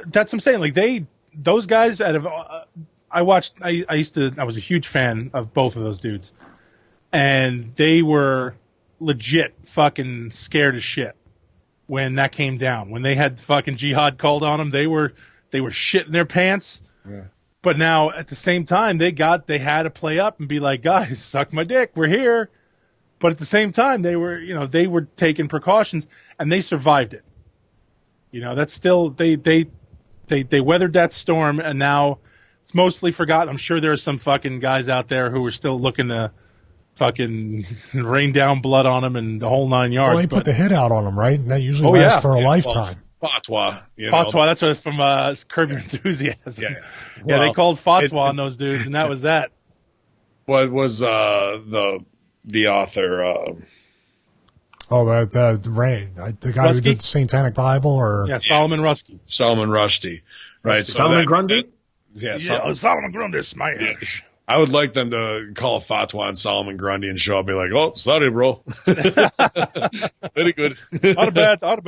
Speaker 3: that's what I'm saying. Like those guys I was a huge fan of both of those dudes, and they were legit fucking scared as shit when that came down. When they had fucking jihad called on them, they were shitting their pants. Yeah. But now at the same time, they had to play up and be like, guys, suck my dick, we're here. But at the same time, they were taking precautions and they survived it. You know, that's still they weathered that storm, and now it's mostly forgotten. I'm sure there are some fucking guys out there who are still looking to fucking rain down blood on them and the whole 9 yards.
Speaker 4: Well, they put the hit out on them, right? And that usually lasts for a lifetime.
Speaker 2: Fatwa.
Speaker 3: Fatwa, that's what from Curb Your Enthusiasm. Yeah, well, they called Fatwa on those dudes, and that was that.
Speaker 2: What was the the author.
Speaker 4: The guy who did the Satanic Bible, or
Speaker 3: Solomon Rushdie.
Speaker 2: Solomon Rushdie, right?
Speaker 1: Solomon Grundy.
Speaker 3: Solomon Grundy smash.
Speaker 2: Yeah. I would like them to call a fatwa on Solomon Grundy and show up and be like, "Oh, sorry, bro." Very good.
Speaker 3: Not bad.
Speaker 2: Like,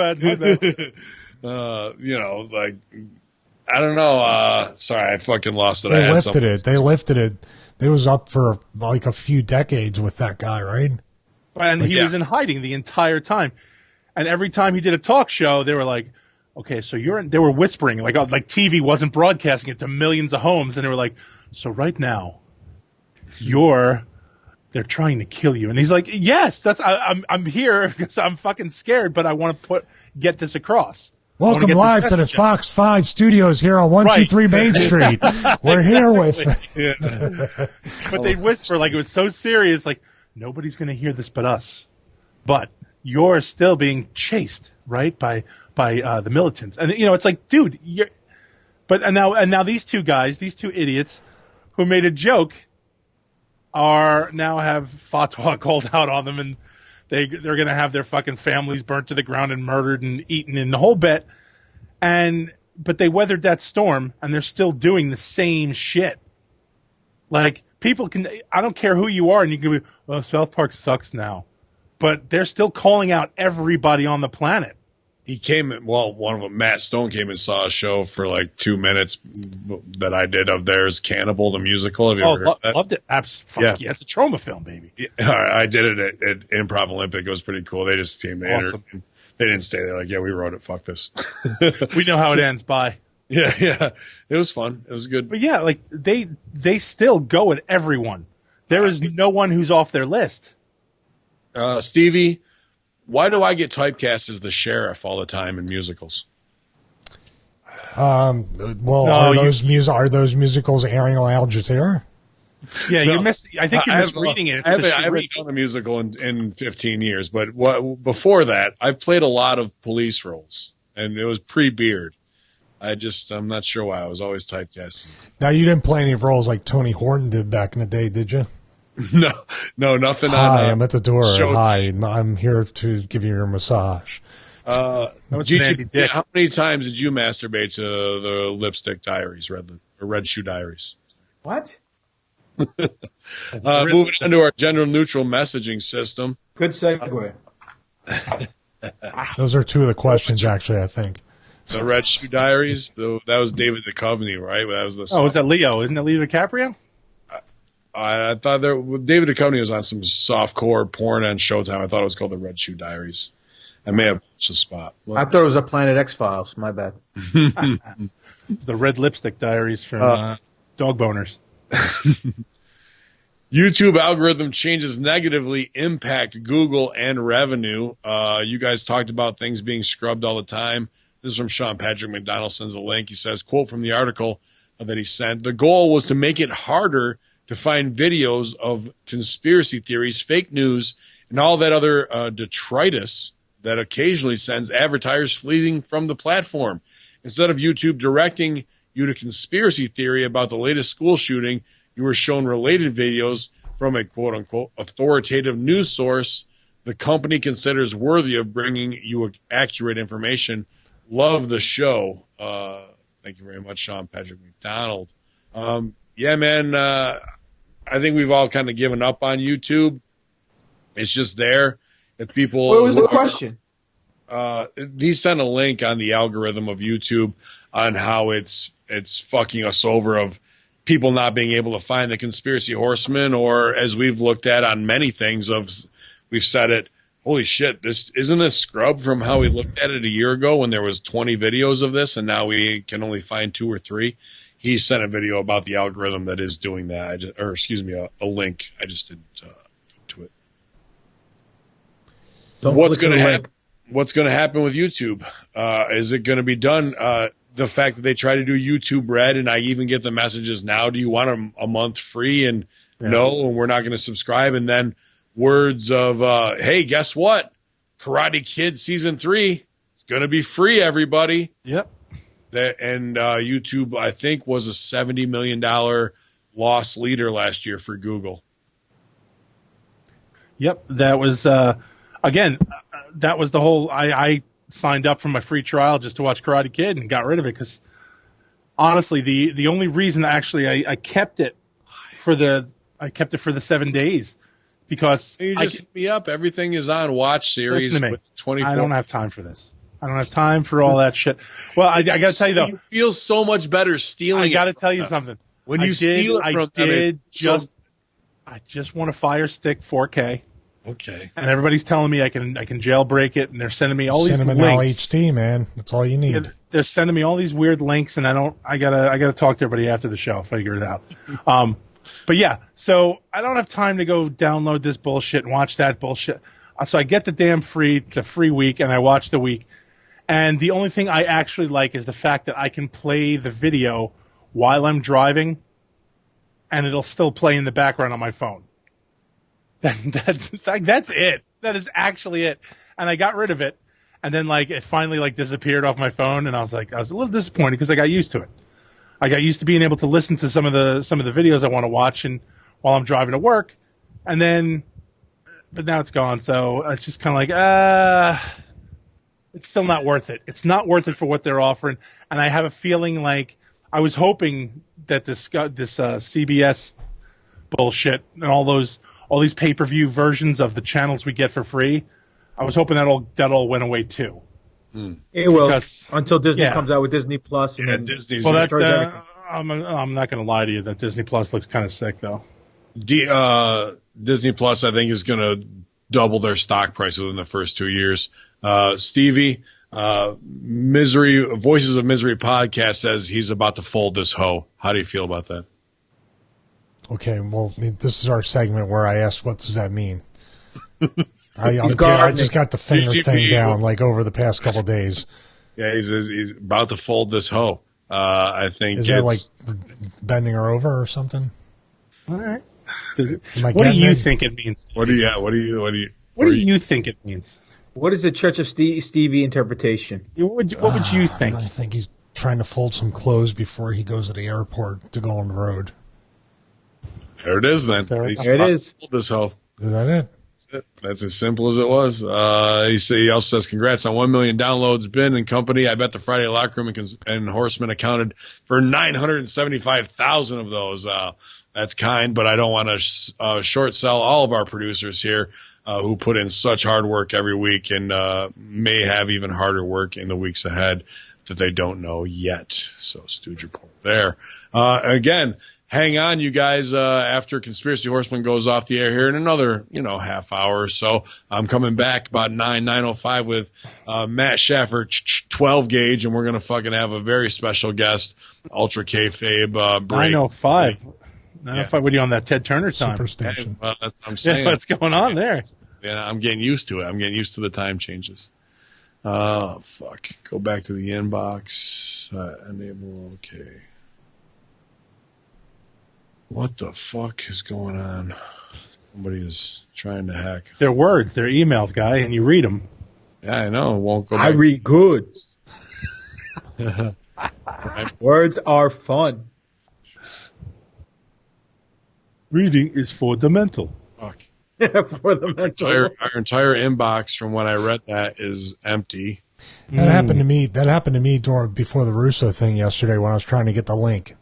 Speaker 2: I don't know. Sorry, I fucking lost it.
Speaker 4: They lifted it. It was up for like a few decades with that guy, right?
Speaker 3: And he was in hiding the entire time. And every time he did a talk show, they were like, okay, so they were whispering, like TV wasn't broadcasting it to millions of homes. And they were like, so right now, they're trying to kill you. And he's like, yes, I'm here because I'm fucking scared, but I want to get this across.
Speaker 4: Welcome live to the Fox 5 studios here on 123 Main Street. We're here with.
Speaker 3: But they'd whisper like it was so serious, like nobody's going to hear this but us. But you're still being chased, right, by the militants. And it's like, dude, and now these two idiots who made a joke now have fatwa called out on them, and they're going to have their fucking families burnt to the ground and murdered and eaten in the whole bit. But they weathered that storm, and they're still doing the same shit. Like, people I don't care who you are, and you can be, well, South Park sucks now. But they're still calling out everybody on the planet.
Speaker 2: One of them, Matt Stone, came and saw a show for like 2 minutes that I did of theirs, Cannibal, the musical. Have you ever heard that?
Speaker 3: Loved it. Yeah, it's a trauma film, baby.
Speaker 2: Yeah, I did it at Improv Olympic. It was pretty cool. They just came in.
Speaker 3: Awesome.
Speaker 2: They didn't stay there. Like, yeah, we wrote it. Fuck this.
Speaker 3: We know how it ends. Bye.
Speaker 2: Yeah. It was fun. It was good.
Speaker 3: But yeah, like they still go at everyone. There is no one who's off their list.
Speaker 2: Stevie, why do I get typecast as the sheriff all the time in musicals?
Speaker 4: Are those musicals airing on Al Jazeera?
Speaker 3: Yeah, you're missing. I think you're misreading it.
Speaker 2: I haven't done a musical in 15 years, but before that, I've played a lot of police roles, and it was pre-Beard. I'm not sure why. I was always typecast.
Speaker 4: Now, you didn't play any roles like Tony Horton did back in the day, did you?
Speaker 2: No, nothing.
Speaker 4: Hi, I'm at the door. Hi, I'm here to give you your massage.
Speaker 2: Gigi, how many times did you masturbate to the Lipstick Diaries, Red Shoe Diaries?
Speaker 1: What?
Speaker 2: Moving on to our gender neutral messaging system.
Speaker 1: Good segue.
Speaker 4: Those are two of the questions, actually, I think.
Speaker 2: The Red Shoe Diaries. That was David Duchovny, right? That was
Speaker 3: was that Leo? Isn't that Leo DiCaprio?
Speaker 2: I thought David Duchovny was on some softcore porn on Showtime. I thought it was called the Red Shoe Diaries. I may have pushed the spot.
Speaker 1: I thought it was a Planet X Files. My bad.
Speaker 3: The Red Lipstick Diaries from Dog Boners.
Speaker 2: YouTube algorithm changes negatively impact Google and revenue. You guys talked about things being scrubbed all the time. This is from Sean Patrick McDonald, sends a link. He says, quote from the article that he sent, the goal was to make it harder to find videos of conspiracy theories, fake news, and all that other detritus that occasionally sends advertisers fleeing from the platform. Instead of YouTube directing you to conspiracy theory about the latest school shooting, you were shown related videos from a quote-unquote authoritative news source the company considers worthy of bringing you accurate information. Love the show. Thank you very much, Sean Patrick McDonald. Yeah, man, I think we've all kind of given up on YouTube. It's just there. If people,
Speaker 1: what was the question?
Speaker 2: He sent a link on the algorithm of YouTube on how it's fucking us over of people not being able to find the conspiracy horsemen, or as we've looked at on many things we've said it, holy shit, isn't this scrubbed from how we looked at it a year ago when there was 20 videos of this and now we can only find 2 or 3. He sent a video about the algorithm that is doing that, a link. I just didn't go to it. What's going to happen with YouTube? Is it going to be done? The fact that they try to do YouTube Red, and I even get the messages now, do you want a month free? And no, and we're not going to subscribe. And then words of, hey, guess what? Karate Kid Season 3, it's going to be free, everybody.
Speaker 3: Yep.
Speaker 2: And YouTube, I think, was a $70 million loss leader last year for Google.
Speaker 3: Yep, that was again. That was the whole. I signed up for my free trial just to watch Karate Kid and got rid of it because honestly, the only reason actually I kept it for the 7 days because
Speaker 2: You just hit me up. Everything is on Watch Series.
Speaker 3: Listen to me.
Speaker 2: With 24.
Speaker 3: I don't have time for this. I don't have time for all that shit. Well, I got to tell you though,
Speaker 2: you feel so much better stealing.
Speaker 3: I got to
Speaker 2: it
Speaker 3: tell you something.
Speaker 2: When you steal it from them,
Speaker 3: I just want a Fire Stick 4K.
Speaker 2: Okay.
Speaker 3: And everybody's telling me I can jailbreak it, and they're sending me all these
Speaker 4: Cinnamon
Speaker 3: links.
Speaker 4: LHD, man. That's all you need.
Speaker 3: They're sending me all these weird links, and I gotta talk to everybody after the show, figure it out. But yeah, so I don't have time to go download this bullshit and watch that bullshit. So I get the free week, and I watch the week. And the only thing I actually like is the fact that I can play the video while I'm driving, and it'll still play in the background on my phone. That's it. That is actually it. And I got rid of it, and then it finally disappeared off my phone, and I was a little disappointed because I got used to it. I got used to being able to listen to some of the videos I want to watch and while I'm driving to work, but now it's gone. So it's just kind of it's still not worth it. It's not worth it for what they're offering, and I have a feeling I was hoping that this CBS bullshit and all these pay-per-view versions of the channels we get for free, I was hoping that all went away too.
Speaker 1: It will until Disney comes out with Disney Plus. And then
Speaker 2: Disney's.
Speaker 3: Well, I'm not going to lie to you that Disney Plus looks kind of sick though.
Speaker 2: Disney Plus, I think, is going to double their stock price within the first 2 years. Stevie, Voices of Misery podcast says he's about to fold this hoe. How do you feel about that?
Speaker 4: Okay, well, this is our segment where I ask, what does that mean? I just got the finger thing down over the past couple of days.
Speaker 2: Yeah, he's about to fold this hoe. I think
Speaker 4: is that bending her over or something?
Speaker 3: All right. What do you think it means?
Speaker 2: What do you
Speaker 3: think it means?
Speaker 1: What is the Church of Stevie interpretation?
Speaker 3: What would you think?
Speaker 4: I think he's trying to fold some clothes before he goes to the airport to go on the road.
Speaker 2: There it is, then.
Speaker 1: There it is.
Speaker 2: Fold this hoe.
Speaker 4: Is that it?
Speaker 2: That's as simple as it was. He also says, congrats on 1 million downloads. Ben and company, I bet the Friday Locker Room and Horsemen accounted for 975,000 of those. That's kind, but I don't want to short sell all of our producers here who put in such hard work every week and may have even harder work in the weeks ahead that they don't know yet. So Stooge report there. Again, hang on, you guys. After Conspiracy Horseman goes off the air here in another, half hour or so, I'm coming back about 9:05 with Matt Schaffer, 12 gauge, and we're gonna fucking have a very special guest, Ultra Kayfabe.
Speaker 3: 9:05. 9:05. What are you on that Ted Turner time?
Speaker 4: Superstation.
Speaker 2: That's what I'm saying.
Speaker 3: Yeah, what's going on there?
Speaker 2: Yeah, I'm getting used to it. I'm getting used to the time changes. Oh fuck! Go back to the inbox. Enable. Okay. What the fuck is going on? Somebody is trying to hack.
Speaker 3: They're words. They're emails, guy, and you read them.
Speaker 2: Yeah, I know. It won't go back.
Speaker 1: I read good. Words are fun.
Speaker 3: Reading is for the mental.
Speaker 2: Fuck.
Speaker 1: For the mental.
Speaker 2: Our entire inbox from when I read that is empty.
Speaker 4: That happened to me. That happened to me before the Russo thing yesterday when I was trying to get the link.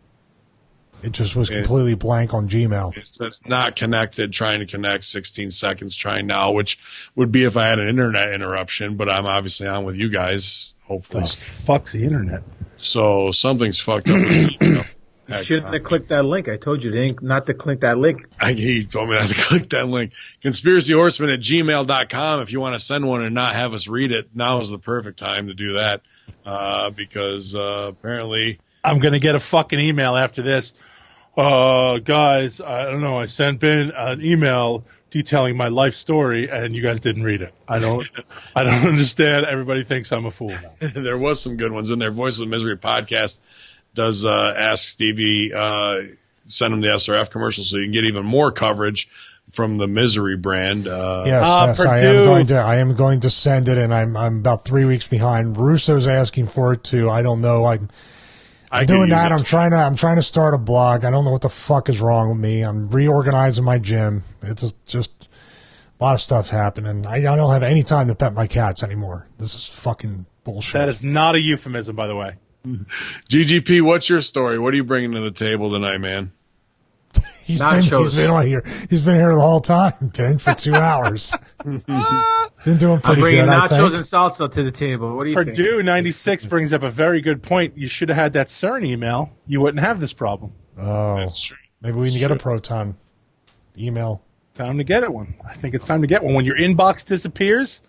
Speaker 4: It just was completely blank on Gmail.
Speaker 2: It says not connected, trying to connect, 16 seconds, trying now, which would be if I had an internet interruption, but I'm obviously on with you guys, hopefully.
Speaker 3: The fuck's the internet?
Speaker 2: So something's fucked up.
Speaker 1: You shouldn't have clicked that link. I told you not to click that link.
Speaker 2: He told me not to click that link. Conspiracyhorseman at gmail.com. If you want to send one and not have us read it, now is the perfect time to do that because apparently...
Speaker 3: I'm going to get a fucking email after this. Guys, I don't know. I sent Ben an email detailing my life story, and you guys didn't read it. I don't understand. Everybody thinks I'm a fool now.
Speaker 2: There was some good ones in there. Voices of Misery podcast does ask Stevie send him the SRF commercial so you can get even more coverage from the Misery brand.
Speaker 4: Yes, I am going to send it, and I'm about 3 weeks behind. Russo's asking for it too. I don't know. I'm doing that. I'm trying to start a blog. I don't know what the fuck is wrong with me. I'm reorganizing my gym. It's just A lot of stuff's happening. I don't have any time to pet my cats anymore. This is fucking bullshit.
Speaker 3: That is not a euphemism, by the way.
Speaker 2: GGP, what's your story? What are you bringing to the table tonight, man?
Speaker 4: He's been on here. He's been here the whole time, Ben, for 2 hours. Been doing pretty good, I think.
Speaker 1: Nachos and salsa to the table. What do you think?
Speaker 3: Purdue 96 brings up a very good point. You should have had that CERN email. You wouldn't have this problem.
Speaker 4: Oh,
Speaker 2: That's true.
Speaker 4: Maybe we can get a Proton email.
Speaker 3: Time to get it one. I think it's time to get one. When your inbox disappears,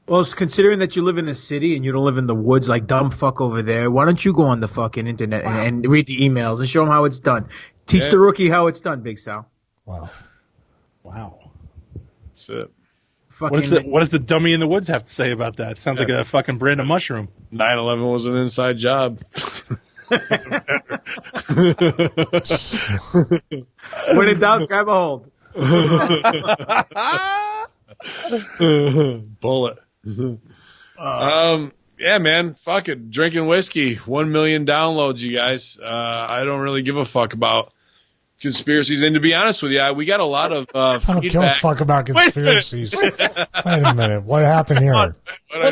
Speaker 1: Well, considering that you live in a city and you don't live in the woods like dumb fuck over there, why don't you go on the fucking internet and read the emails and show them how it's done? Teach the rookie how it's done, Big Sal.
Speaker 4: Wow.
Speaker 2: That's it.
Speaker 3: What does the dummy in the woods have to say about that? Sounds like a fucking brand of mushroom.
Speaker 2: 9/11 was an inside job.
Speaker 1: When in doubt, grab a hold.
Speaker 2: Bullet. Yeah, man. Fuck it. Drinking whiskey. 1 million downloads, you guys. I don't really give a fuck about conspiracies. And to be honest with you, we got a lot of
Speaker 4: I don't give a
Speaker 2: feedback.
Speaker 4: fuck about conspiracies. Wait a minute. What happened here?
Speaker 3: 1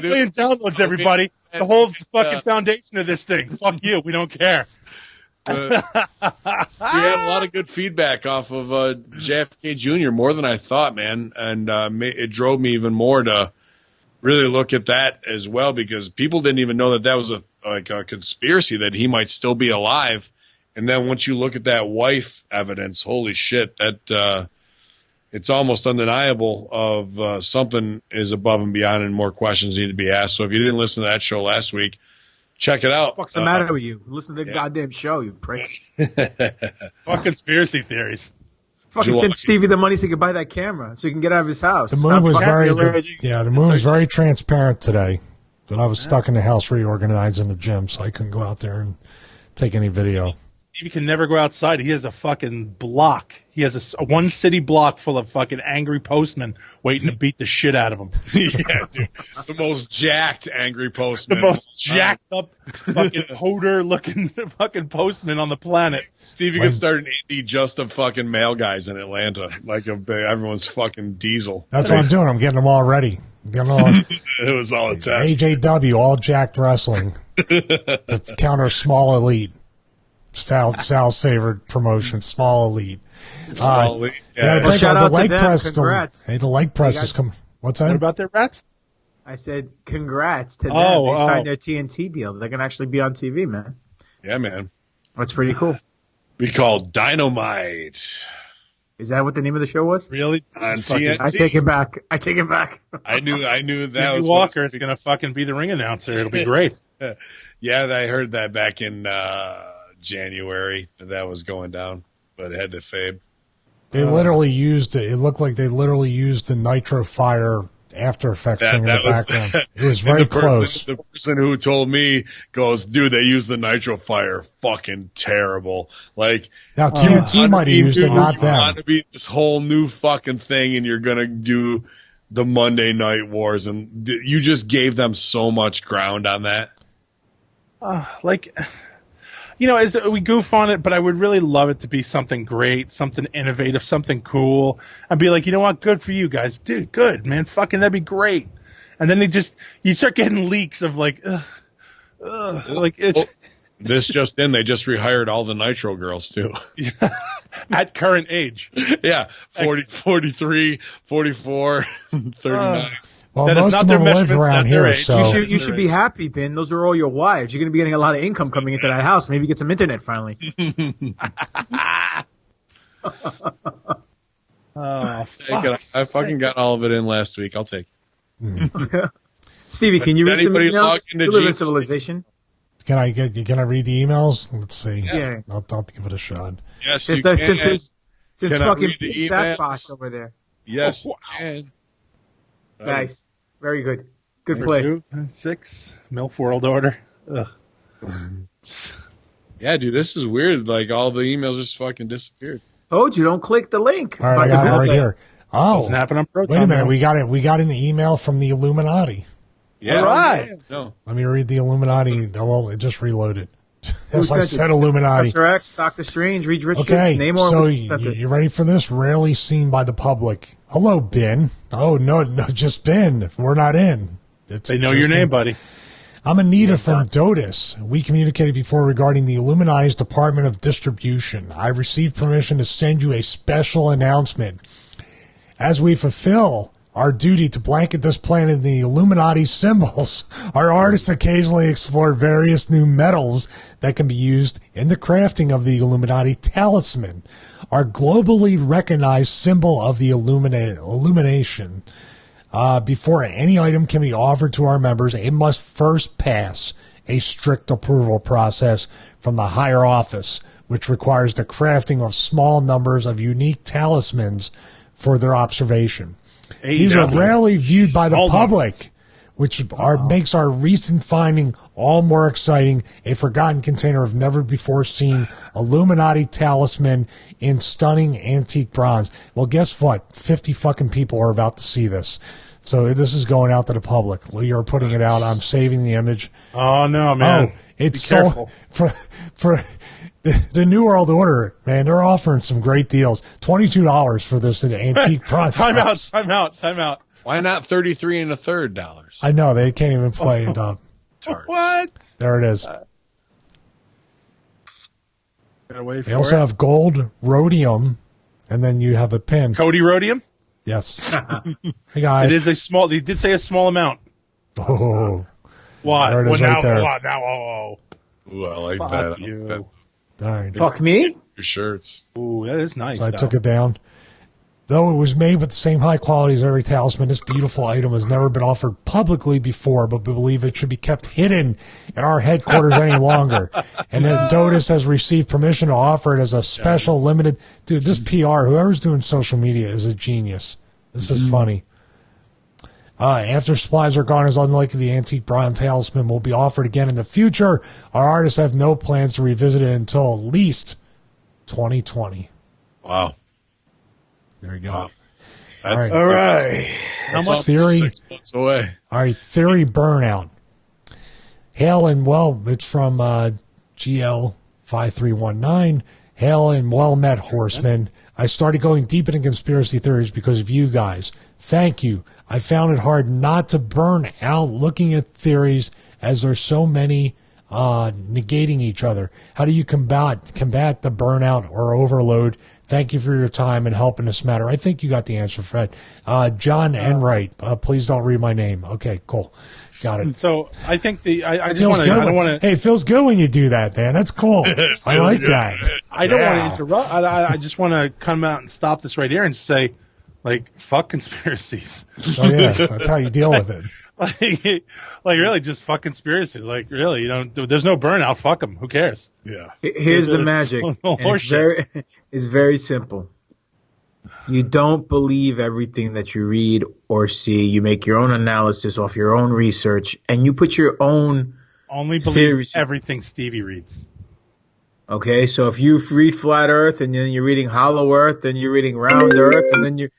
Speaker 3: million downloads, everybody. The whole fucking foundation of this thing. Fuck you. We don't care.
Speaker 2: We had a lot of good feedback off of JFK Jr., more than I thought, man. And it drove me even more to really look at that as well, because people didn't even know that was a conspiracy, that he might still be alive. And then once you look at that wife evidence, holy shit, that it's almost undeniable of something is above and beyond and more questions need to be asked. So if you didn't listen to that show last week, check it out.
Speaker 1: What's the matter with you? Listen to the goddamn show, you pricks.
Speaker 3: Fuck conspiracy theories.
Speaker 1: Fucking send Stevie the money so he can buy that camera, so he can get out of his house.
Speaker 4: The moon was the moon was very transparent today, but I was stuck in the house reorganizing the gym, so I couldn't go out there and take any video.
Speaker 3: Stevie can never go outside. He has a fucking block. He has a one city block full of fucking angry postmen waiting to beat the shit out of him.
Speaker 2: Yeah, dude. The most jacked angry postman.
Speaker 3: The most jacked up fucking hoder looking fucking postman on the planet.
Speaker 2: Stevie could start an indie just of fucking male guys in Atlanta. Like everyone's fucking diesel.
Speaker 4: That's what I'm doing. I'm getting them all ready. Getting all
Speaker 2: it was all a test.
Speaker 4: AJW, all jacked wrestling. To counter Small Elite. Sal's favorite promotion, Small Elite.
Speaker 2: Small Elite.
Speaker 4: Yeah,
Speaker 1: well, shout out to them. Congrats.
Speaker 4: The leg press is coming. What's that?
Speaker 3: What about their rats?
Speaker 1: I said congrats to them. They signed their TNT deal. They're going to actually be on TV, man.
Speaker 2: Yeah, man.
Speaker 1: That's pretty cool.
Speaker 2: Be called Dynamite.
Speaker 1: Is that what the name of the show was?
Speaker 3: Really?
Speaker 2: On TNT.
Speaker 1: I take it back.
Speaker 2: I knew that
Speaker 3: Jimmy
Speaker 2: was
Speaker 3: Walker is going to fucking be the ring announcer. It'll be great.
Speaker 2: Yeah, I heard that back in January that was going down, but it had to fade.
Speaker 4: They literally used it. It looked like they literally used the Nitro Fire After Effects thing in the background. It was very close.
Speaker 2: The person who told me goes, dude, they used the Nitro Fire. Fucking terrible. Like,
Speaker 4: now TNT might have used it, not them.
Speaker 2: You want to be this whole new fucking thing, and you're gonna do the Monday Night Wars, and you just gave them so much ground on that.
Speaker 3: As we goof on it, but I would really love it to be something great, something innovative, something cool. I'd be like, you know what? Good for you guys. Dude, good, man. Fucking that'd be great. And then you start getting leaks of like it's.
Speaker 2: This just in, they just rehired all the Nitro girls too.
Speaker 3: At current age.
Speaker 2: Yeah. 40, 43, 44, 39.
Speaker 4: Well, most of them live around here, so
Speaker 1: you should be happy, Ben. Those are all your wives. You're going to be getting a lot of income coming into that house. Maybe get some internet finally.
Speaker 2: I fucking got all of it in last week. I'll take it.
Speaker 1: Stevie, can you read some emails?
Speaker 2: You
Speaker 1: live in civilization.
Speaker 4: Can I read the emails? Let's see.
Speaker 1: Yeah.
Speaker 4: I'll give it a shot.
Speaker 2: Yes,
Speaker 1: since fucking Sasquatch over there.
Speaker 2: Yes, you can.
Speaker 1: Nice. Very good. Good play.
Speaker 3: 2, 6, MILF World Order. Ugh.
Speaker 2: Yeah, dude, this is weird. Like, all the emails just fucking disappeared.
Speaker 1: Told you, don't click the link.
Speaker 4: All right, I got it right here. Oh,
Speaker 3: doesn't happen on Proton.
Speaker 4: Wait a minute. We got it. We got an email from the Illuminati.
Speaker 2: Yeah.
Speaker 3: All right.
Speaker 2: No.
Speaker 4: Let me read the Illuminati. Well, it just reloaded. As I said, Illuminati.
Speaker 1: Professor X, Doctor Strange, Reed Richards,
Speaker 4: Okay,
Speaker 1: Namor.
Speaker 4: so you ready for this? Rarely seen by the public. Hello, Ben. Oh, no, just Ben. We're not in.
Speaker 3: They know your name, buddy.
Speaker 4: I'm Anita from Dotus. We communicated before regarding the Illuminati's Department of Distribution. I received permission to send you a special announcement. As we fulfill our duty to blanket this planet in the Illuminati symbols, our artists occasionally explore various new metals that can be used in the crafting of the Illuminati talisman, our globally recognized symbol of the illumination. Before any item can be offered to our members, it must first pass a strict approval process from the higher office, which requires the crafting of small numbers of unique talismans for their observation. These are rarely viewed by the public, which makes our recent finding all more exciting. A forgotten container of never-before-seen Illuminati talisman in stunning antique bronze. Well, guess what? 50 fucking people are about to see this. So this is going out to the public. You're putting it out. I'm saving the image.
Speaker 3: Oh, no, man.
Speaker 4: Oh, it's sold for the New World Order, man. They're offering some great deals. $22 for this antique bronze.
Speaker 3: Time out.
Speaker 2: Why not $33.33?
Speaker 4: I know, they can't even play it up.
Speaker 3: What?
Speaker 4: There it is.
Speaker 3: Wait
Speaker 4: they also have gold, rhodium, and then you have a pin.
Speaker 3: Cody rhodium?
Speaker 4: Yes. Hey, guys.
Speaker 3: It is a small, they did say a small amount.
Speaker 4: Oh.
Speaker 3: What?
Speaker 4: There it is right there.
Speaker 3: What now? Oh.
Speaker 2: Ooh, I like
Speaker 3: Fuck
Speaker 2: that.
Speaker 3: you.
Speaker 4: All right.
Speaker 1: Fuck me?
Speaker 2: Your shirts.
Speaker 3: Ooh, that is nice.
Speaker 4: So I took it down. Though it was made with the same high quality as every talisman, this beautiful item has never been offered publicly before, but we believe it should be kept hidden in our headquarters any longer. And then Dotus has received permission to offer it as a special limited... Dude, this PR, whoever's doing social media is a genius. This is funny. After supplies are gone, it's unlikely the antique bronze talisman will be offered again in the future. Our artists have no plans to revisit it until at least 2020.
Speaker 2: Wow.
Speaker 4: There you go.
Speaker 2: Wow.
Speaker 1: All right.
Speaker 2: How much?
Speaker 4: Theory?
Speaker 2: 6 months away.
Speaker 4: All right, theory burnout. Hail and well, it's from GL5319. Hail and well met, horsemen. I started going deep into conspiracy theories because of you guys. Thank you. I found it hard not to burn out looking at theories as there's so many negating each other. How do you combat the burnout or overload? Thank you for your time and help in this matter. I think you got the answer, Fred. John Enright. Please don't read my name. Okay, cool. Got it.
Speaker 3: So I think I just want to. I don't want to.
Speaker 4: Hey, it feels good when you do that, man. That's cool. I like that.
Speaker 3: I don't want to interrupt. I just want to come out and stop this right here and say, like, fuck conspiracies.
Speaker 4: Oh yeah, that's how you deal with it.
Speaker 3: like really, just fuck conspiracies. Like really, there's no burnout. Fuck them. Who cares?
Speaker 2: Yeah.
Speaker 1: Here's the magic. And it's very simple. You don't believe everything that you read or see. You make your own analysis off your own research, and you put your own
Speaker 3: only believe
Speaker 1: theories.
Speaker 3: Everything Stevie reads.
Speaker 1: Okay, so if you read Flat Earth, and then you're reading Hollow Earth, then you're reading Round Earth, and then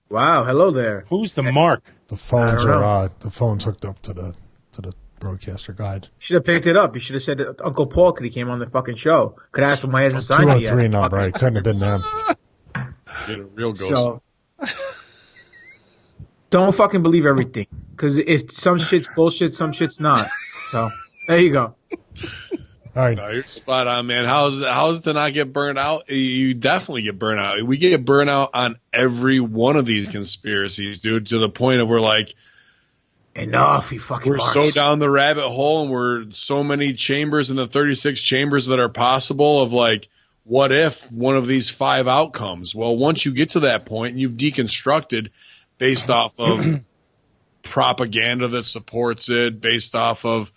Speaker 1: wow, hello there.
Speaker 3: Who's the mark?
Speaker 4: The phones are the phone's hooked up to the broadcaster guide.
Speaker 1: Should have picked it up. You should have said that Uncle Paul could he came on the fucking show. Could have asked him why he hasn't signed it yet.
Speaker 4: 203 number. It couldn't have been them.
Speaker 2: Get a real ghost.
Speaker 1: So don't fucking believe everything, because if some shit's bullshit, some shit's not. So there you go.
Speaker 4: All right.
Speaker 2: No, you're spot on, man. How's it to not get burnt out? You definitely get burnt out. We get burnt out on every one of these conspiracies, dude, to the point of we're like,
Speaker 1: enough, you fucking
Speaker 2: we're so down the rabbit hole, and we're so many chambers in the 36 chambers that are possible of like, what if one of these 5 outcomes? Well, once you get to that point, you've deconstructed based off of propaganda that supports it, based off of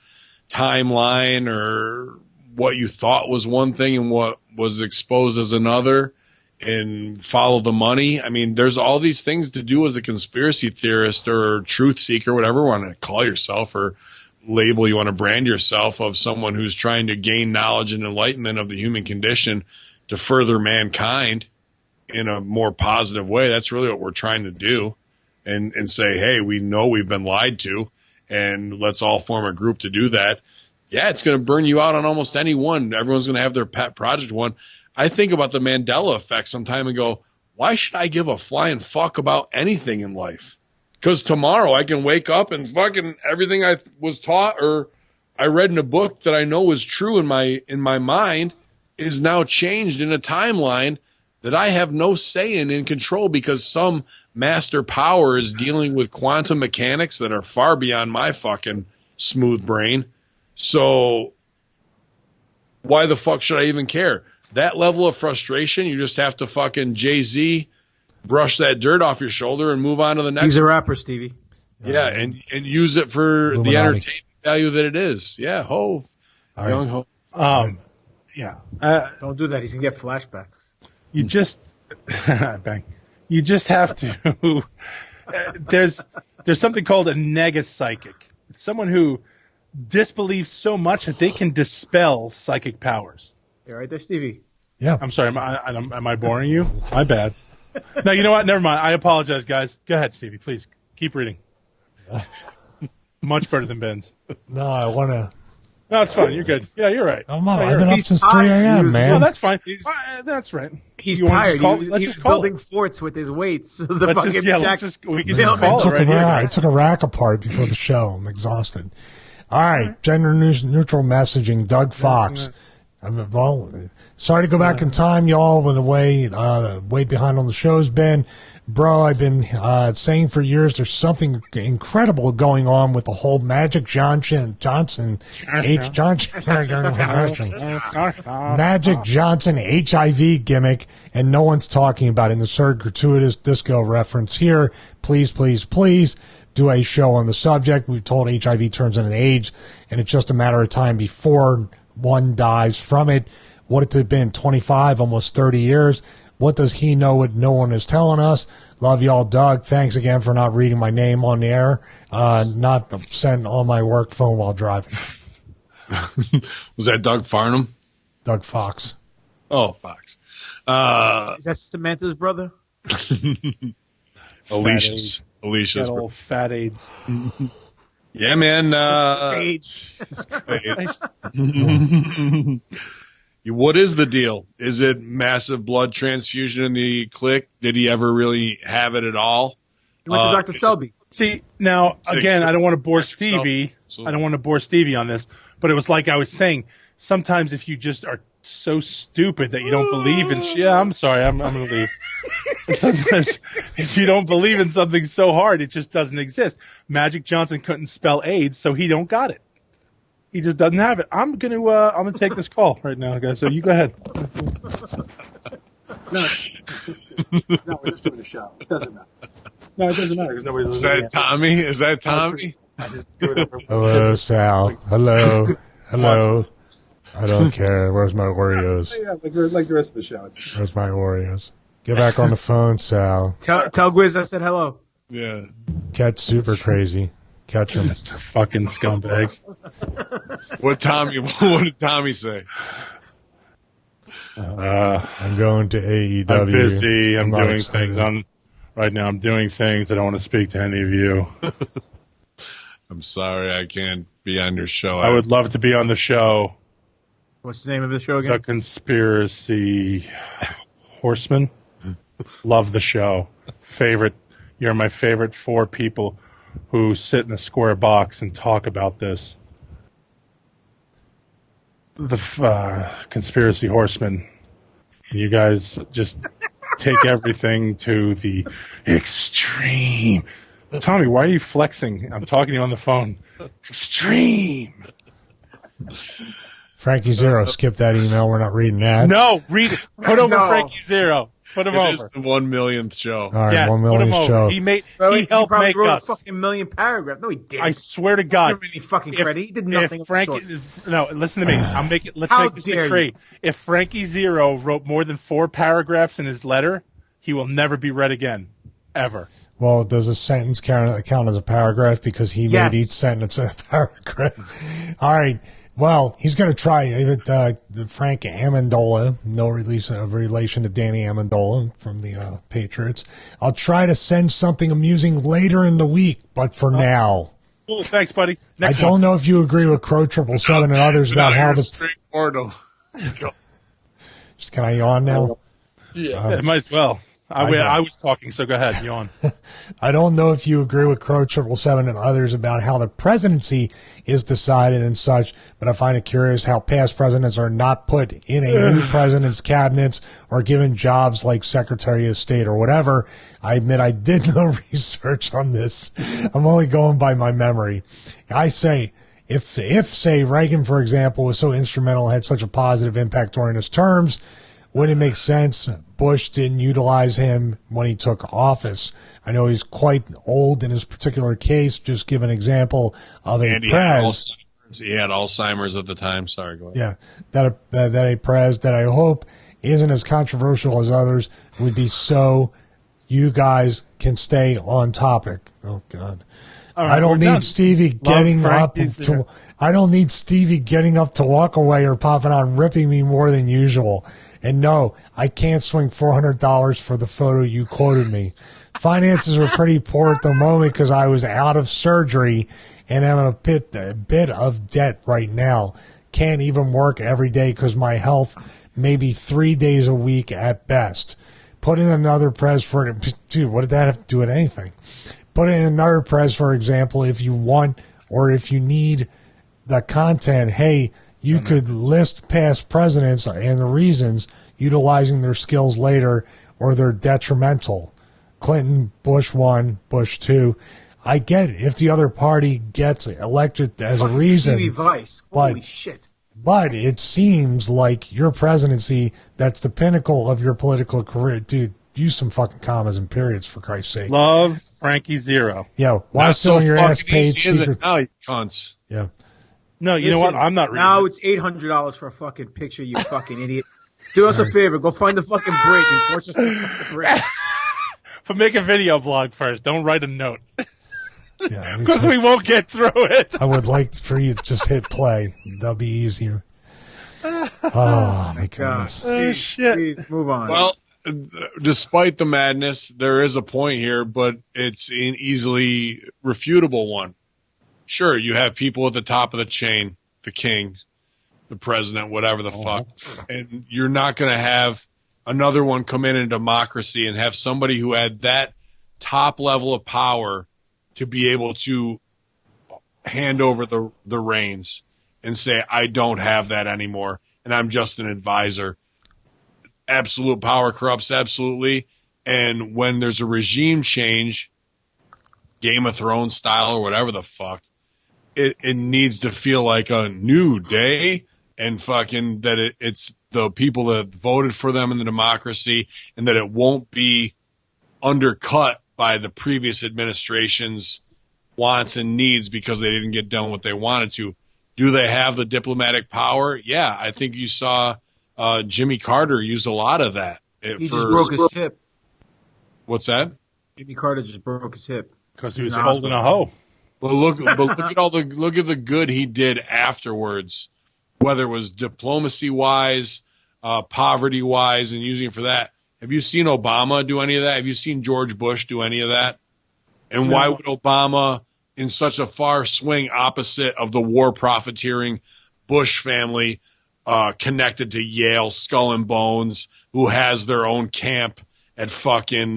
Speaker 2: timeline or what you thought was one thing and what was exposed as another, and follow the money. I mean, there's all these things to do as a conspiracy theorist or truth seeker, whatever you want to call yourself or label you want to brand yourself, of someone who's trying to gain knowledge and enlightenment of the human condition to further mankind in a more positive way. That's really what we're trying to do, and say, hey, we know we've been lied to, and let's all form a group to do that. yeah, it's going to burn you out on almost any one. Everyone's going to have their pet project one. I think about the Mandela effect sometime and go, why should I give a flying fuck about anything in life? Because tomorrow I can wake up and fucking everything I was taught or I read in a book that I know is true in my mind is now changed in a timeline that I have no say in control because some master power is dealing with quantum mechanics that are far beyond my fucking smooth brain. So why the fuck should I even care? That level of frustration, you just have to fucking Jay-Z brush that dirt off your shoulder and move on to the next.
Speaker 1: He's a rapper, Stevie.
Speaker 2: Yeah, and use it for the entertainment value that it is. Yeah, Hove.
Speaker 4: All
Speaker 2: Young Hove.
Speaker 3: Yeah.
Speaker 1: Don't do that. He's going to get flashbacks.
Speaker 3: You just bang. You just have to. There's something called a negapsychic. It's someone who disbelieves so much that they can dispel psychic powers.
Speaker 1: You're right there, Stevie.
Speaker 4: Yeah.
Speaker 3: I'm sorry. Am I boring you? My bad. No, you know what? Never mind. I apologize, guys. Go ahead, Stevie. Please keep reading. Much better than Ben's.
Speaker 4: No, I want to.
Speaker 3: No, it's fine. You're good. Yeah, you're right.
Speaker 4: I've been up since 3 a.m., man.
Speaker 3: No, that's fine. That's right.
Speaker 1: He's
Speaker 3: You wanna
Speaker 1: tired.
Speaker 3: just call-
Speaker 1: He
Speaker 3: let's
Speaker 1: was
Speaker 3: just call
Speaker 1: building
Speaker 3: it.
Speaker 1: forts with his weights. So
Speaker 3: We can just
Speaker 1: Mailman
Speaker 3: call it right here,
Speaker 4: I
Speaker 3: guys.
Speaker 4: took a rack apart before the show. I'm exhausted. All right, gender neutral messaging. Doug Fox. Well, sorry to go back in time, y'all. When the way behind on the show's been, bro. I've been saying for years there's something incredible going on with the whole Magic Johnson Magic Johnson HIV gimmick, and no one's talking about it. Insert gratuitous disco reference here. Please, please, please. Do a show on the subject. We've told HIV turns into AIDS, and it's just a matter of time before one dies from it. What it's been, 25, almost 30 years. What does he know what no one is telling us? Love y'all, Doug. Thanks again for not reading my name on the air, not sending on my work phone while driving.
Speaker 2: Was that Doug Farnham?
Speaker 4: Doug Fox.
Speaker 2: Oh, Fox.
Speaker 1: Is that Samantha's brother?
Speaker 2: Alicia's
Speaker 3: That old fat AIDS.
Speaker 2: Yeah, man.
Speaker 1: Age.
Speaker 2: What is the deal? Is it massive blood transfusion in the clique? Did he ever really have it at all?
Speaker 1: He went to Dr. Selby.
Speaker 3: See, now, again, I don't want to bore Stevie. I don't want to bore Stevie on this, but it was like I was saying, sometimes if you just are so stupid that you don't believe in yeah, I'm sorry, I'm going to leave. Sometimes if you don't believe in something so hard, it just doesn't exist. Magic Johnson couldn't spell AIDS, so he don't got it. He just doesn't have it. I'm gonna take this call right now, guys. So you go ahead.
Speaker 6: No, we're just doing a show. It doesn't matter.
Speaker 3: No, it doesn't matter because nobody's
Speaker 2: Is
Speaker 3: listening.
Speaker 2: that Tommy? Is that Tommy?
Speaker 6: I just do it over.
Speaker 4: Hello, Sal. Hello. Hello. I don't care. Where's my Oreos?
Speaker 6: Yeah, like the rest of the show.
Speaker 4: Where's my Oreos? Get back on the phone, Sal.
Speaker 1: Tell Gwiz I said hello.
Speaker 2: Yeah.
Speaker 4: Catch super crazy. Catch him.
Speaker 3: Fucking scumbags.
Speaker 2: What did Tommy say?
Speaker 4: I'm going to AEW.
Speaker 3: I'm busy. I'm
Speaker 4: not
Speaker 3: doing
Speaker 4: excited.
Speaker 3: things. Right now I'm doing things. I don't want to speak to any of you.
Speaker 2: I'm sorry I can't be on your show.
Speaker 3: I would love to be on the show.
Speaker 1: What's the name of the show
Speaker 3: The
Speaker 1: again?
Speaker 3: Conspiracy Horsemen. Love the show. You're my favorite 4 people who sit in a square box and talk about this. The Conspiracy Horsemen. You guys just take everything to the extreme. Tommy, why are you flexing? I'm talking to you on the phone. Extreme.
Speaker 4: Frankie Zero, skip that email. We're not reading that.
Speaker 3: No, read it. Put over
Speaker 1: No.
Speaker 3: Frankie Zero. Put him
Speaker 2: It
Speaker 3: over.
Speaker 2: is the 1 millionth show.
Speaker 4: All right,
Speaker 3: Yes,
Speaker 4: 1
Speaker 3: put him
Speaker 4: million
Speaker 3: over.
Speaker 4: show.
Speaker 3: He helped
Speaker 1: probably
Speaker 3: make
Speaker 1: wrote
Speaker 3: us.
Speaker 1: a fucking million paragraphs. No, he didn't.
Speaker 3: I swear to
Speaker 1: Give
Speaker 3: God.
Speaker 1: him any fucking credit. He did nothing.
Speaker 3: If Frankie, no, listen to me. Let's
Speaker 1: How
Speaker 3: make this
Speaker 1: dare
Speaker 3: decree. If Frankie Zero wrote more than 4 paragraphs in his letter, he will never be read again, ever.
Speaker 4: Well, does a sentence count as a paragraph because he
Speaker 1: Yes.
Speaker 4: made each sentence a paragraph? All right. Well, he's going to try Frank Amendola, no relation to Danny Amendola from the Patriots. I'll try to send something amusing later in the week, but for now,
Speaker 3: Cool, thanks, buddy.
Speaker 4: I don't know if you agree with Crow 777 and others about how the.
Speaker 2: Straight portal.
Speaker 4: Can I yawn now?
Speaker 3: Yeah, might as well. I was talking, so go ahead, yawn.
Speaker 4: I don't know if you agree with Crow 777 and others about how the presidency is decided and such, but I find it curious how past presidents are not put in a new president's cabinets or given jobs like Secretary of State or whatever. I admit I did no research on this. I'm only going by my memory. I say, if say Reagan, for example, was so instrumental and had such a positive impact during his terms, wouldn't it make sense Bush didn't utilize him when he took office? I know he's quite old in his particular case. Just give an example of a prez.
Speaker 2: He had Alzheimer's at the time. Sorry, go ahead.
Speaker 4: Yeah, that a prez that I hope isn't as controversial as others would be, so you guys can stay on topic. Oh God.
Speaker 3: Right,
Speaker 4: I don't need Stevie getting up to. I don't need Stevie getting up to walk away or popping on, ripping me more than usual. And no, I can't swing $400 for the photo you quoted me. Finances are pretty poor at the moment because I was out of surgery and am a bit of debt right now. Can't even work every day because my health maybe 3 days a week at best. Put in another prez for it. Dude, what did that have to do with anything? Put in another prez, for example, if you want or if you need the content. Hey, you could list past presidents and the reasons utilizing their skills later or they're detrimental. Clinton, Bush 1, Bush 2. I get it if the other party gets elected as a reason.
Speaker 1: Stevie Vice. Holy shit.
Speaker 4: But it seems like your presidency, that's the pinnacle of your political career. Dude, use some fucking commas and periods, for Christ's sake.
Speaker 3: Love Frankie Zero.
Speaker 4: Yeah, why still on your ass page?
Speaker 2: Now you cunts.
Speaker 4: Yeah.
Speaker 3: No, you know what? I'm not reading
Speaker 1: now it's $800 for a fucking picture, you fucking idiot. Do us a favor. Go find the fucking bridge and force us to fuck the bridge.
Speaker 3: But make a video blog first. Don't write a note.
Speaker 4: Yeah,
Speaker 3: because we won't get through it.
Speaker 4: I would like for you to just hit play. That'll be easier. Oh, my goodness.
Speaker 3: Oh, shit.
Speaker 1: Please move on.
Speaker 2: Well, despite the madness, there is a point here, but it's an easily refutable one. Sure, you have people at the top of the chain, the king, the president, whatever the fuck, and you're not going to have another one come in democracy and have somebody who had that top level of power to be able to hand over the reins and say, I don't have that anymore, and I'm just an advisor. Absolute power corrupts absolutely, and when there's a regime change, Game of Thrones style or whatever the fuck, it needs to feel like a new day, and fucking that it's the people that voted for them in the democracy, and that it won't be undercut by the previous administration's wants and needs because they didn't get done what they wanted to. Do they have the diplomatic power? Yeah, I think you saw Jimmy Carter use a lot of that.
Speaker 1: He just broke his hip.
Speaker 2: What's that?
Speaker 1: Jimmy Carter just broke his hip
Speaker 3: because he was holding a hoe.
Speaker 2: But look at the good he did afterwards, whether it was diplomacy wise, poverty wise, and using it for that. Have you seen Obama do any of that? Have you seen George Bush do any of that? And why would Obama, in such a far swing opposite of the war profiteering Bush family, connected to Yale, Skull and Bones, who has their own camp at fucking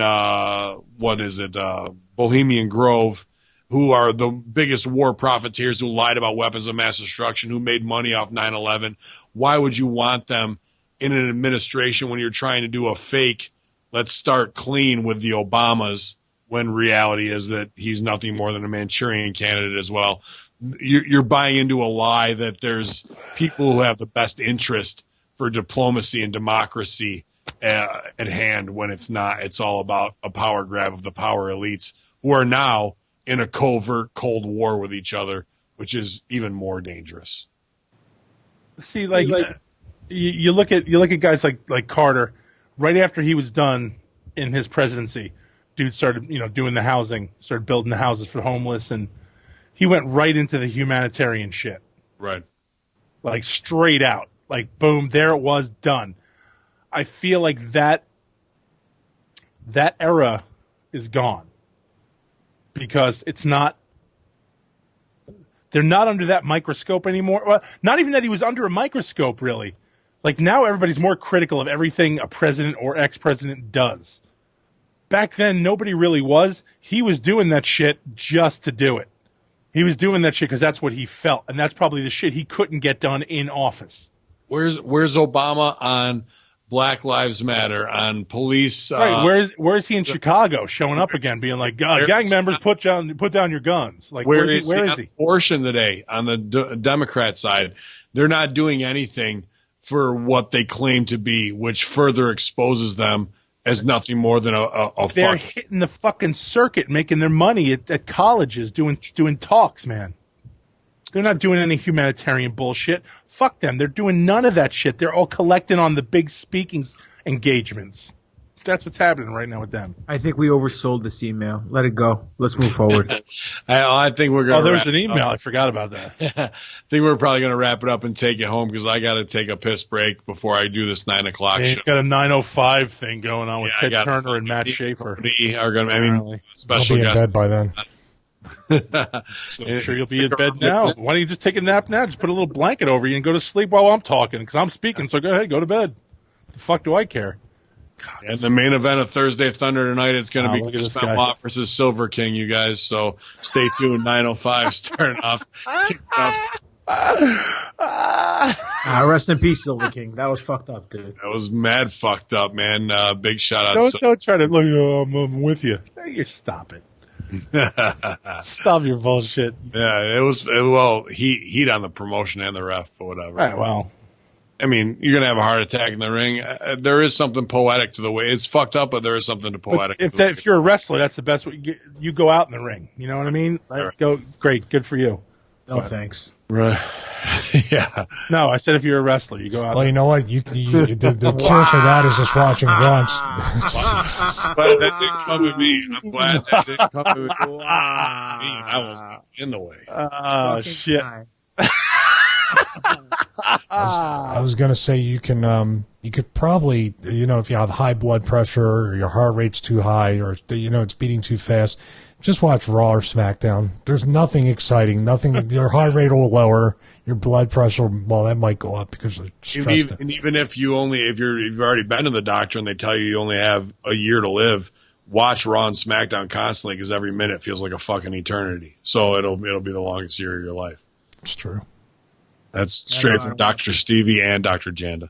Speaker 2: Bohemian Grove, who are the biggest war profiteers who lied about weapons of mass destruction, who made money off 9/11. Why would you want them in an administration when you're trying to do a fake, let's start clean with the Obamas, when reality is that he's nothing more than a Manchurian candidate as well? You're buying into a lie that there's people who have the best interest for diplomacy and democracy at hand, when it's not. It's all about a power grab of the power elites who are now in a covert Cold War with each other, which is even more dangerous.
Speaker 3: See, you look at guys like Carter. Right after he was done in his presidency, dude started doing the housing, started building the houses for the homeless, and he went right into the humanitarian shit.
Speaker 2: Right.
Speaker 3: Like straight out. Like boom, there it was, done. I feel like that era is gone. Because it's not They're not under that microscope anymore. Well, not even that he was under a microscope, really. Like, now everybody's more critical of everything a president or ex-president does. Back then, nobody really was. He was doing that shit just to do it. He was doing that shit because that's what he felt, and that's probably the shit he couldn't get done in office.
Speaker 2: Where's Obama on Black Lives Matter, on police?
Speaker 3: Right. Where's he in Chicago, showing up again, being like, gang members, put down your guns? Like, where is he?
Speaker 2: Abortion today on the Democrat side, they're not doing anything for what they claim to be, which further exposes them as nothing more than a
Speaker 3: They're hitting the fucking circuit, making their money at colleges, doing talks, man. They're not doing any humanitarian bullshit. Fuck them. They're doing none of that shit. They're all collecting on the big speaking engagements. That's what's happening right now with them.
Speaker 1: I think we oversold this email. Let it go. Let's move forward.
Speaker 2: I think we're going to.
Speaker 3: Oh, there's an email. I forgot about that.
Speaker 2: I think we're probably going to wrap it up and take it home because I got to take a piss break before I do this 9 o'clock show.
Speaker 3: He's got a 9:05 thing going on with Ted Turner and Matt Schaefer.
Speaker 2: Are going to, special
Speaker 4: I'll be in
Speaker 2: guest.
Speaker 4: bed by then.
Speaker 3: I'm sure you'll be in bed now. Why don't you just take a nap now? Just put a little blanket over you and go to sleep while I'm talking because I'm speaking. So go ahead, go to bed. The fuck do I care?
Speaker 2: God. And the main event of Thursday Thunder tonight, it's going to be
Speaker 3: Chris
Speaker 2: Benoit versus Silver King, you guys. So stay tuned. 9:05 starting off.
Speaker 1: Rest in peace, Silver King. That was fucked up, dude.
Speaker 2: That was mad fucked up, man. Big shout out.
Speaker 3: Don't try to look. I'm with you. You stop it. Stop your bullshit.
Speaker 2: Yeah, it was. Well, heat on the promotion and the ref, but whatever.
Speaker 3: Right. Well.
Speaker 2: I mean, you're gonna have a heart attack in the ring. There is something poetic to the way it's fucked up, but there is something poetic.
Speaker 3: If you're a wrestler, that's the best way. You go out in the ring. You know what I mean? Like, go. Great, good for you.
Speaker 1: No thanks.
Speaker 2: Right. Yeah.
Speaker 3: No, I said if you're a wrestler, you go out.
Speaker 4: Well, you know what? The cure for that is just watching Grunts.
Speaker 2: But that didn't come with me. I'm glad that didn't come with me. I was in the way.
Speaker 3: Oh shit.
Speaker 4: I was going to say you could probably, if you have high blood pressure or your heart rate's too high or, it's beating too fast, just watch Raw or SmackDown. There's nothing exciting, nothing, your heart rate will lower, your blood pressure, well, that might go up because of stress.
Speaker 2: And even if you've already been to the doctor and they tell you only have a year to live, watch Raw and SmackDown constantly because every minute feels like a fucking eternity. So it'll be the longest year of your life.
Speaker 4: It's true.
Speaker 2: That's straight from Dr. Stevie and Dr. Janda.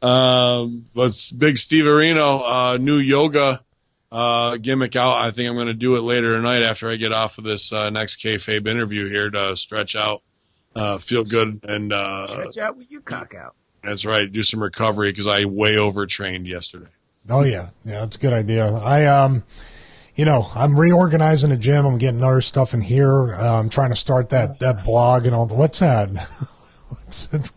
Speaker 2: But Big Steve Areno, new yoga gimmick out. I think I'm going to do it later tonight after I get off of this next kayfabe interview here to stretch out, feel good, and
Speaker 1: stretch out with your cock out.
Speaker 2: That's right. Do some recovery because I way overtrained yesterday.
Speaker 4: Oh yeah, that's a good idea. I'm reorganizing the gym. I'm getting other stuff in here. I'm trying to start that blog and all. What's that? What's it?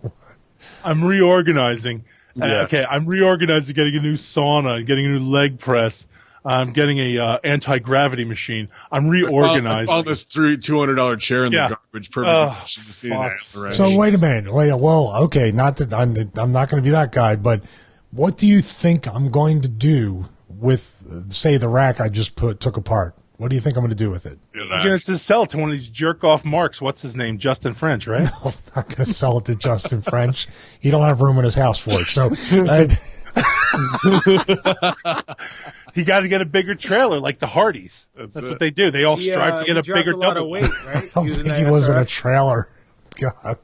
Speaker 3: I'm reorganizing.
Speaker 2: Yeah.
Speaker 3: Okay, I'm reorganizing, getting a new sauna, getting a new leg press. I'm getting a anti-gravity machine. I'm reorganizing.
Speaker 2: I found this $200 chair in the garbage. Perfect.
Speaker 4: So wait a minute. Well, okay, not that I'm not going to be that guy, but what do you think I'm going to do with, say, the rack I just took apart? What do you think I'm going to do with it?
Speaker 3: You're going to sell it to one of these jerk-off marks. What's his name? Justin French, right?
Speaker 4: No, I'm not going to sell it to Justin French. He don't have room in his house for it. So
Speaker 3: he got to get a bigger trailer like the Hardys. That's what they do. They all strive to get a bigger double.
Speaker 1: Weight, right?
Speaker 4: I don't think he lives in a trailer. God.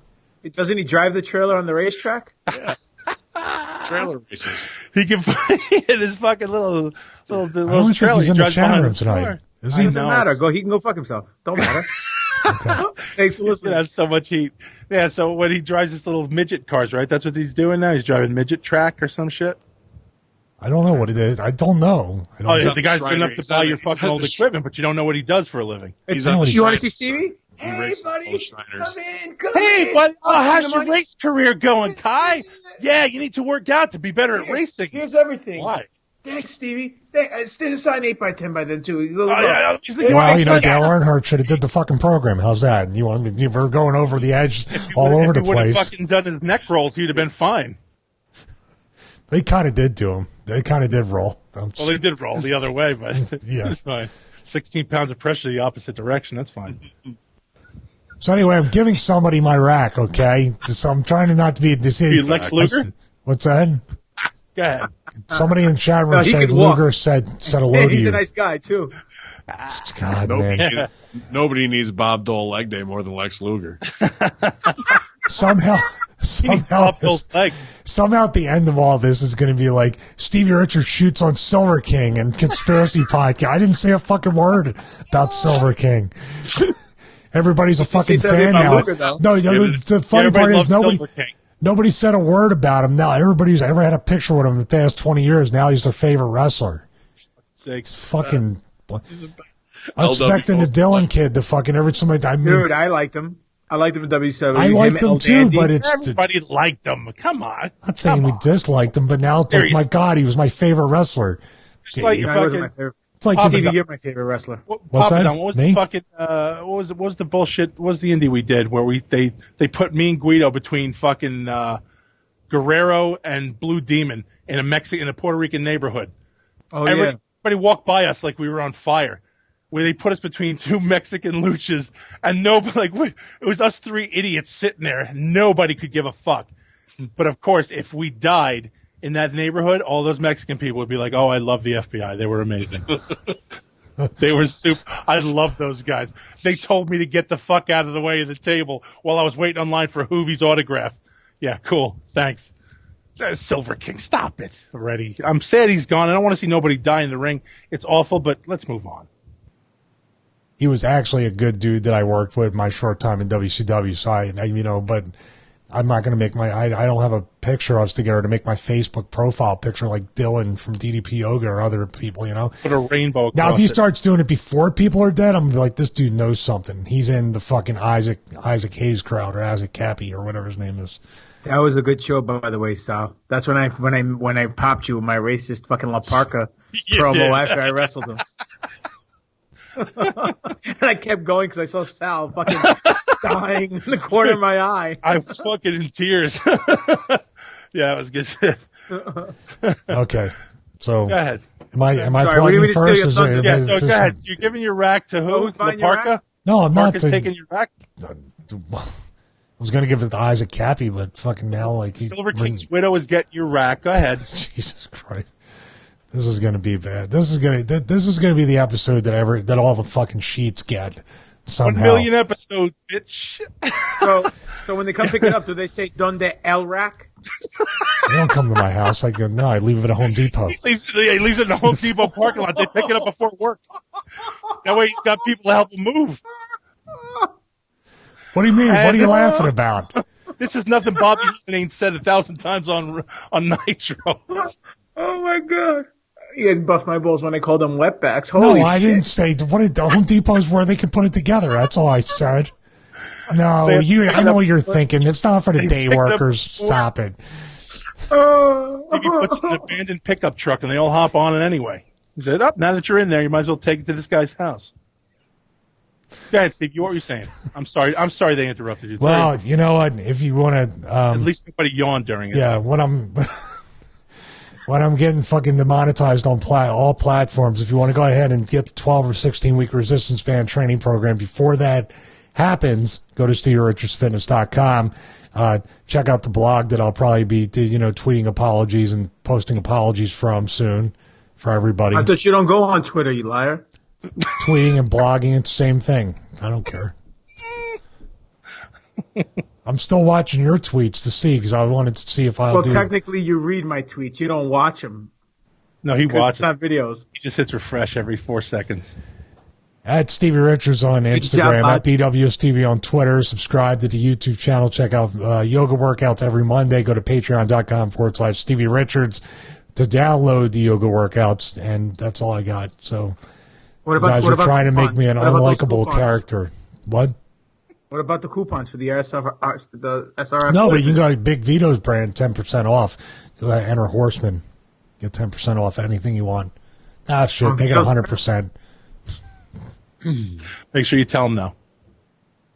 Speaker 1: Doesn't he drive the trailer on the racetrack?
Speaker 2: Yeah. Trailer races.
Speaker 3: He can in his fucking little trailer.
Speaker 4: He's in the chat room tonight.
Speaker 1: It doesn't matter. He can go fuck himself. Don't matter.
Speaker 4: Okay.
Speaker 1: Thanks for listening.
Speaker 3: Have so much heat. Yeah. So when he drives his little midget cars, right? That's what he's doing now. He's driving midget track or some shit.
Speaker 4: I don't know what it is. I don't know.
Speaker 3: The guy's good enough to buy your fucking old equipment, but you don't know what he does for a living.
Speaker 1: You want to see Stevie?
Speaker 2: Hey,
Speaker 1: buddy, come in.
Speaker 3: Hey, buddy, how's your race career going, Kai? Yeah, you need to work out to be better at racing.
Speaker 1: Here's everything.
Speaker 3: Why?
Speaker 1: Thanks, Stevie. Stay sign 8x10 by then too.
Speaker 4: Dale Earnhardt should have did the fucking program. How's that? You were going over the edge all over the place. If he would have
Speaker 3: fucking done his neck rolls, he'd have been fine.
Speaker 4: They kind of did to him. They kind of did roll.
Speaker 3: Well, they did roll the other way, but
Speaker 4: yeah,
Speaker 3: it's fine. 16 pounds of pressure the opposite direction. That's fine.
Speaker 4: So anyway, I'm giving somebody my rack, okay? So I'm trying to not to be deceived.
Speaker 3: Lex Luger?
Speaker 4: What's that?
Speaker 3: Go ahead.
Speaker 4: Somebody in the chat room
Speaker 1: No, he
Speaker 4: said
Speaker 1: could walk.
Speaker 4: Luger said hello to
Speaker 1: He's
Speaker 4: you.
Speaker 1: a nice guy too.
Speaker 4: God, man.
Speaker 2: Nobody needs Bob Dole leg day more than Lex Luger.
Speaker 4: Somehow,
Speaker 3: Bob Dole's leg.
Speaker 4: somehow at the end of all this is going to be like Stevie Richards shoots on Silver King and conspiracy podcast. I didn't say a fucking word about Silver King. Everybody's a fucking fan now. No, the funny part is nobody said a word about him. Now everybody's ever had a picture with him in the past 20 years. Now he's their favorite wrestler. It's fucking. I'm expecting the Dylan kid to fucking every somebody. I mean,
Speaker 1: Dude, I liked him. I liked him in WCW.
Speaker 4: I liked him too, but it's
Speaker 3: Everybody liked him. Come on.
Speaker 4: I'm saying we disliked him, but now it's like, my God, he was my favorite wrestler.
Speaker 3: Just like
Speaker 1: I wasn't my favorite.
Speaker 4: It's like
Speaker 1: Stevie, you're my favorite wrestler.
Speaker 4: What's that?
Speaker 3: What was
Speaker 4: Me?
Speaker 3: the fucking what was the bullshit? What was the indie we did where they put me and Guido between fucking Guerrero and Blue Demon in a Puerto Rican neighborhood.
Speaker 1: Oh
Speaker 3: Everybody walked by us like we were on fire. Where they put us between two Mexican luchas, and it was us three idiots sitting there. Nobody could give a fuck. But of course, if we died in that neighborhood, all those Mexican people would be like, "Oh, I love the FBI. They were amazing. They were super. I love those guys. They told me to get the fuck out of the way of the table while I was waiting online for Hoovie's autograph. Yeah, cool. Thanks." Silver King, stop it already. I'm sad he's gone. I don't want to see nobody die in the ring. It's awful, but let's move on.
Speaker 4: He was actually a good dude that I worked with my short time in WCW. So but I'm not going to make I don't have a picture of us together to make my Facebook profile picture like Dylan from DDP Yoga or other people,
Speaker 3: Put a rainbow across
Speaker 4: Now, if he
Speaker 3: it.
Speaker 4: starts doing it before people are dead, I'm going to be like, this dude knows something. He's in the fucking Isaac Hayes crowd or Isaac Cappy or whatever his name is.
Speaker 1: That was a good show, by the way, Sal. That's when I popped you with my racist fucking La Parka promo after I wrestled him. And I kept going because I saw Sal fucking dying in the corner of my eye.
Speaker 3: I was fucking in tears. Yeah, it was good shit.
Speaker 4: Okay, so
Speaker 3: Go ahead.
Speaker 4: am I
Speaker 1: Sorry, what do you
Speaker 4: plugging
Speaker 1: mean to steal your
Speaker 4: first?
Speaker 1: thunder?
Speaker 3: Yeah, so go ahead. You're giving your rack to who?
Speaker 1: Who's buying your
Speaker 3: Parka?
Speaker 1: rack?
Speaker 4: No, I'm not.
Speaker 3: Parka's taking your rack?
Speaker 4: I was going to give it to Isaac Cappy, but fucking now, like
Speaker 3: Silver King's widow is getting your rack. Go ahead.
Speaker 4: Jesus Christ. This is going to be bad. This is going to be the episode that all the fucking sheets get somehow.
Speaker 3: 1 million episodes, bitch.
Speaker 1: So when they come pick it up, do they say "Donde el rack"?
Speaker 4: They don't come to my house. I go, no, I leave it at Home Depot.
Speaker 3: He leaves it in the Home Depot parking lot. They pick it up before work. That way he's got people to help him move.
Speaker 4: What do you mean? What are you laughing about?
Speaker 3: This is nothing Bobby Easton ain't said 1,000 times on Nitro.
Speaker 1: Oh my god! You guys bust my balls when I called them wetbacks.
Speaker 4: No,
Speaker 1: Holy
Speaker 4: I
Speaker 1: shit!
Speaker 4: didn't say. The Home Depot is where they can put it together. That's all I said. No, I know what you're thinking. It's not for the day workers. Stop it.
Speaker 3: He puts it in an abandoned pickup truck, and they all hop on it anyway. He said, now that you're in there, you might as well take it to this guy's house. Go ahead, Steve. What were you saying? I'm sorry they interrupted you.
Speaker 4: Well, you know what? If you want to,
Speaker 3: at least nobody yawned during it.
Speaker 4: Yeah, when I'm getting fucking demonetized on all platforms, if you want to go ahead and get the 12 or 16 week resistance band training program before that happens, go to SteveRichardsFitness.com. Check out the blog that I'll probably be, tweeting apologies and posting apologies from soon for everybody.
Speaker 1: I thought you don't go on Twitter, you liar.
Speaker 4: Tweeting and blogging, it's the same thing. I don't care. I'm still watching your tweets to see because I wanted to see if I'll do.
Speaker 1: Well, technically, you read my tweets. You don't watch them.
Speaker 3: No, he watches.
Speaker 1: It's not videos.
Speaker 3: He just hits refresh every 4 seconds.
Speaker 4: At Stevie Richards on Instagram, at BWSTV on Twitter. Subscribe to the YouTube channel. Check out yoga workouts every Monday. Go to patreon.com/Stevie Richards to download the yoga workouts. And that's all I got. So you guys are trying to make me an unlikable character. What?
Speaker 1: What about the coupons for the SRF?
Speaker 4: No, but you can go to Big Vito's brand, 10% off. Enter Horsemen. Get 10% off anything you want. Ah, shit. Make it 100%.
Speaker 3: Make sure you tell him though.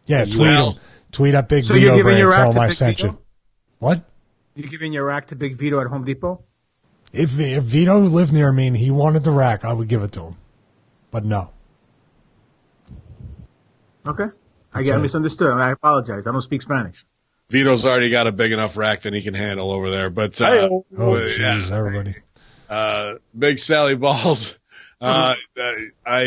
Speaker 4: Yeah, tweet him. Tweet at Big
Speaker 1: So
Speaker 4: Vito
Speaker 1: you're giving
Speaker 4: brand.
Speaker 1: your
Speaker 4: Tell
Speaker 1: rack
Speaker 4: him
Speaker 1: to
Speaker 4: I
Speaker 1: Big
Speaker 4: sent
Speaker 1: Vito?
Speaker 4: you. What?
Speaker 1: You giving your rack to Big Vito at Home Depot?
Speaker 4: If Vito lived near me and he wanted the rack, I would give it to him. But no.
Speaker 1: Okay. I got misunderstood. I apologize. I don't speak Spanish.
Speaker 2: Vito's already got a big enough rack that he can handle over there. But
Speaker 4: oh, jeez, everybody.
Speaker 2: Big Sally Balls. I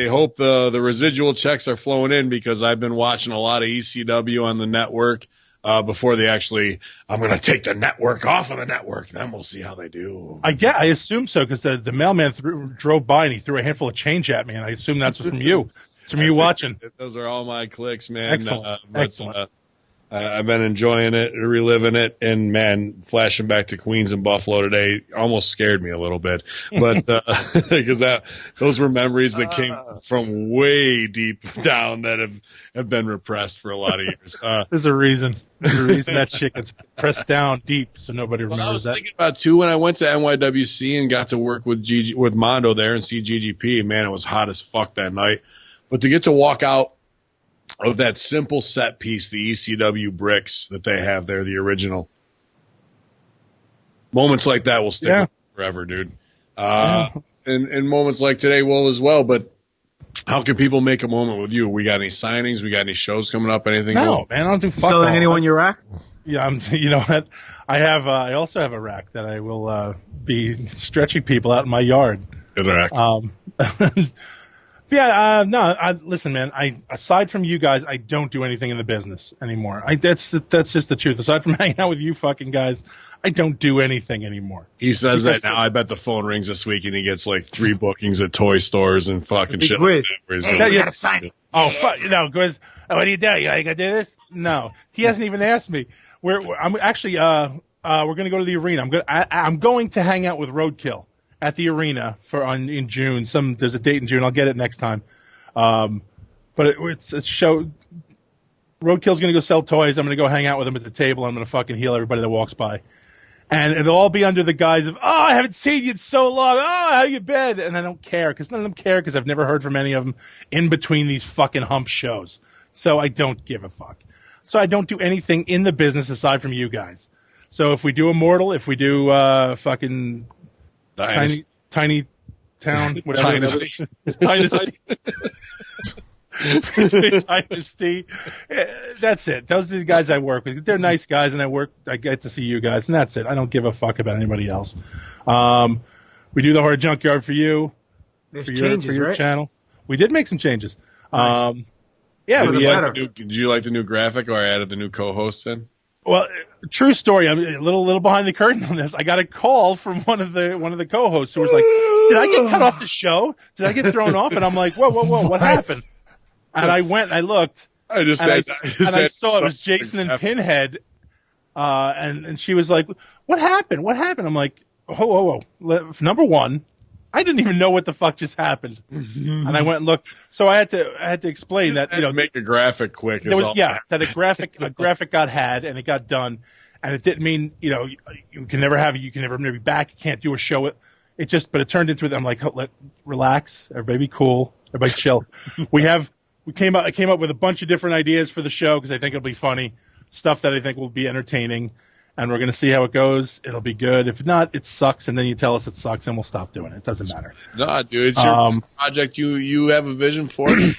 Speaker 2: hope the residual checks are flowing in because I've been watching a lot of ECW on the network before they actually. I'm going to take the network off of the network. Then we'll see how they do.
Speaker 3: I assume so because the mailman drove by and he threw a handful of change at me, and I assume that's from you. It's from you watching.
Speaker 2: Those are all my clicks, man.
Speaker 3: Excellent.
Speaker 2: I've been enjoying it, reliving it, and man, flashing back to Queens and Buffalo today almost scared me a little bit, but because those were memories that came from way deep down that have been repressed for a lot of years.
Speaker 3: There's a reason. That shit gets pressed down deep, so nobody remembers that.
Speaker 2: I was thinking about too when I went to NYWC and got to work with Mondo there and see GGP. Man, it was hot as fuck that night, but to get to walk out of that simple set piece, the ECW bricks that they have there, the original. Moments like that will stick with me forever, dude. And moments like today will as well, but how can people make a moment with you? We got any signings? We got any shows coming up? Anything?
Speaker 3: No, man, I don't do fuck
Speaker 1: Selling
Speaker 3: all.
Speaker 1: anyone your rack?
Speaker 3: Yeah, you know what? I also have a rack that I will be stretching people out in my yard.
Speaker 2: Good rack.
Speaker 3: Listen, man. Aside from you guys, I don't do anything in the business anymore. That's just the truth. Aside from hanging out with you fucking guys, I don't do anything anymore.
Speaker 2: He says that now. I bet the phone rings this week and he gets like 3 bookings at toy stores and fucking shit. Like that,
Speaker 1: You gotta sign it.
Speaker 3: Oh fuck! No, Grizz. What do you do? You gotta do this? No, he hasn't even asked me. I'm actually we're gonna go to the arena. I'm going to hang out with Roadkill at the arena in June. There's a date in June. I'll get it next time. But it's a show. Roadkill's going to go sell toys. I'm going to go hang out with him at the table. I'm going to fucking heal everybody that walks by. And it'll all be under the guise of, I haven't seen you in so long. How you been? And I don't care because none of them care because I've never heard from any of them in between these fucking hump shows. So I don't give a fuck. So I don't do anything in the business aside from you guys. So if we do Immortal, if we do fucking Tiny town, whatever. Dynasty. Dynasty. That's it. Those are the guys I work with. They're nice guys, and I get to see you guys, and that's it. I don't give a fuck about anybody else. We do the Hard Junkyard for you.
Speaker 1: There's
Speaker 3: for
Speaker 1: changes,
Speaker 3: your
Speaker 1: right?
Speaker 3: channel. We did make some changes.
Speaker 1: Nice.
Speaker 2: Did you like the new graphic, or I added the new co-hosts in?
Speaker 3: Well, true story. I'm a little behind the curtain on this. I got a call from one of the co-hosts who was like, "Did I get cut off the show? Did I get thrown off?" And I'm like, "Whoa, what happened?" And I went, and I looked, I saw it was Jason and Pinhead, and she was like, "What happened? What happened?" I'm like, "Whoa. Number one, I didn't even know what the fuck just happened." And I went and looked. So I had to explain that,
Speaker 2: make a graphic quick.
Speaker 3: That a graphic got had and it got done, and it didn't mean, you can never have it. You can never be back. You can't do a show. But it turned into it. I'm like, relax, everybody be cool, everybody chill. I came up with a bunch of different ideas for the show because I think it'll be funny, stuff that I think will be entertaining. And we're going to see how it goes. It'll be good. If not, it sucks, and then you tell us it sucks, and we'll stop doing it. It doesn't matter.
Speaker 2: No, dude, it's your project. You have a vision for it.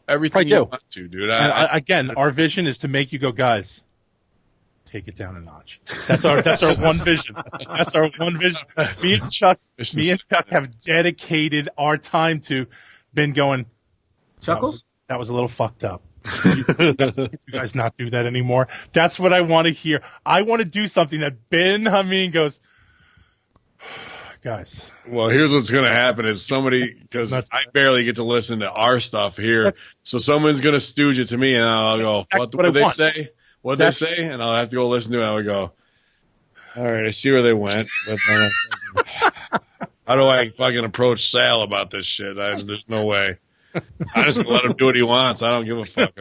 Speaker 2: Everything you want to, dude.
Speaker 3: Again, our vision is to make you go, guys, take it down a notch. That's our one vision. That's our one vision. Me and Chuck have dedicated our time to been going.
Speaker 1: Chuckles?
Speaker 3: That was a little fucked up. You guys not do that anymore. That's what I want to hear. I want to do something that Ben Hameen goes, guys.
Speaker 2: Well, here's what's going to happen is because I barely get to listen to our stuff here. So someone's going to stooge it to me and I'll go, what did they say? What did they say? And I'll have to go listen to it. And I'll go, all right, I see where they went. But how do I fucking approach Sal about this shit? There's no way. I just let him do what he wants. I don't give a fuck.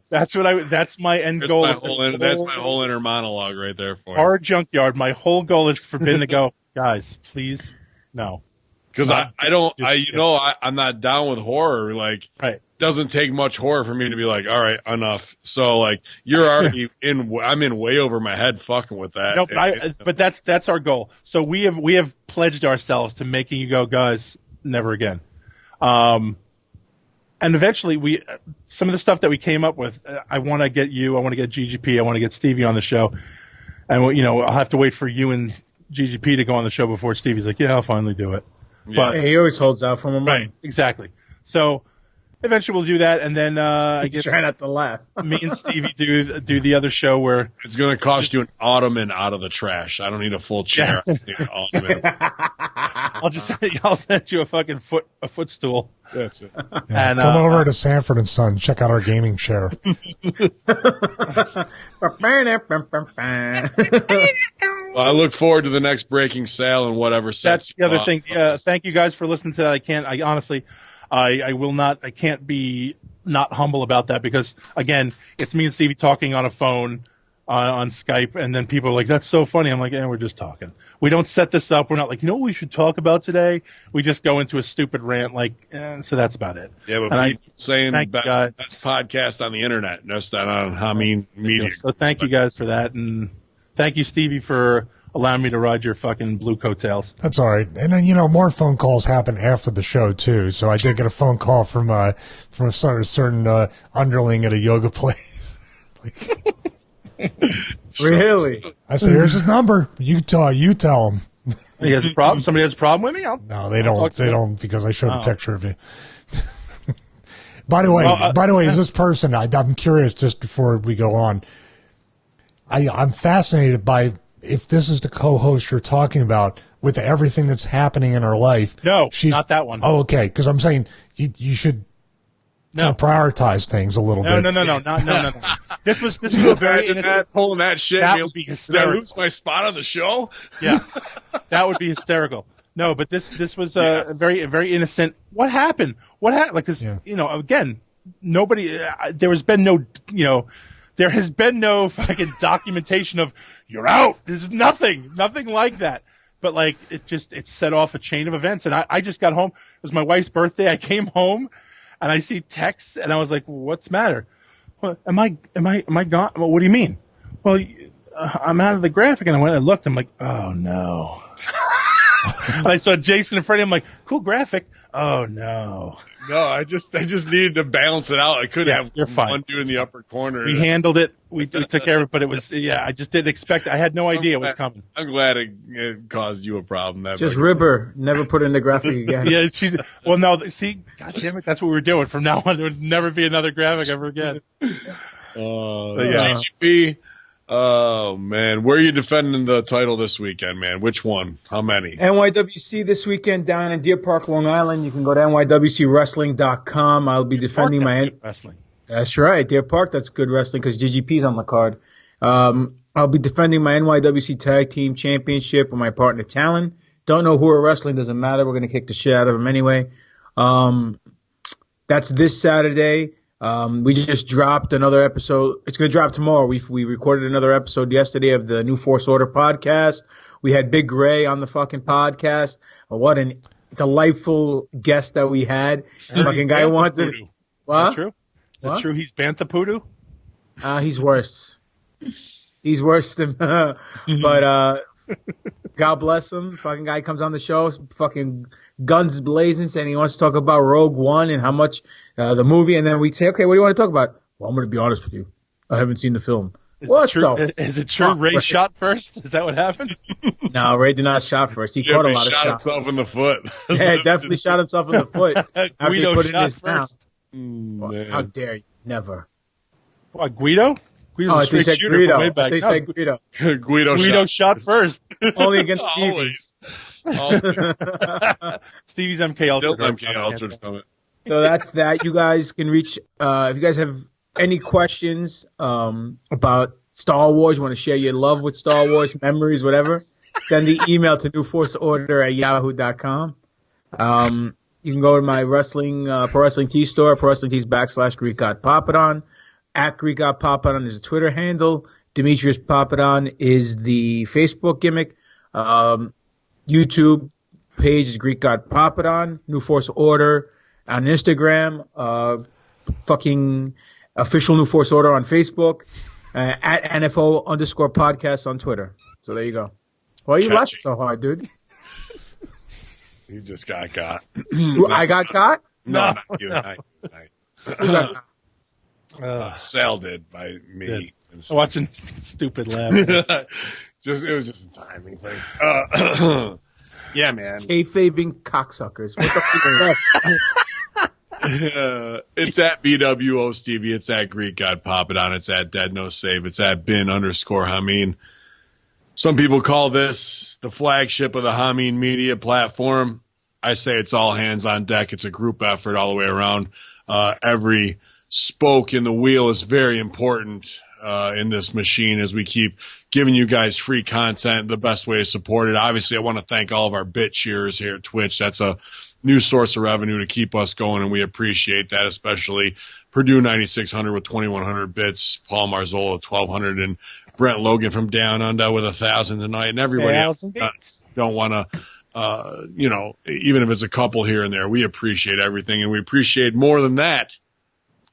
Speaker 3: That's my end goal.
Speaker 2: That's my whole inner monologue right there for
Speaker 3: our junkyard. My whole goal is for Ben to go, guys, please, no.
Speaker 2: Because I'm not down with horror. Like,
Speaker 3: right.
Speaker 2: It doesn't take much horror for me to be like, all right, enough. So like, you're already I'm in way over my head fucking with that.
Speaker 3: No, but that's our goal. So we have pledged ourselves to making you go, guys, never again. And eventually some of the stuff that we came up with, I want to get you, I want to get GGP, I want to get Stevie on the show. And, I'll have to wait for you and GGP to go on the show before Stevie's like, yeah, I'll finally do it.
Speaker 1: Yeah. But he always holds out from him.
Speaker 3: Right, exactly. So eventually we'll do that, and then I guess
Speaker 1: try not to laugh.
Speaker 3: Me and Stevie do the other show where
Speaker 2: it's going to cost you an ottoman out of the trash. I don't need a full chair. I need an ottoman.
Speaker 3: I'll send you a fucking footstool.
Speaker 2: That's it.
Speaker 4: Yeah, and come over to Sanford and Son. Check out our gaming chair.
Speaker 2: Well, I look forward to the next breaking sale and whatever.
Speaker 3: That's the other thing. Thank you guys for listening to that. I honestly. I can't be not humble about that because, again, it's me and Stevie talking on a phone on Skype, and then people are like, that's so funny. I'm like, we're just talking. We don't set this up. We're not like, what we should talk about today? We just go into a stupid rant, so that's about it.
Speaker 2: Yeah, but saying best podcast on the internet, just on media.
Speaker 3: So thank you guys for that, and thank you, Stevie, for allowing me to ride your fucking blue coattails.
Speaker 4: That's all right. And then, more phone calls happen after the show, too. So I did get a phone call from a certain underling at a yoga place.
Speaker 1: Really?
Speaker 4: I said, here's his number. You tell him.
Speaker 3: He has a problem? Somebody has a problem with me?
Speaker 4: No, they don't. They don't, because I showed a picture of you. By the way, is this person, I'm curious just before we go on. I'm fascinated by if this is the co-host you're talking about with everything that's happening in her life.
Speaker 3: No, she's not that one.
Speaker 4: Oh, okay. Because I'm saying you should prioritize things a little bit.
Speaker 3: No. This was a very innocent.
Speaker 2: Pulling that shit.
Speaker 3: That would be hysterical.
Speaker 2: Did I lose my spot on the show?
Speaker 3: Yeah, that would be hysterical. No, but this was very very innocent. What happened? Because again, nobody. There has been no fucking documentation of you're out. There's nothing like that. But it set off a chain of events, and I just got home. It was my wife's birthday. I came home, and I see texts, and I was like, "What's the matter? What, am I gone? Well, what do you mean? Well, I'm out of the graphic." And I went and looked. I'm like, "Oh no." And I saw Jason and Freddie. I'm like, "Cool graphic." Oh no.
Speaker 2: No, I just needed to balance it out. I couldn't have
Speaker 3: you're fine.
Speaker 2: one dude in the upper corner.
Speaker 3: We handled it. We took care of it, but it was I just didn't expect. I had no idea it was coming.
Speaker 2: I'm glad it caused you a problem.
Speaker 1: Just rib her. Never put it in the graphic again.
Speaker 3: Yeah, God damn it, that's what we were doing. From now on, there would never be another graphic ever again.
Speaker 2: GGP. Oh, man. Where are you defending the title this weekend, man? Which one? How many?
Speaker 1: NYWC this weekend down in Deer Park, Long Island. You can go to nywcwrestling.com. I'll be defending
Speaker 3: wrestling.
Speaker 1: That's right. Deer Park, that's good wrestling because GGP's on the card. I'll be defending my NYWC Tag Team Championship with my partner, Talon. Don't know who we're wrestling. Doesn't matter. We're going to kick the shit out of him anyway. That's this Saturday. We just dropped another episode. It's going to drop tomorrow. We recorded another episode yesterday of the New Force Order podcast. We had Big Ray on the fucking podcast. What a delightful guest that we had. Fucking guy wanted.
Speaker 3: What? Is that true? Is it true he's Bantha Poodoo?
Speaker 1: He's worse. He's worse than, but, God bless him. Fucking guy comes on the show, fucking guns blazing, saying he wants to talk about Rogue One and how much, the movie. And then we say, okay, what do you want to talk about? Well, I'm going to be honest with you. I haven't seen the film.
Speaker 3: Is it true Ray shot first? Is that what happened?
Speaker 1: No, Ray did not shot first. He caught a lot of shots.
Speaker 2: Shot himself in the foot.
Speaker 1: Yeah, definitely shot himself in the foot. After he put it in his mouth. How dare you? Never.
Speaker 3: What, Guido? Guido's a straight shooter from way back.
Speaker 1: They say Guido.
Speaker 2: Guido
Speaker 3: shot first.
Speaker 1: Only against Stevie.
Speaker 3: Stevie's MK Ultra.
Speaker 2: Still MK Ultra from it.
Speaker 1: So that's that. You guys can reach, if you guys have any questions about Star Wars, you want to share your love with Star Wars, memories, whatever, send the email to newforceorder@yahoo.com. You can go to my Pro Wrestling Tees store, Pro Wrestling Tees / Greek God Papadon. At Greek God Papadon is a Twitter handle. Demetrius Papadon is the Facebook gimmick. YouTube page is Greek God Papadon. New Force Order on Instagram. Fucking official New Force Order on Facebook. At NFO_podcast on Twitter. So there you go. Why are you laughing so hard, dude?
Speaker 2: You just got.
Speaker 1: I got caught?
Speaker 2: No, not you. Sal did by me.
Speaker 3: Watching stupid laugh.
Speaker 2: It was just a timing thing. Yeah, man.
Speaker 1: Kayfabing cocksuckers. What the fuck?
Speaker 2: It's at BWO Stevie. It's at Greek God Pop It On. It's at Dead No Save. It's at bin_Hameen. Some people call this the flagship of the Hameen Media platform. I say it's all hands on deck. It's a group effort all the way around. Every spoke in the wheel is very important in this machine as we keep giving you guys free content. The best way to support it. Obviously, I want to thank all of our bit cheers here at Twitch. That's a new source of revenue to keep us going, and we appreciate that, especially Purdue 9600 with 2100 bits, Paul Marzola 1200, and Brent Logan from Down Under with 1,000 tonight, and everybody else don't want to, even if it's a couple here and there, we appreciate everything, and we appreciate more than that,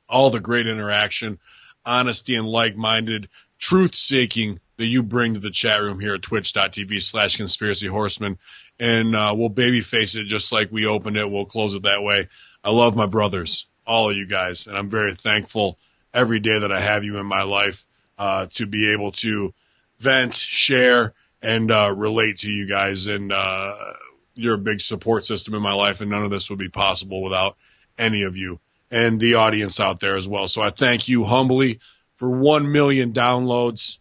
Speaker 2: all the great interaction, honesty, and like-minded truth-seeking that you bring to the chat room here at twitch.tv/conspiracyhorsemen, and we'll babyface it just like we opened it. We'll close it that way. I love my brothers, all of you guys, and I'm very thankful every day that I have you in my life to be able to vent, share, and relate to you guys. And you're a big support system in my life, and none of this would be possible without any of you and the audience out there as well. So I thank you humbly for 1 million downloads.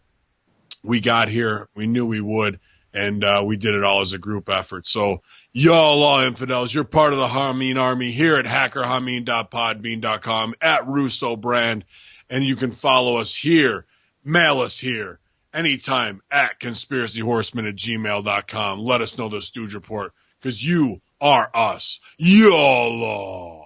Speaker 2: We got here. We knew we would, and we did it all as a group effort. So y'all all infidels, you're part of the Hameen Army here at hackerhameen.podbean.com, at Russo Brand, and you can follow us here, mail us here, anytime at conspiracyhorsemen@gmail.com. Let us know the Stooge Report, because you are us. Y'all.